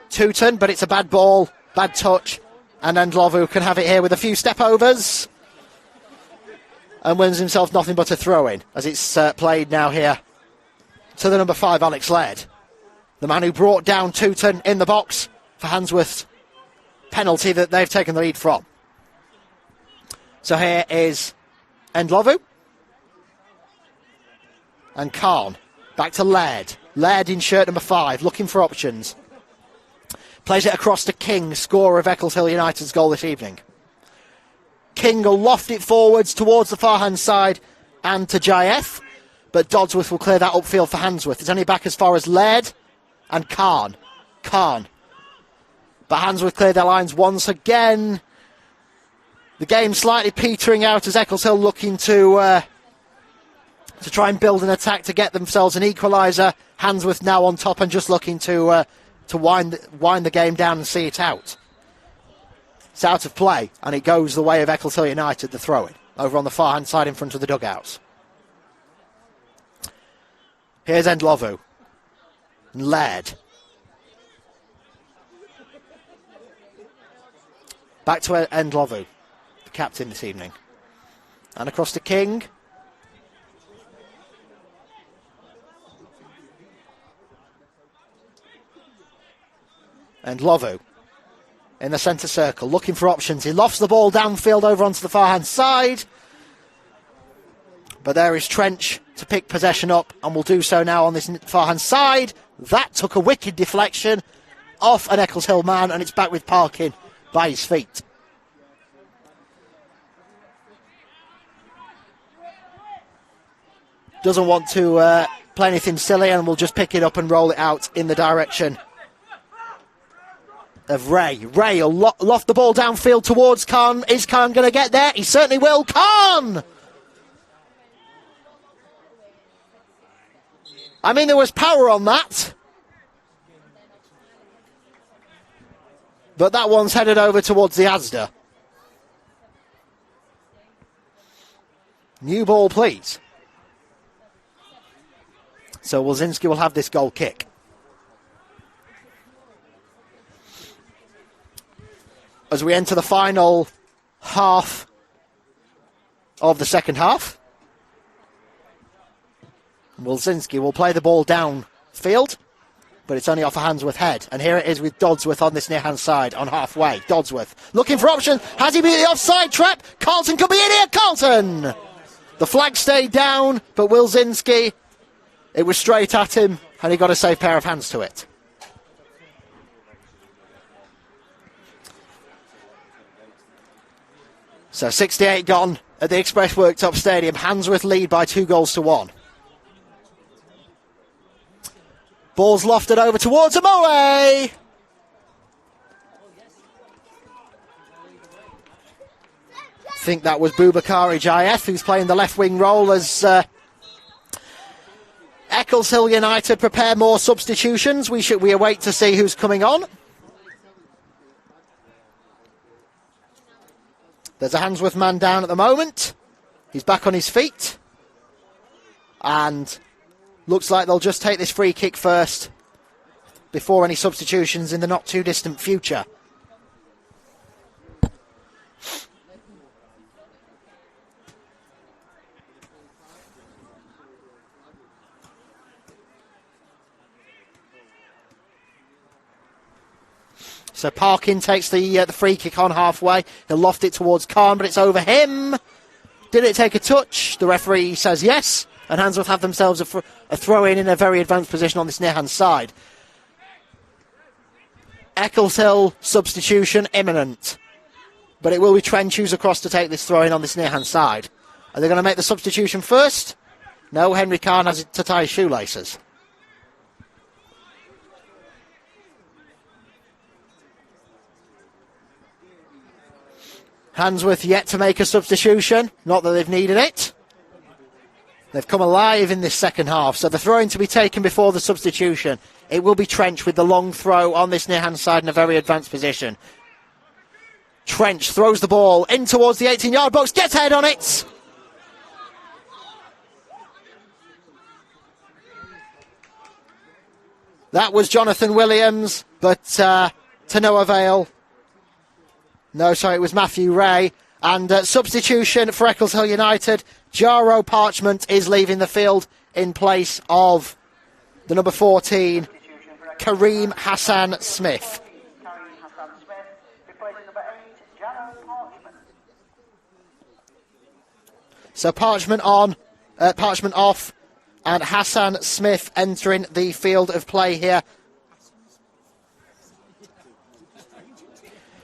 Tooten, but it's a bad ball, bad touch, and Ndlovu can have it here with a few step overs and wins himself nothing but a throw-in as it's played now here to the number 5, Alex Laird, the man who brought down Tooten in the box for Handsworth's penalty that they've taken the lead from. So here is Ndlovu and Khan back to Laird. Laird in shirt number 5, looking for options. Plays it across to King, scorer of Eccleshill United's goal this evening. King will loft it forwards towards the far-hand side and to Jaef, but Dodsworth will clear that upfield for Handsworth. It's only back as far as Laird and Khan. But Handsworth cleared their lines once again. The game slightly petering out as Eccleshill looking to try and build an attack to get themselves an equaliser. Handsworth now on top and just looking to wind the game down and see it out. It's out of play, and it goes the way of Eccleshill United, the throw-in, over on the far-hand side in front of the dugouts. Here's Ndlovu. And Laird. Back to Ndlovu, the captain this evening. And across to King. Ndlovu in the centre circle, looking for options. He lofts the ball downfield over onto the far-hand side. But there is Trench to pick possession up, and will do so now on this far-hand side. That took a wicked deflection off an Eccleshill man, and it's back with Parkin by his feet. Doesn't want to play anything silly, and will just pick it up and roll it out in the direction of Ray. Ray will loft the ball downfield towards Khan. Is Khan going to get there? He certainly will. Khan! I mean, there was power on that. But that one's headed over towards the Asda. New ball, please. So Wilczynski will have this goal kick. As we enter the final half of the second half, Wilczynski will play the ball downfield, but it's only off a Handsworth head. And here it is with Dodsworth on this near-hand side, on halfway. Dodsworth looking for option. Has he beat the offside trap? Carlton could be in here. Carlton! The flag stayed down, but Wilczynski, it was straight at him, and he got a safe pair of hands to it. So 68 gone at the Express Worktops Stadium. Handsworth lead by 2-1. Ball's lofted over towards Amore. I think that was Boubacar Ijayef who's playing the left wing role as Eccleshill United prepare more substitutions. We await to see who's coming on. There's a Handsworth man down at the moment. He's back on his feet. And looks like they'll just take this free kick first before any substitutions in the not too distant future. So Parkin takes the free kick on halfway. He'll loft it towards Khan, but it's over him. Did it take a touch? The referee says yes. And Handsworth have themselves a throw-in in a very advanced position on this near-hand side. Eccleshill substitution imminent. But it will be Trench who's across to take this throw-in on this near-hand side. Are they going to make the substitution first? No, Henry Khan has to tie his shoelaces. Handsworth yet to make a substitution. Not that they've needed it. They've come alive in this second half. So the throw-in to be taken before the substitution. It will be Trench with the long throw on this near-hand side in a very advanced position. Trench throws the ball in towards the 18-yard box. Gets head on it. That was Jonathan Williams, but to no avail. No, sorry, it was Matthew Ray. And substitution for Eccleshill United. Jaro Parchment is leaving the field in place of the number 14, Kareem Hassan Smith. So Parchment on, Parchment off, and Hassan Smith entering the field of play here.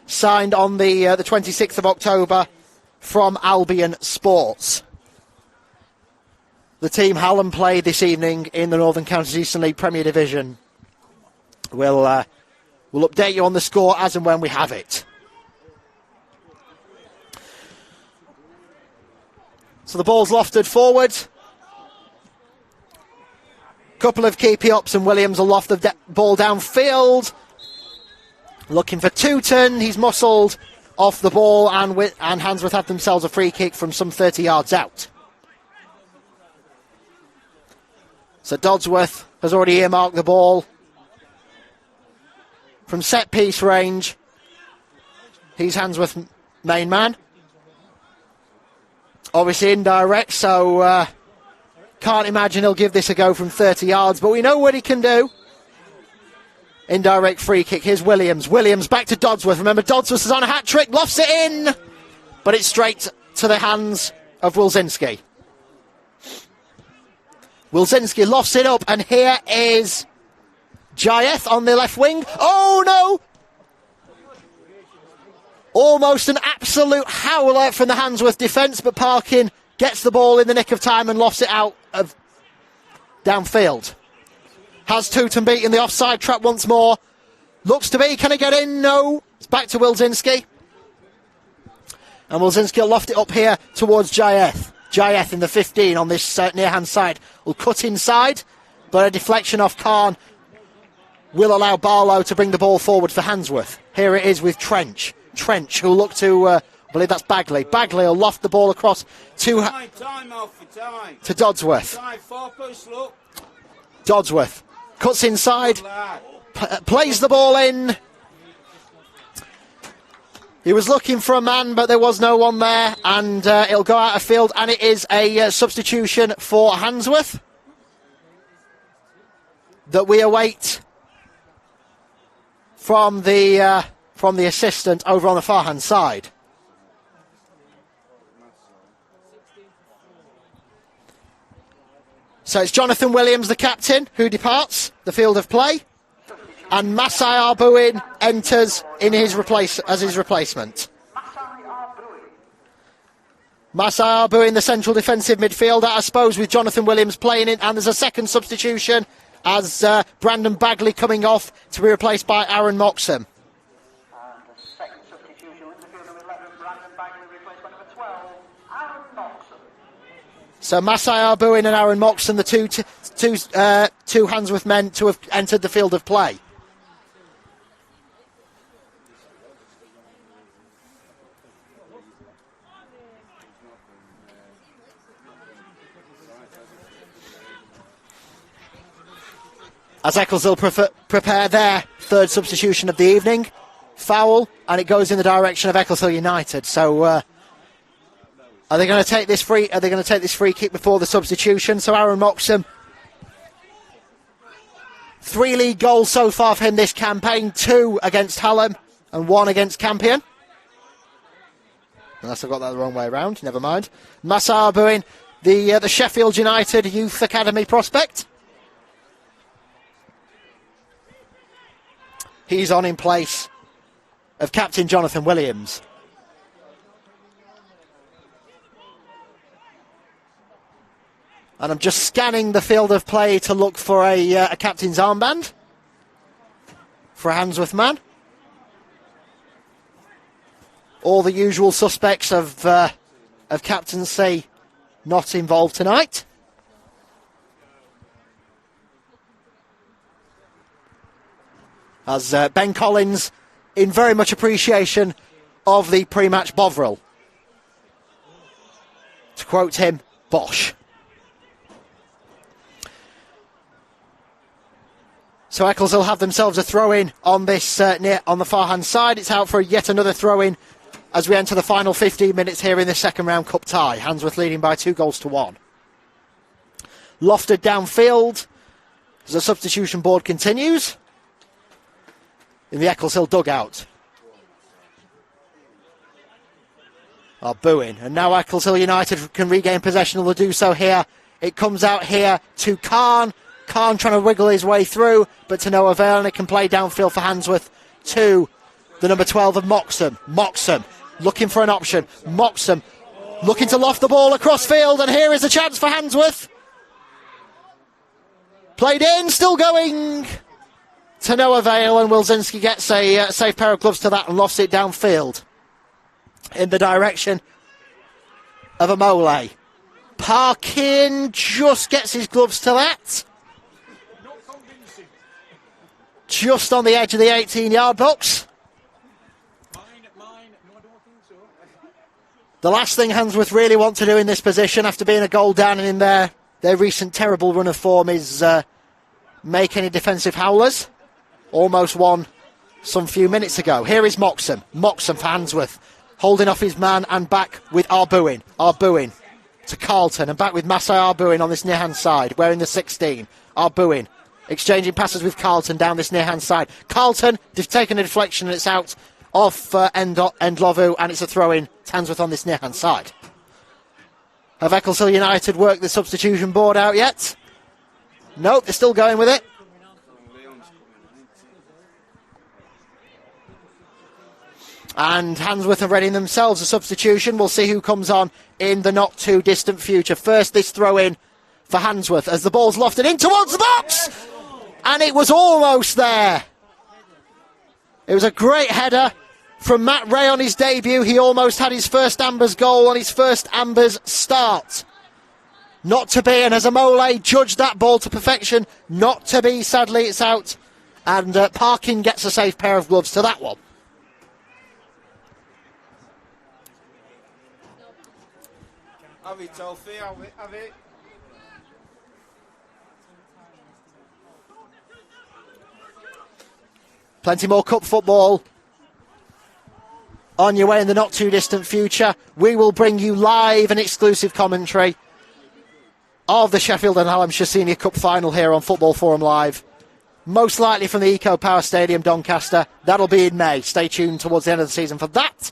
Signed on the 26th of October from Albion Sports. The team Hallam play this evening in the Northern Counties Eastern League Premier Division. We'll update you on the score as and when we have it. So the ball's lofted forward. Couple of keepy-ups and Williams will loft the ball downfield. Looking for Tooten. He's muscled off the ball, and Handsworth have themselves a free kick from some 30 yards out. So Dodsworth has already earmarked the ball from set-piece range. He's Handsworth main man. Obviously indirect, so can't imagine he'll give this a go from 30 yards, but we know what he can do. Indirect free kick. Here's Williams. Williams back to Dodsworth. Remember, Dodsworth is on a hat-trick. Lofts it in. But it's straight to the hands of Wilczynski. Wilczynski lofts it up. And here is Jayeth on the left wing. Oh, no! Almost an absolute howler from the Handsworth defence. But Parkin gets the ball in the nick of time and lofts it out of downfield. Has Tooten beaten the offside trap once more. Looks to be. Can it get in? No. It's back to Wilczynski. And Wilczynski will loft it up here towards Jayeth. Jayeth in the 15 on this near-hand side will cut inside, but a deflection off Khan will allow Barlow to bring the ball forward for Handsworth. Here it is with Trench. Trench, who'll look to, I believe that's Bagley. Bagley will loft the ball across to Dodsworth. Dodsworth cuts inside, plays the ball in. He was looking for a man, but there was no one there, and it'll go out of field, and it is a substitution for Handsworth that we await from the assistant over on the far hand side. So it's Jonathan Williams, the captain, who departs the field of play, and Masai Arbuin enters in his as his replacement. Masai Arbuin, the central defensive midfielder, I suppose, with Jonathan Williams playing in, and there's a second substitution as Brandon Bagley coming off to be replaced by Aaron Moxham. So Masai Arbuin and Aaron Moxham, the two Handsworth men to have entered the field of play. As Eccleshill prepare their third substitution of the evening, foul, and it goes in the direction of Eccleshill United. So, are they going to take this free? Are they going to take this free kick before the substitution? So Aaron Moxham, 3 league goals so far for him this campaign: 2 against Hallam and 1 against Campion. Unless I've got that the wrong way around, never mind. Masai Arbuin, the Sheffield United Youth Academy prospect. He's on in place of captain Jonathan Williams. And I'm just scanning the field of play to look for a captain's armband for a Handsworth man. All the usual suspects of captaincy not involved tonight. As Ben Collins, in very much appreciation of the pre-match Bovril. To quote him, Bosh. So Eccleshill have themselves a throw-in on this on the far-hand side. It's out for yet another throw-in as we enter the final 15 minutes here in the second round cup tie. Handsworth leading by 2-1. Lofted downfield as the substitution board continues in the Eccleshill dugout. Are booing, and now Eccleshill United can regain possession. They'll do so here. It comes out here to Khan. Khan trying to wiggle his way through, but to no avail, and it can play downfield for Handsworth to the number 12 of Moxham. Moxham looking for an option. Moxham looking to loft the ball across field, and here is a chance for Handsworth. Played in, still going. To no avail, and Wilczynski gets a safe pair of gloves to that and lofts it downfield in the direction of Amole. Parkin just gets his gloves to that. Just on the edge of the 18-yard box. The last thing Handsworth really want to do in this position, after being a goal down and in their recent terrible run of form, is make any defensive howlers. Almost won some few minutes ago. Here is Moxham. Moxham for Handsworth. Holding off his man and back with Arbuin. Arbuin to Carlton and back with Masai Arbuin on this near-hand side, wearing the 16. Arbuin exchanging passes with Carlton down this near-hand side. Carlton, they've taken a deflection and it's out off Endlovu, and it's a throw-in to Handsworth on this near-hand side. Have Eccleshill United worked the substitution board out yet? Nope, they're still going with it. And Handsworth are readying themselves a substitution. We'll see who comes on in the not too distant future. First, this throw in for Handsworth as the ball's lofted in towards the box. And it was almost there. It was a great header from Matt Ray on his debut. He almost had his first Ambers goal on his first Ambers start. Not to be, and as Amole judged that ball to perfection, not to be, sadly it's out. And Parkin gets a safe pair of gloves to that one. Have it, Sophie, have it. Plenty more cup football on your way in the not too distant future. We will bring you live and exclusive commentary of the Sheffield and Hallamshire Senior Cup final here on Football Forum Live. Most likely from the Eco Power Stadium, Doncaster. That'll be in May. Stay tuned towards the end of the season for that.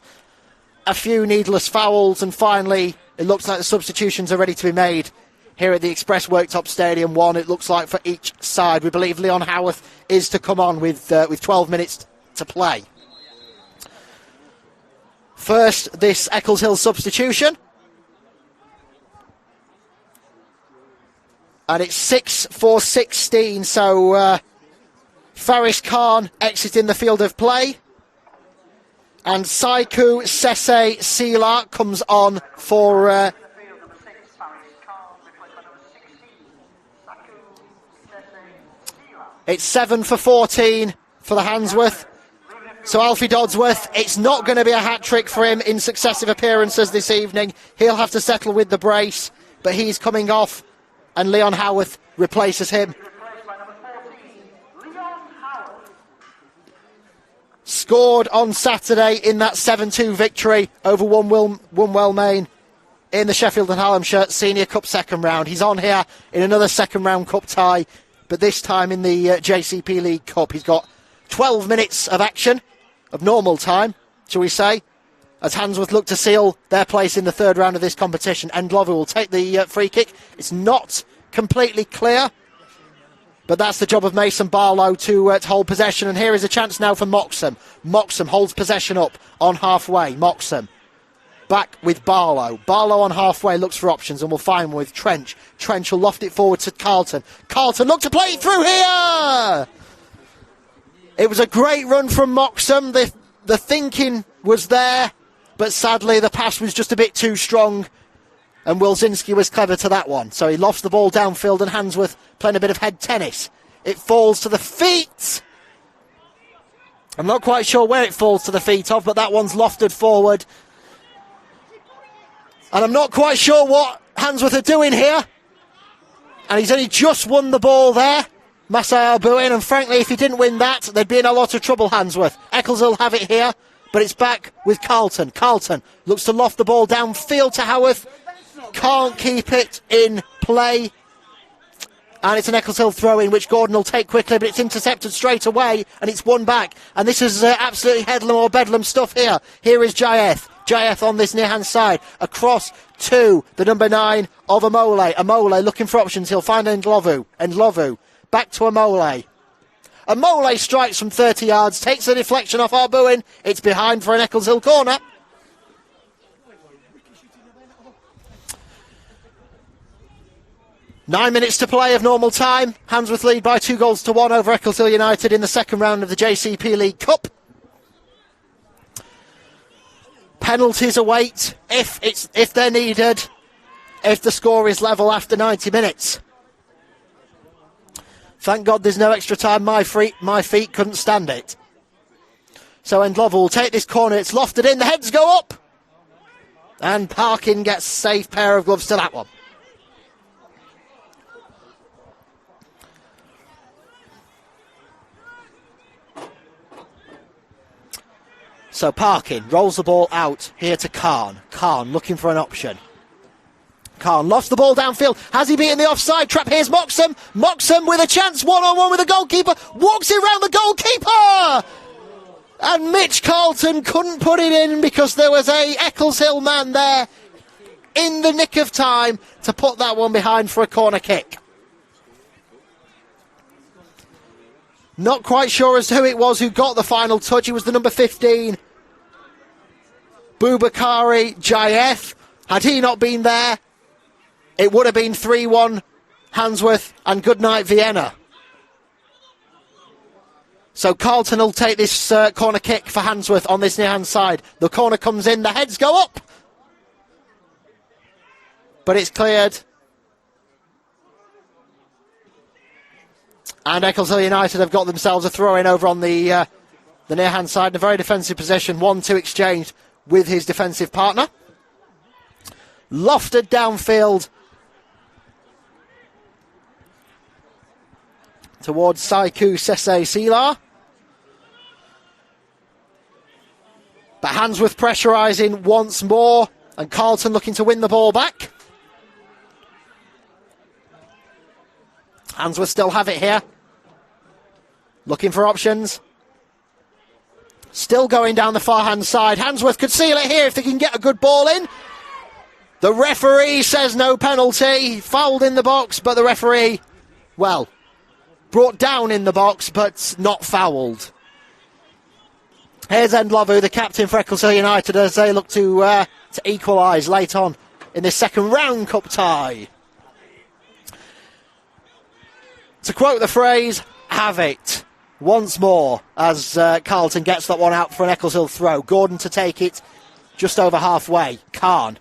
A few needless fouls, and finally, it looks like the substitutions are ready to be made here at the Express Worktops Stadium. One, it looks like, for each side. We believe Leon Howarth is to come on with 12 minutes to play. First, this Eccleshill substitution. And it's 6-for-16, so Faris Khan exiting the field of play. And Saiku Sese Sila comes on for... It's 7-for-14 for the Handsworth. So Alfie Dodsworth, it's not going to be a hat-trick for him in successive appearances this evening. He'll have to settle with the brace, but he's coming off, and Leon Howarth replaces him. Scored on Saturday in that 7-2 victory over Wunwell Main in the Sheffield and Hallamshire Senior Cup second round. He's on here in another second round cup tie, but this time in the JCP League Cup. He's got 12 minutes of action, of normal time, shall we say, as Handsworth look to seal their place in the third round of this competition. And Glover will take the free kick. It's not completely clear, but that's the job of Mason Barlow to hold possession. And here is a chance now for Moxham. Moxham holds possession up on halfway. Moxham back with Barlow. Barlow on halfway looks for options and will find one with Trench. Trench will loft it forward to Carlton. Carlton look to play it through here! It was a great run from Moxham. The thinking was there, but sadly the pass was just a bit too strong, and Wilczynski was clever to that one. So he lofts the ball downfield, and Handsworth playing a bit of head tennis. It falls to the feet. I'm not quite sure where it falls to the feet of, but that one's lofted forward. And I'm not quite sure what Handsworth are doing here. And he's only just won the ball there, Masai Albuin, and frankly, if he didn't win that, they'd be in a lot of trouble, Handsworth. Eccleshill have it here, but it's back with Carlton. Carlton looks to loft the ball downfield to Howarth. Can't keep it in play. And it's an Eccleshill throw-in, which Gordon will take quickly, but it's intercepted straight away, and it's won back. And this is absolutely headlum or bedlam stuff here. Here is Jaeth. Jaeth on this near-hand side. Across to the number 9 of Amole. Amole looking for options. He'll find Ndlovu. Ndlovu. Back to Amole. Amole strikes from 30 yards, takes the deflection off Arbuin. It's behind for an Eccleshill corner. Nine minutes to play of normal time. Handsworth lead by 2-1 over Eccleshill United in the second round of the JCP League Cup. Penalties await if they're needed, if the score is level after 90 minutes. Thank God there's no extra time. My feet couldn't stand it. So Ndlovu will take this corner. It's lofted in. The heads go up. And Parkin gets a safe pair of gloves to that one. So Parkin rolls the ball out here to Khan. Khan looking for an option. Khan lofts the ball downfield. Has he beaten the offside trap? Here's Moxham. Moxham with a chance, one-on-one with the goalkeeper. Walks it round the goalkeeper! And Mitch Carlton couldn't put it in because there was a Eccleshill man there in the nick of time to put that one behind for a corner kick. Not quite sure as to who it was who got the final touch. It was the number 15, Bubakari Jaef. Had he not been there, it would have been 3-1 Handsworth and goodnight Vienna. So Carlton will take this corner kick for Handsworth on this near-hand side. The corner comes in, the heads go up. But it's cleared. And Eccleshill United have got themselves a throw-in over on the near-hand side in a very defensive position. 1-2 exchange with his defensive partner. Lofted downfield towards Saiku Sese Silar. But Handsworth pressurising once more, and Carlton looking to win the ball back. Handsworth still have it here. Looking for options. Still going down the far-hand side. Handsworth could seal it here if they can get a good ball in. The referee says no penalty. Fouled in the box, but the referee, well, brought down in the box, but not fouled. Here's Endlovu, the captain for Eccleshill United, as they look to equalise late on in this second round cup tie. To quote the phrase, have it. Once more, as Carlton gets that one out for an Eccleshill throw. Gordon to take it just over halfway. Khan.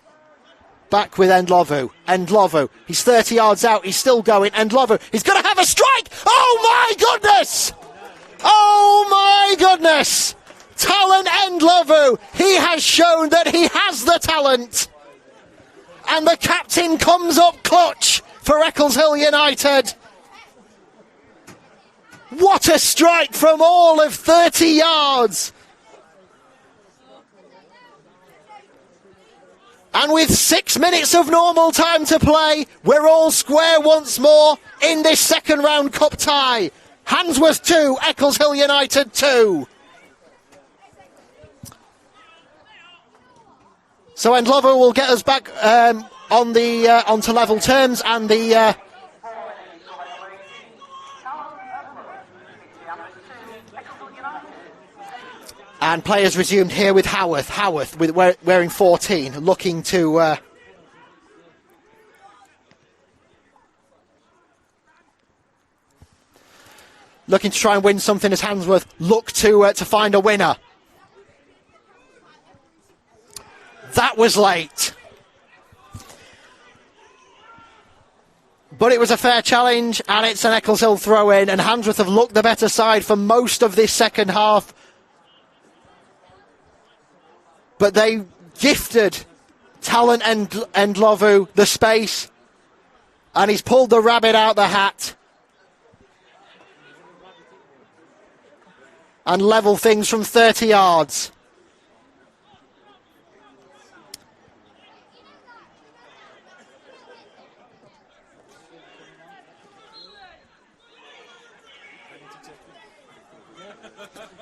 Back with Endlovu. Endlovu. He's 30 yards out. He's still going. Endlovu. He's going to have a strike. Oh, my goodness. Oh, my goodness. Talent Endlovu. He has shown that he has the talent. And the captain comes up clutch for Eccleshill United. What a strike from all of 30 yards. And with 6 minutes of normal time to play, we're all square once more in this second round cup tie. Handsworth 2, Eccleshill United 2. So Endlovu will get us back onto level terms, and the and players resumed here with Howarth. Howarth with wearing 14, looking to try and win something as Handsworth look to find a winner. That was late. But it was a fair challenge, and it's an Eccleshill throw-in, and Handsworth have looked the better side for most of this second half. But they gifted Talent and Endlovu the space, and he's pulled the rabbit out the hat and level things from 30 yards.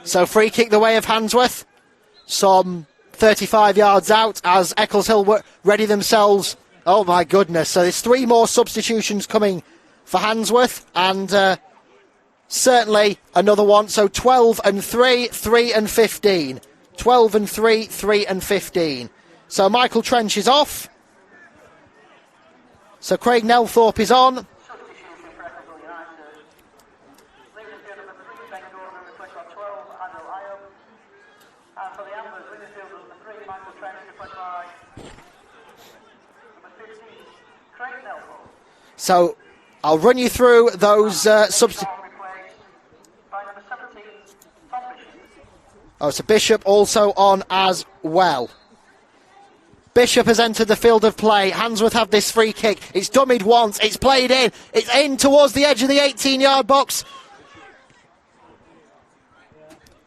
So free kick the way of Handsworth. Some 35 yards out as Eccleshill ready themselves. Oh my goodness. So there's 3 more substitutions coming for Handsworth, and certainly another one. So 12 and 3, 3 and 15. 12 and 3, 3 and 15. So Michael Trench is off. So Craig Nelthorpe is on. So I'll run you through those substitutions. Oh, so Bishop also on as well. Bishop has entered the field of play. Handsworth have this free kick. It's dummied once. It's played in. It's in towards the edge of the 18-yard box.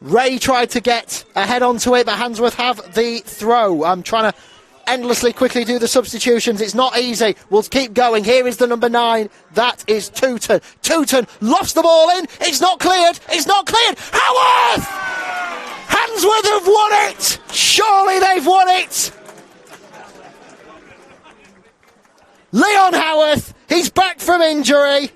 Ray tried to get a head onto it, but Handsworth have the throw. I'm trying to endlessly quickly do the substitutions. It's not easy. We'll keep going. Here is the number 9. That is Tooten. Tooten lost the ball in. It's not cleared. It's not cleared. Howarth! Handsworth have won it. Surely they've won it. Leon Howarth. He's back from injury.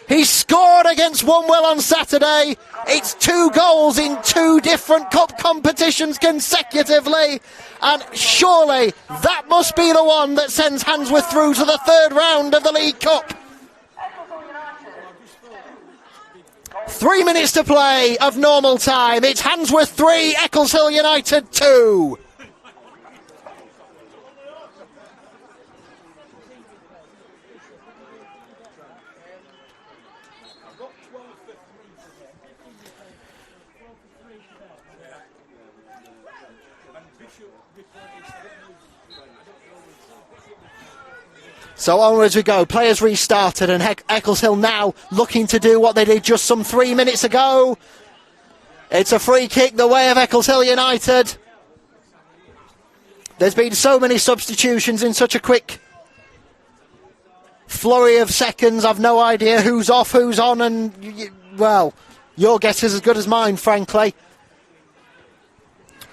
He scored against Wonwell on Saturday. It's 2 goals in 2 different cup competitions consecutively. And surely that must be the one that sends Handsworth through to the 3rd round of the League Cup. 3 minutes to play of normal time. It's Handsworth 3, Eccleshill United 2. So onwards we go. Players restarted, and Eccleshill now looking to do what they did just some 3 minutes ago. It's a free kick the way of Eccleshill United. There's been so many substitutions in such a quick flurry of seconds. I've no idea who's off, who's on, and, well, your guess is as good as mine, frankly.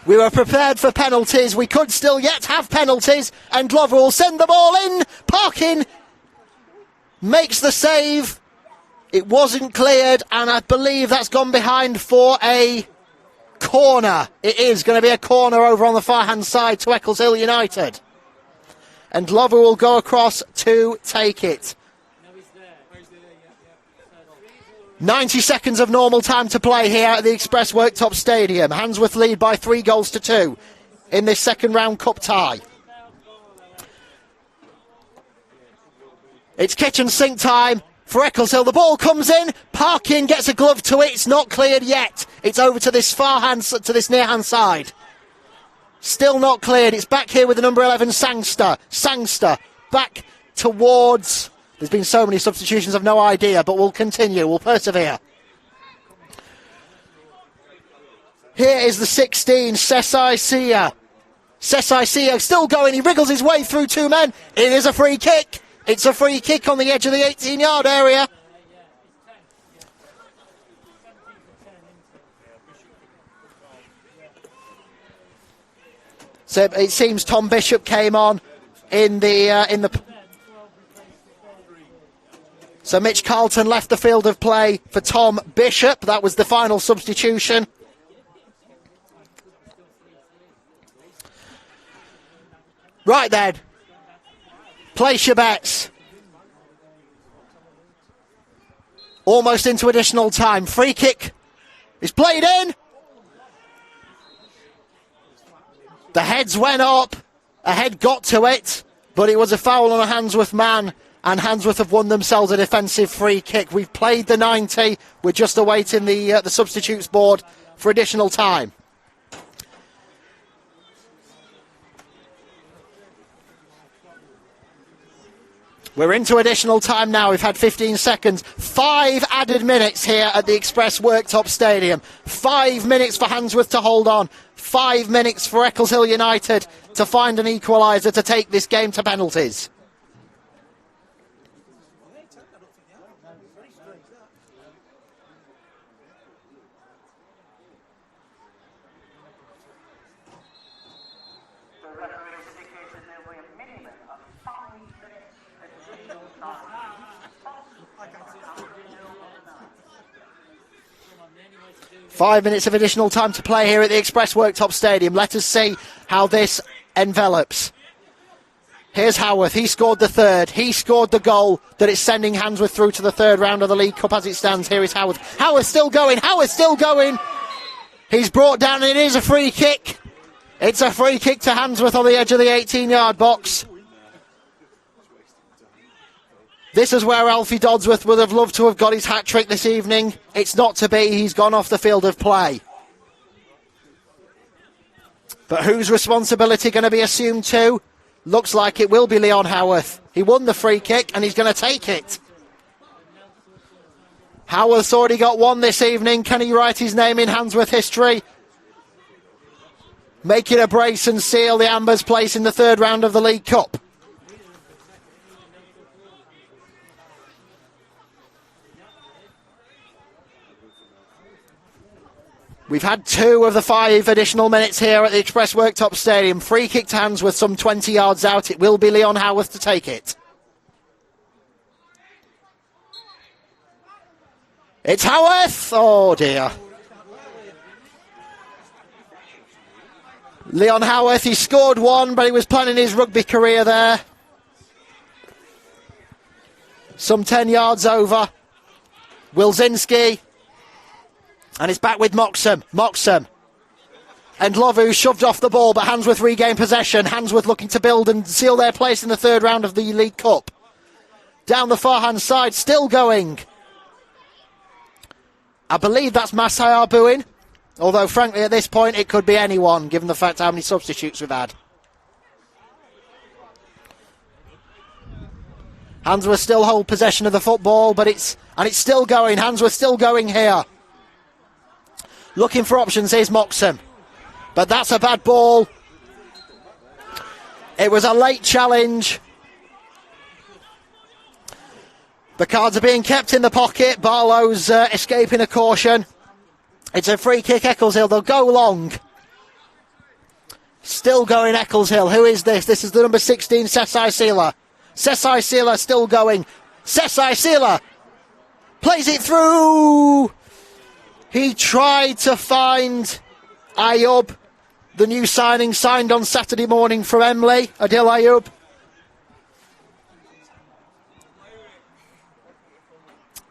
We were prepared for penalties. We could still yet have penalties. And Glover will send the ball in. Parkin makes the save. It wasn't cleared, and I believe that's gone behind for a corner. It is going to be a corner over on the far-hand side to Eccleshill United. And Glover will go across to take it. 90 seconds of normal time to play here at the Express Worktops Stadium. Handsworth lead by 3-2 in this second round cup tie. It's kitchen sink time for Eccleshill. The ball comes in. Parkin gets a glove to it. It's not cleared yet. It's over to this near hand side. Still not cleared. It's back here with the number 11 Sangster. Sangster back towards. There's been so many substitutions, I've no idea, but we'll continue, we'll persevere. Here is the 16, Sesai Sia. Sesai Sia still going, he wriggles his way through two men. It is a free kick. It's a free kick on the edge of the 18-yard area. So it seems Tom Bishop came on in the. So Mitch Carlton left the field of play for Tom Bishop. That was the final substitution. Right then. Place your bets. Almost into additional time. Free kick is played in. The heads went up. A head got to it, but it was a foul on a Handsworth man. And Handsworth have won themselves a defensive free kick. We've played the 90. We're just awaiting the substitutes board for additional time. We're into additional time now. We've had 15 seconds. 5 added minutes here at the Express Worktops Stadium. 5 minutes for Handsworth to hold on. 5 minutes for Eccleshill United to find an equaliser to take this game to penalties. Five minutes of additional time to play here at the Express Worktops Stadium. Let us see how this envelops. Here's Haworth. He scored the third. He scored the goal that is sending Handsworth through to the third round of the League Cup as it stands. Here is Haworth. Haworth still going. Haworth still going. He's brought down, and it is a free kick. It's a free kick to Handsworth on the edge of the 18-yard box. This is where Alfie Dodsworth would have loved to have got his hat-trick this evening. It's not to be. He's gone off the field of play. But whose responsibility going to be assumed to? Looks like it will be Leon Haworth. He won the free kick and he's going to take it. Haworth's already got one this evening. Can he write his name in Handsworth history? Make it a brace and seal the Ambers' place in the third round of the League Cup. We've had 2 of the 5 additional minutes here at the Express Worktops Stadium. Free kick to Handsworth some 20 yards out. It will be Leon Haworth to take it. It's Haworth! Oh dear. Leon Haworth, he scored one, but he was planning his rugby career there. Some 10 yards over. Wilczynski And it's back with Moxham. And Lovu shoved off the ball, but Handsworth regained possession. Handsworth looking to build and seal their place in the third round of the League Cup. Down the far-hand side, still going. I believe that's Masai Arbuin. Although, frankly, at this point, it could be anyone, given the fact how many substitutes we've had. Handsworth still hold possession of the football, but it's still going. Handsworth still going here. Looking for options, here's Moxham. But that's a bad ball. It was a late challenge. The cards are being kept in the pocket. Barlow's escaping a caution. It's a free kick, Eccleshill. They'll go long. Still going, Eccleshill. Who is this? This is the number 16, Sesai Sealer. Sesai Sealer still going. Sesai Sealer plays it through. He tried to find Ayub, the new signing, signed on Saturday morning from Emley, Adil Ayub.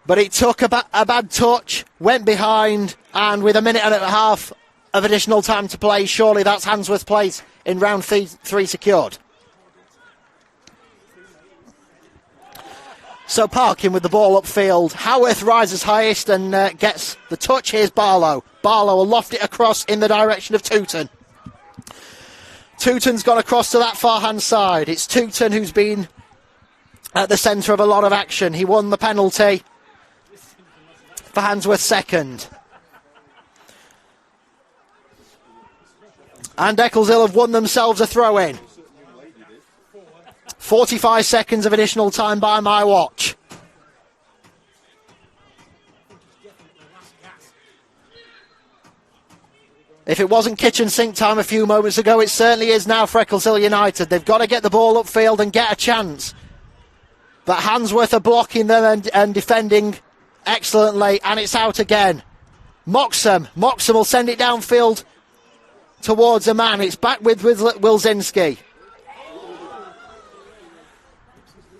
But it took a bad touch, went behind, and with a minute and a half of additional time to play, surely that's Handsworth's place in round three secured. So Parkin with the ball upfield. Howarth rises highest and gets the touch. Here's Barlow. Barlow will loft it across in the direction of Tooten. Tooten's gone across to that far-hand side. It's Tooten who's been at the centre of a lot of action. He won the penalty for Handsworth second. And Eccleshill have won themselves a throw-in. 45 seconds of additional time by my watch. If it wasn't kitchen sink time a few moments ago, it certainly is now for Eccleshill United. They've got to get the ball upfield and get a chance. But Handsworth are blocking them and defending excellently, and it's out again. Moxham will send it downfield towards a man. It's back with Wilczynski.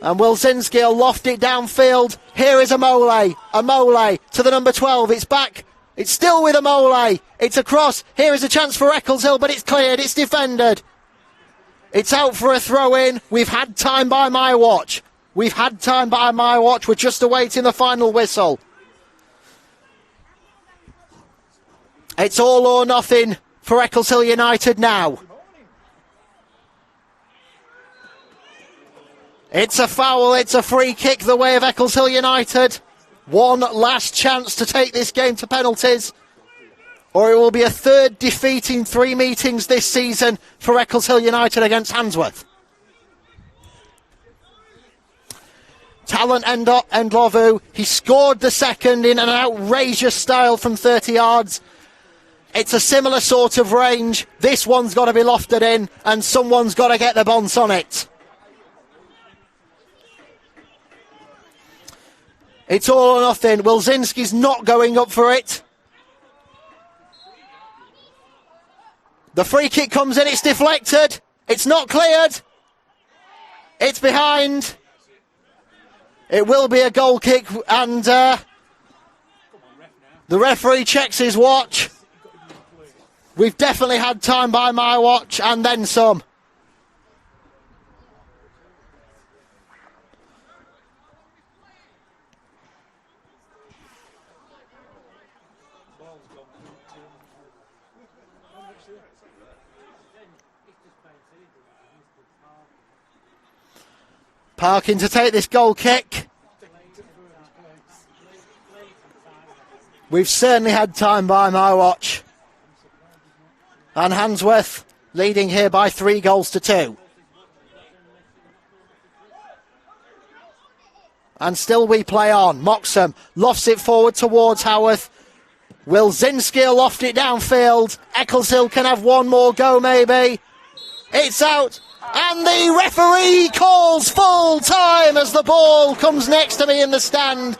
And Wilczynski will loft it downfield. Here is Amole. Amole to the number 12. It's back. It's still with Amole. It's across. Here is a chance for Eccleshill, but it's cleared. It's defended. It's out for a throw-in. We've had time by my watch. We're just awaiting the final whistle. It's all or nothing for Eccleshill United now. It's a foul, it's a free kick the way of Eccleshill United. One last chance to take this game to penalties, or it will be a third defeat in 3 meetings this season for Eccleshill United against Handsworth. Talent Ndlovu, he scored the second in an outrageous style from 30 yards. It's a similar sort of range. This one's got to be lofted in, and someone's got to get the bonce on it. It's all or nothing. Wilczynski's not going up for it. The free kick comes in, it's deflected. It's not cleared. It's behind. It will be a goal kick, and the referee checks his watch. We've definitely had time by my watch, and then some. Parkin to take this goal kick. We've certainly had time by my watch. And Handsworth leading here by 3-2. And still we play on. Moxham lofts it forward towards Haworth. Wilczynski will loft it downfield. Eccleshill can have one more go maybe. It's out. And the referee calls full time as the ball comes next to me in the stand.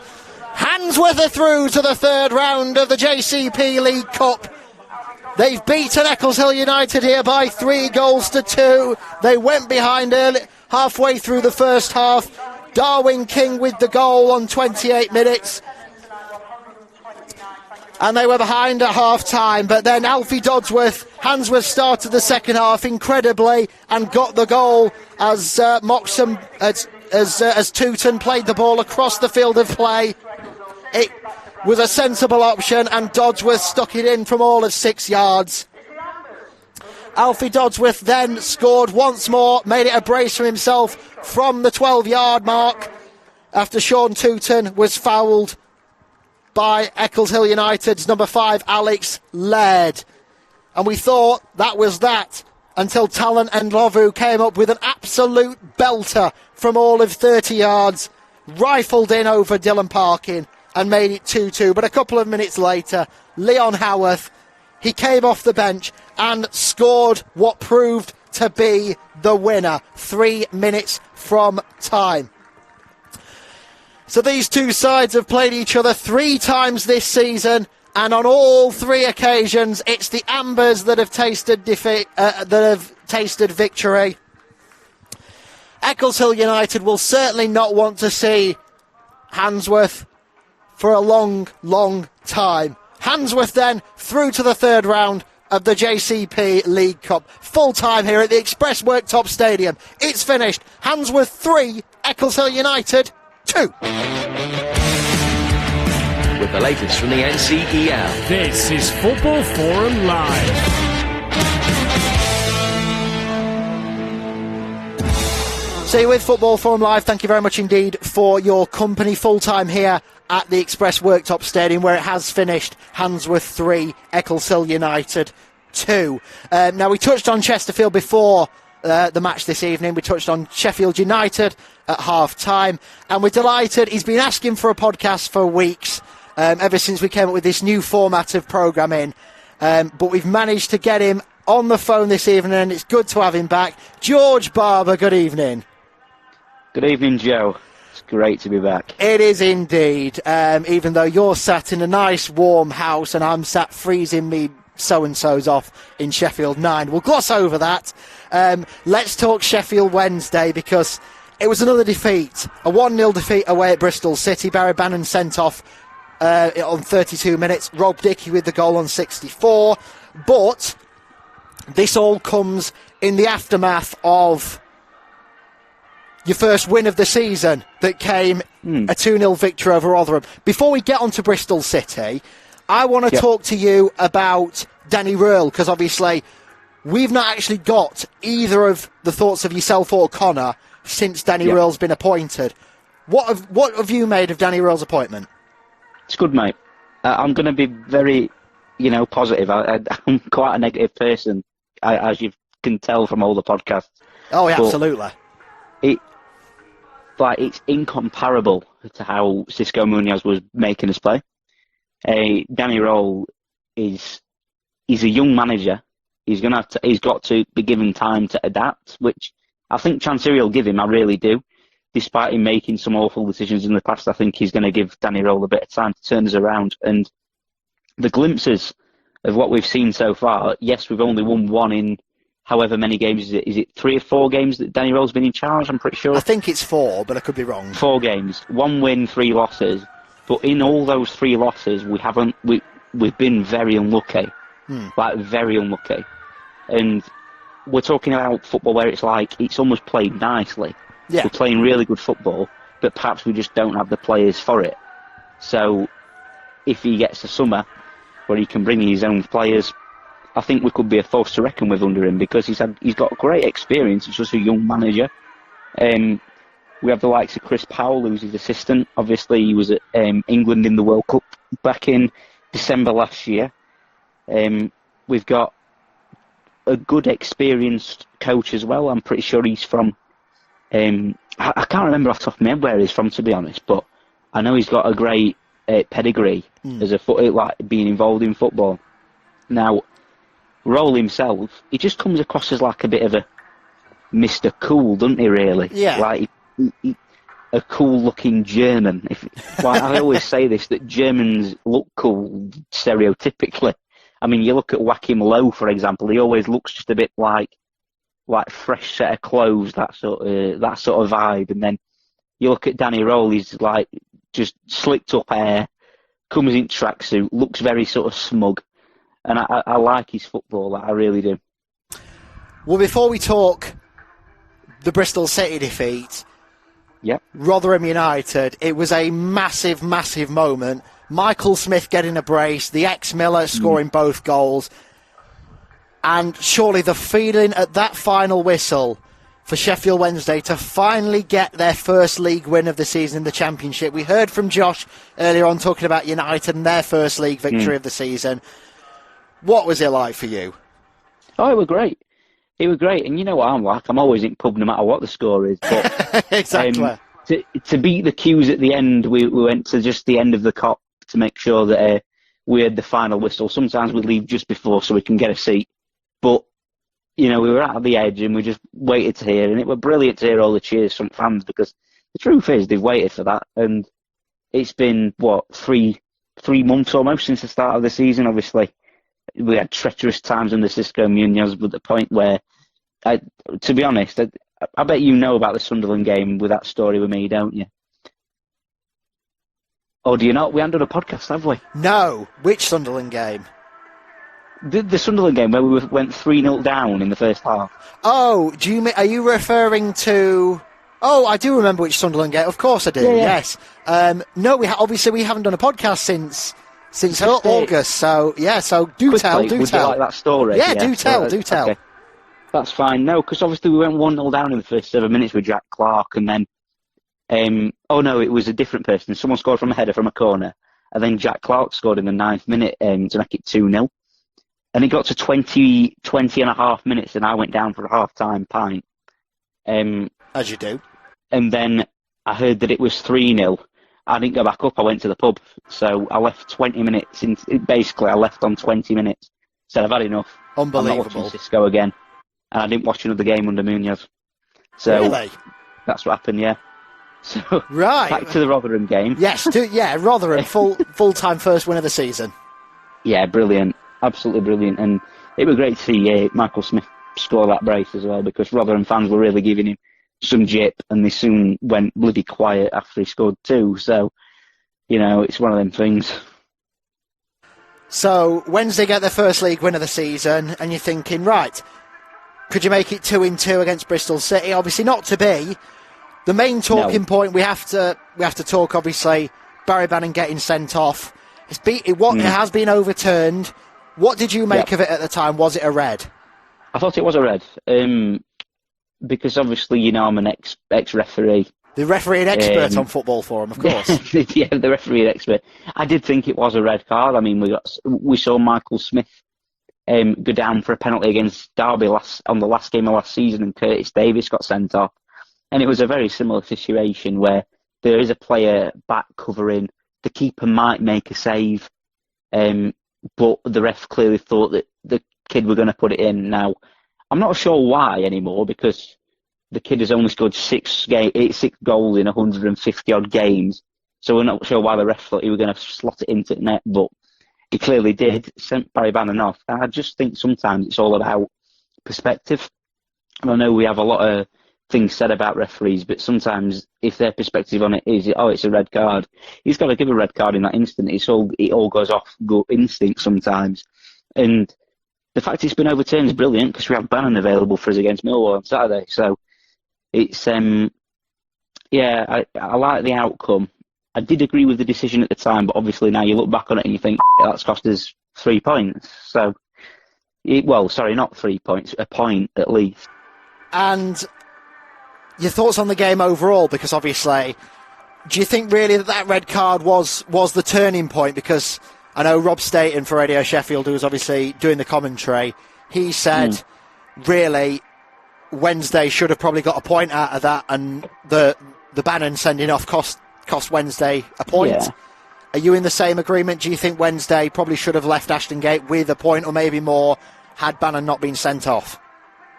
Handsworth are through to the third round of the JCP League Cup. They've beaten Eccleshill United here by 3-2. They went behind early, halfway through the first half. Darwin King with the goal on 28 minutes. And they were behind at half-time, but then Alfie Handsworth started the second half incredibly and got the goal as Moxham, as Tooten played the ball across the field of play. It was a sensible option, and Dodsworth stuck it in from all of 6 yards. Alfie Dodsworth then scored once more, made it a brace for himself from the 12-yard mark after Sean Tooten was fouled by Eccleshill United's number 5, Alex Laird. And we thought that was that until Talon and Lovu came up with an absolute belter from all of 30 yards, rifled in over Dylan Parkin and made it 2-2. But a couple of minutes later, Leon Howarth, he came off the bench and scored what proved to be the winner 3 minutes from time. So these two sides have played each other 3 times this season, and on all 3 occasions, it's the Ambers that have tasted defeat, victory. Eccleshill United will certainly not want to see Handsworth for a long, long time. Handsworth then through to the 3rd round of the JCP League Cup. Full time here at the Express Worktops Stadium. It's finished. Handsworth 3, Eccleshill United 2. With the latest from the NCEL. This is Football Forum Live. See you with Football Forum Live. Thank you very much indeed for your company. Full time here at the Express Worktops Stadium, where it has finished. Handsworth 3, Eccleshill United 2. Now, we touched on Chesterfield before the match this evening. We touched on Sheffield United at half-time, and we're delighted. He's been asking for a podcast for weeks, ever since we came up with this new format of programming, but we've managed to get him on the phone this evening, and it's good to have him back. George Barber, good evening. Good evening, Joe. It's great to be back. It is indeed, even though you're sat in a nice warm house and I'm sat freezing me so-and-so's off in Sheffield 9. We'll gloss over that. Let's talk Sheffield Wednesday, because it was another defeat, a 1-0 defeat away at Bristol City. Barry Bannon sent off on 32 minutes, Rob Dickey with the goal on 64. But this all comes in the aftermath of your first win of the season that came a 2-0 victory over Rotherham. Before we get on to Bristol City, I want to talk to you about Danny Röhl, because obviously we've not actually got either of the thoughts of yourself or Connor since Danny Röhl's been appointed. What have you made of Danny Röhl's appointment? It's good, mate. I'm going to be very, positive. I'm quite a negative person, as you can tell from all the podcasts. Oh, yeah, absolutely. It's incomparable to how Xisco Munoz was making us play. Danny Röhl he's a young manager. He's got to be given time to adapt, which I think Chancery will give him. I really do. Despite him making some awful decisions in the past, I think he's going to give Danny Röhl a bit of time to turn us around. And the glimpses of what we've seen so far, yes, we've only won 1 in however many games. Is it 3 or 4 games that Danny Röhl's been in charge? I'm pretty sure. I think it's 4, but I could be wrong. 4 games, 1 win, 3 losses. But in all those 3 losses, we've been very unlucky, very unlucky. And we're talking about football where it's almost played nicely. Yeah. We're playing really good football, but perhaps we just don't have the players for it. So if he gets the summer where he can bring his own players, I think we could be a force to reckon with under him, because he's got great experience. He's just a young manager. We have the likes of Chris Powell, who's his assistant. Obviously, he was at England in the World Cup back in December last year. We've got a good, experienced coach as well. I'm pretty sure he's from... I can't remember off the top of my head where he's from, to be honest, but I know he's got a great pedigree as being involved in football. Now, Röhl himself, he just comes across as like a bit of a Mr. Cool, doesn't he, really? Yeah. Like, a cool-looking German. I always say this, that Germans look cool stereotypically. I mean, you look at Joachim Low, for example, he always looks just a bit like fresh set of clothes, that sort of vibe. And then you look at Danny Röhl, he's like just slicked up hair, comes in tracksuit, looks very sort of smug, and I like his football. I really do. Well, before we talk the Bristol City defeat, Rotherham United, it was a massive, massive moment. Michael Smith getting a brace, the ex-Miller scoring both goals, and surely the feeling at that final whistle for Sheffield Wednesday to finally get their first league win of the season in the Championship. We heard from Josh earlier on talking about United and their first league victory of the season. What was it like for you? Oh, it was great. It was great. And you know what I'm like? I'm always in pub no matter what the score is. But, exactly. To beat the queues at the end, we went to just the end of the Kop to make sure that we had the final whistle. Sometimes we leave just before so we can get a seat. But you know, we were out of the edge and we just waited to hear, and it was brilliant to hear all the cheers from fans, because the truth is they've waited for that, and it's been, three months almost since the start of the season. Obviously, we had treacherous times under Cisco Munoz, but the point where, to be honest, I bet you know about the Sunderland game with that story with me, don't you? Or do you not? We haven't done a podcast, have we? No. Which Sunderland game? The Sunderland game where we went 3-0 down in the first half. Oh, are you referring to... Oh, I do remember which Sunderland game. Of course I do, yes. No, obviously we haven't done a podcast since August, so do tell. Would you like that story? Yeah, do tell. Okay. That's fine. No, because obviously we went 1-0 down in the first 7 minutes with Jack Clark, and then... it was a different person. Someone scored from a header from a corner, and then Jack Clark scored in the 9th minute to make it 2-0. And it got to 20 and a half minutes, and I went down for a half-time pint. As you do. And then I heard that it was 3-0. I didn't go back up. I went to the pub. So I left 20 minutes. Basically, I left on 20 minutes. Said, I've had enough. Unbelievable. I'm not watching Cisco again. And I didn't watch another game under Munoz. So really? That's what happened, yeah. So right. Back to the Rotherham game. Yes, Rotherham, full-time first win of the season. Yeah, brilliant. Absolutely brilliant, and it was great to see Michael Smith score that brace as well, because Rotherham fans were really giving him some jip, and they soon went bloody quiet after he scored 2. So, you know, it's one of them things. So Wednesday get their first league win of the season, and you're thinking, right, could you make it 2-2 against Bristol City? Obviously not to be. The main talking point we have to talk, obviously, Barry Bannon getting sent off. It has been overturned. What did you make of it at the time? Was it a red? I thought it was a red, because obviously, you know, I'm an ex-referee. The referee and expert on Football Forum, of course. Yeah, the referee and expert. I did think it was a red card. I mean, we saw Michael Smith go down for a penalty against Derby on the last game of last season, and Curtis Davis got sent off. And it was a very similar situation where there is a player back covering, the keeper might make a save, but the ref clearly thought that the kid were going to put it in. Now, I'm not sure why anymore, because the kid has only scored 6 goals in 150-odd games, so we're not sure why the ref thought he was going to slot it into the net, but he clearly did, sent Barry Bannon off. And I just think sometimes it's all about perspective. And I know we have a lot of things said about referees, but sometimes if their perspective on it is, it's a red card, he's got to give a red card in that instant. It all goes off gut instinct sometimes. And the fact it's been overturned is brilliant, because we have Bannon available for us against Millwall on Saturday. So it's, I like the outcome. I did agree with the decision at the time, but obviously now you look back on it and you think, that's cost us 3 points. So, not 3 points, a point at least. And your thoughts on the game overall, because obviously, do you think really that red card was the turning point? Because I know Rob Staten for Radio Sheffield, who was obviously doing the commentary, he said, really, Wednesday should have probably got a point out of that, and the Bannon sending off cost Wednesday a point. Yeah. Are you in the same agreement? Do you think Wednesday probably should have left Ashton Gate with a point or maybe more had Bannon not been sent off?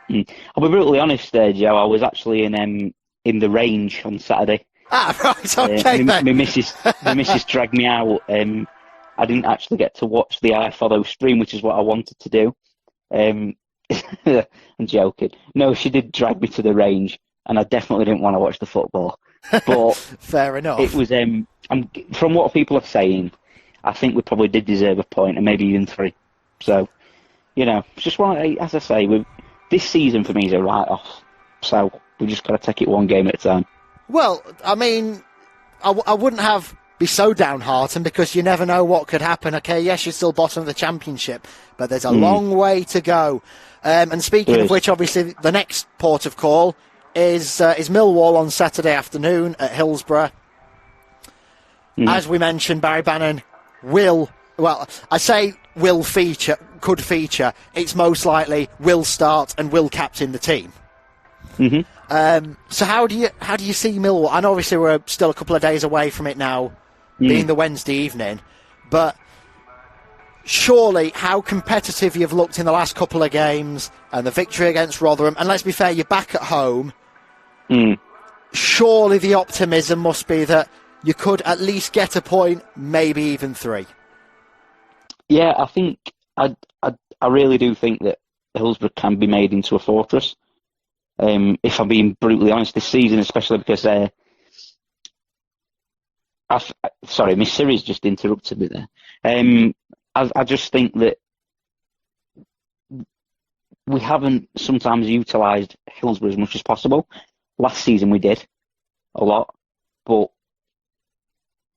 I'll be brutally honest there, Joe. I was actually in the range on Saturday. Ah, right, okay then. My missus dragged me out. I didn't actually get to watch the iFollow stream, which is what I wanted to do. I'm joking. No, she did drag me to the range, and I definitely didn't want to watch the football. But fair enough. It was from what people are saying, I think we probably did deserve a point and maybe even 3. So, it's just one. As I say, this season for me is a write-off. So we've just got to take it one game at a time. Well, I mean, I wouldn't be so downhearted because you never know what could happen. Okay, yes, you're still bottom of the championship, but there's a long way to go. And speaking of which, obviously, the next port of call is Millwall on Saturday afternoon at Hillsborough. As we mentioned, Barry Bannon could feature. It's most likely will start and will captain the team. So how do you see Millwall? And obviously we're still a couple of days away from it now, being the Wednesday evening, but surely how competitive you've looked in the last couple of games and the victory against Rotherham, and let's be fair, you're back at home. Surely the optimism must be that you could at least get a point, maybe even 3. Yeah, I think I really do think that Hillsborough can be made into a fortress. If I'm being brutally honest, this season, especially because sorry, my Siri's just interrupted me there. I just think that we haven't sometimes utilised Hillsborough as much as possible. Last season we did a lot, but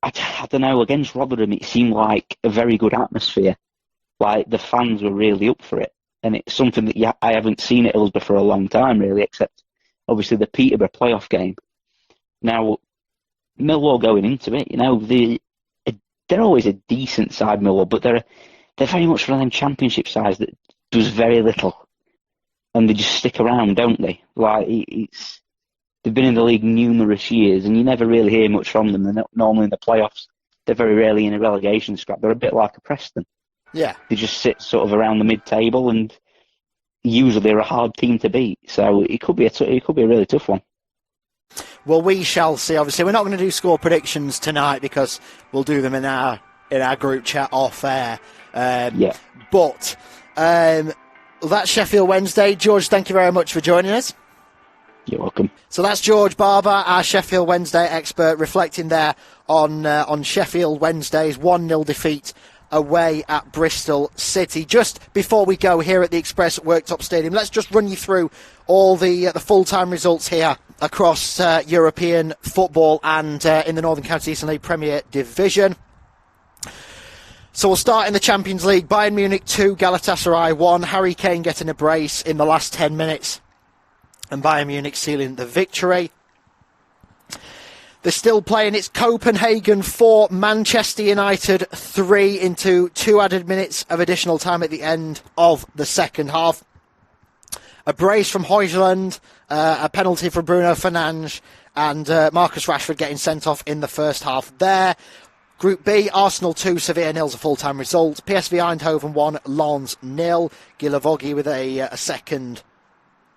I don't know, against Rotherham it seemed like a very good atmosphere. Like the fans were really up for it. And it's something that I haven't seen at Hillsborough for a long time, really, except obviously the Peterborough playoff game. Now, Millwall going into it, they're always a decent side, Millwall, but they're very much one of them championship sides that does very little, and they just stick around, don't they? Like they've been in the league numerous years, and you never really hear much from them. They're not normally in the playoffs. They're very rarely in a relegation scrap. They're a bit like a Preston. Yeah, they just sit sort of around the mid-table, and usually they're a hard team to beat. So it could be a really tough one. Well, we shall see. Obviously, we're not going to do score predictions tonight because we'll do them in our group chat off air. But that's Sheffield Wednesday. George, thank you very much for joining us. You're welcome. So that's George Barber, our Sheffield Wednesday expert, reflecting there on Sheffield Wednesday's 1-0 defeat away at Bristol City. Just before we go here at the Express Worktops Stadium, let's just run you through all the full-time results here across European football and in the Northern Counties Eastern League Premier Division. So we'll start in the Champions League. Bayern Munich 2, Galatasaray 1. Harry Kane getting a brace in the last 10 minutes and Bayern Munich sealing the victory. They're still playing. It's Copenhagen 4, Manchester United 3 into 2 added minutes of additional time at the end of the second half. A brace from Højlund, a penalty from Bruno Fernandes, and Marcus Rashford getting sent off in the first half there. Group B, Arsenal 2, Sevilla 0 is a full-time result. PSV Eindhoven 1, Lens 0. Gilavogi with a second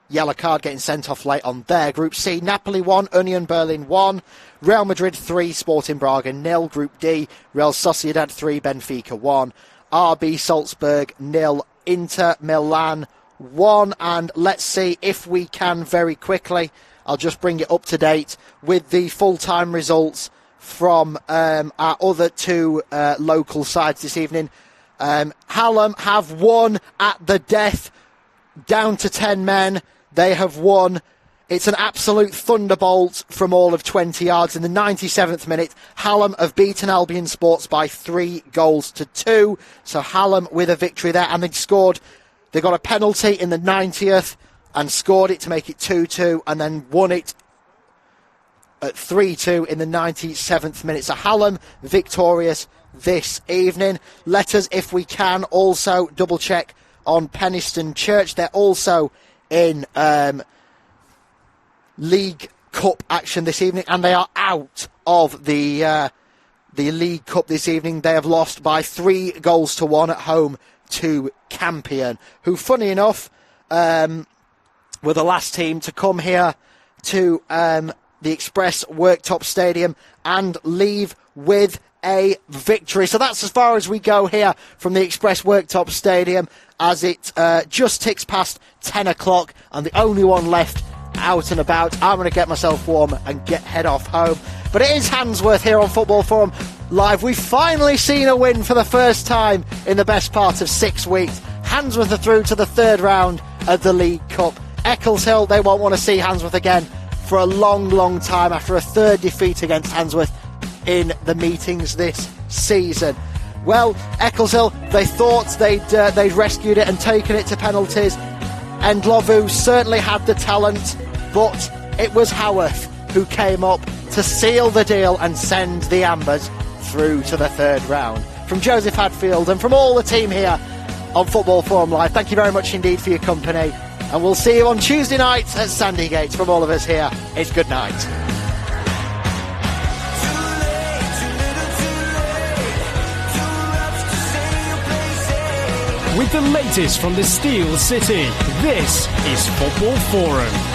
yellow card getting sent off late on there. Group C, Napoli 1, Union Berlin 1, Real Madrid 3, Sporting Braga 0. Group D, Real Sociedad 3, Benfica 1, RB Salzburg 0, Inter Milan 1. And let's see if we can very quickly, I'll just bring it up to date with the full-time results from our other two local sides this evening. Hallam have won at the death, down to 10 men. They have won. It's an absolute thunderbolt from all of 20 yards. In the 97th minute, Hallam have beaten Albion Sports by 3-2. So Hallam with a victory there. And they got a penalty in the 90th and scored it to make it 2-2 and then won it at 3-2 in the 97th minute. So Hallam victorious this evening. Let us, if we can, also double check on Penistone Church. They're also in League Cup action this evening, and they are out of the League Cup this evening. They have lost by 3-1 at home to Campion, who, funny enough, were the last team to come here to the Express Worktops Stadium and leave with a victory. So that's as far as we go here from the Express Worktops Stadium, as it just ticks past 10 o'clock and the only one left out and about. I'm going to get myself warm and head off home. But it is Handsworth here on Football Forum. Live. We've finally seen a win for the first time in the best part of 6 weeks. Handsworth are through to the third round of the League Cup. Eccleshill, they won't want to see Handsworth again for a long, long time after a third defeat against Handsworth in the meetings this season. Well, Eccleshill, they thought they'd rescued it and taken it to penalties, and Lovu certainly had the talent, but it was Haworth who came up to seal the deal and send the Ambers through to the third round. From Joseph Hadfield and from all the team here on Football Forum Live, thank you very much indeed for your company, and we'll see you on Tuesday night at Sandygate. From all of us here, it's good night. With the latest from the Steel City, this is Football Forum.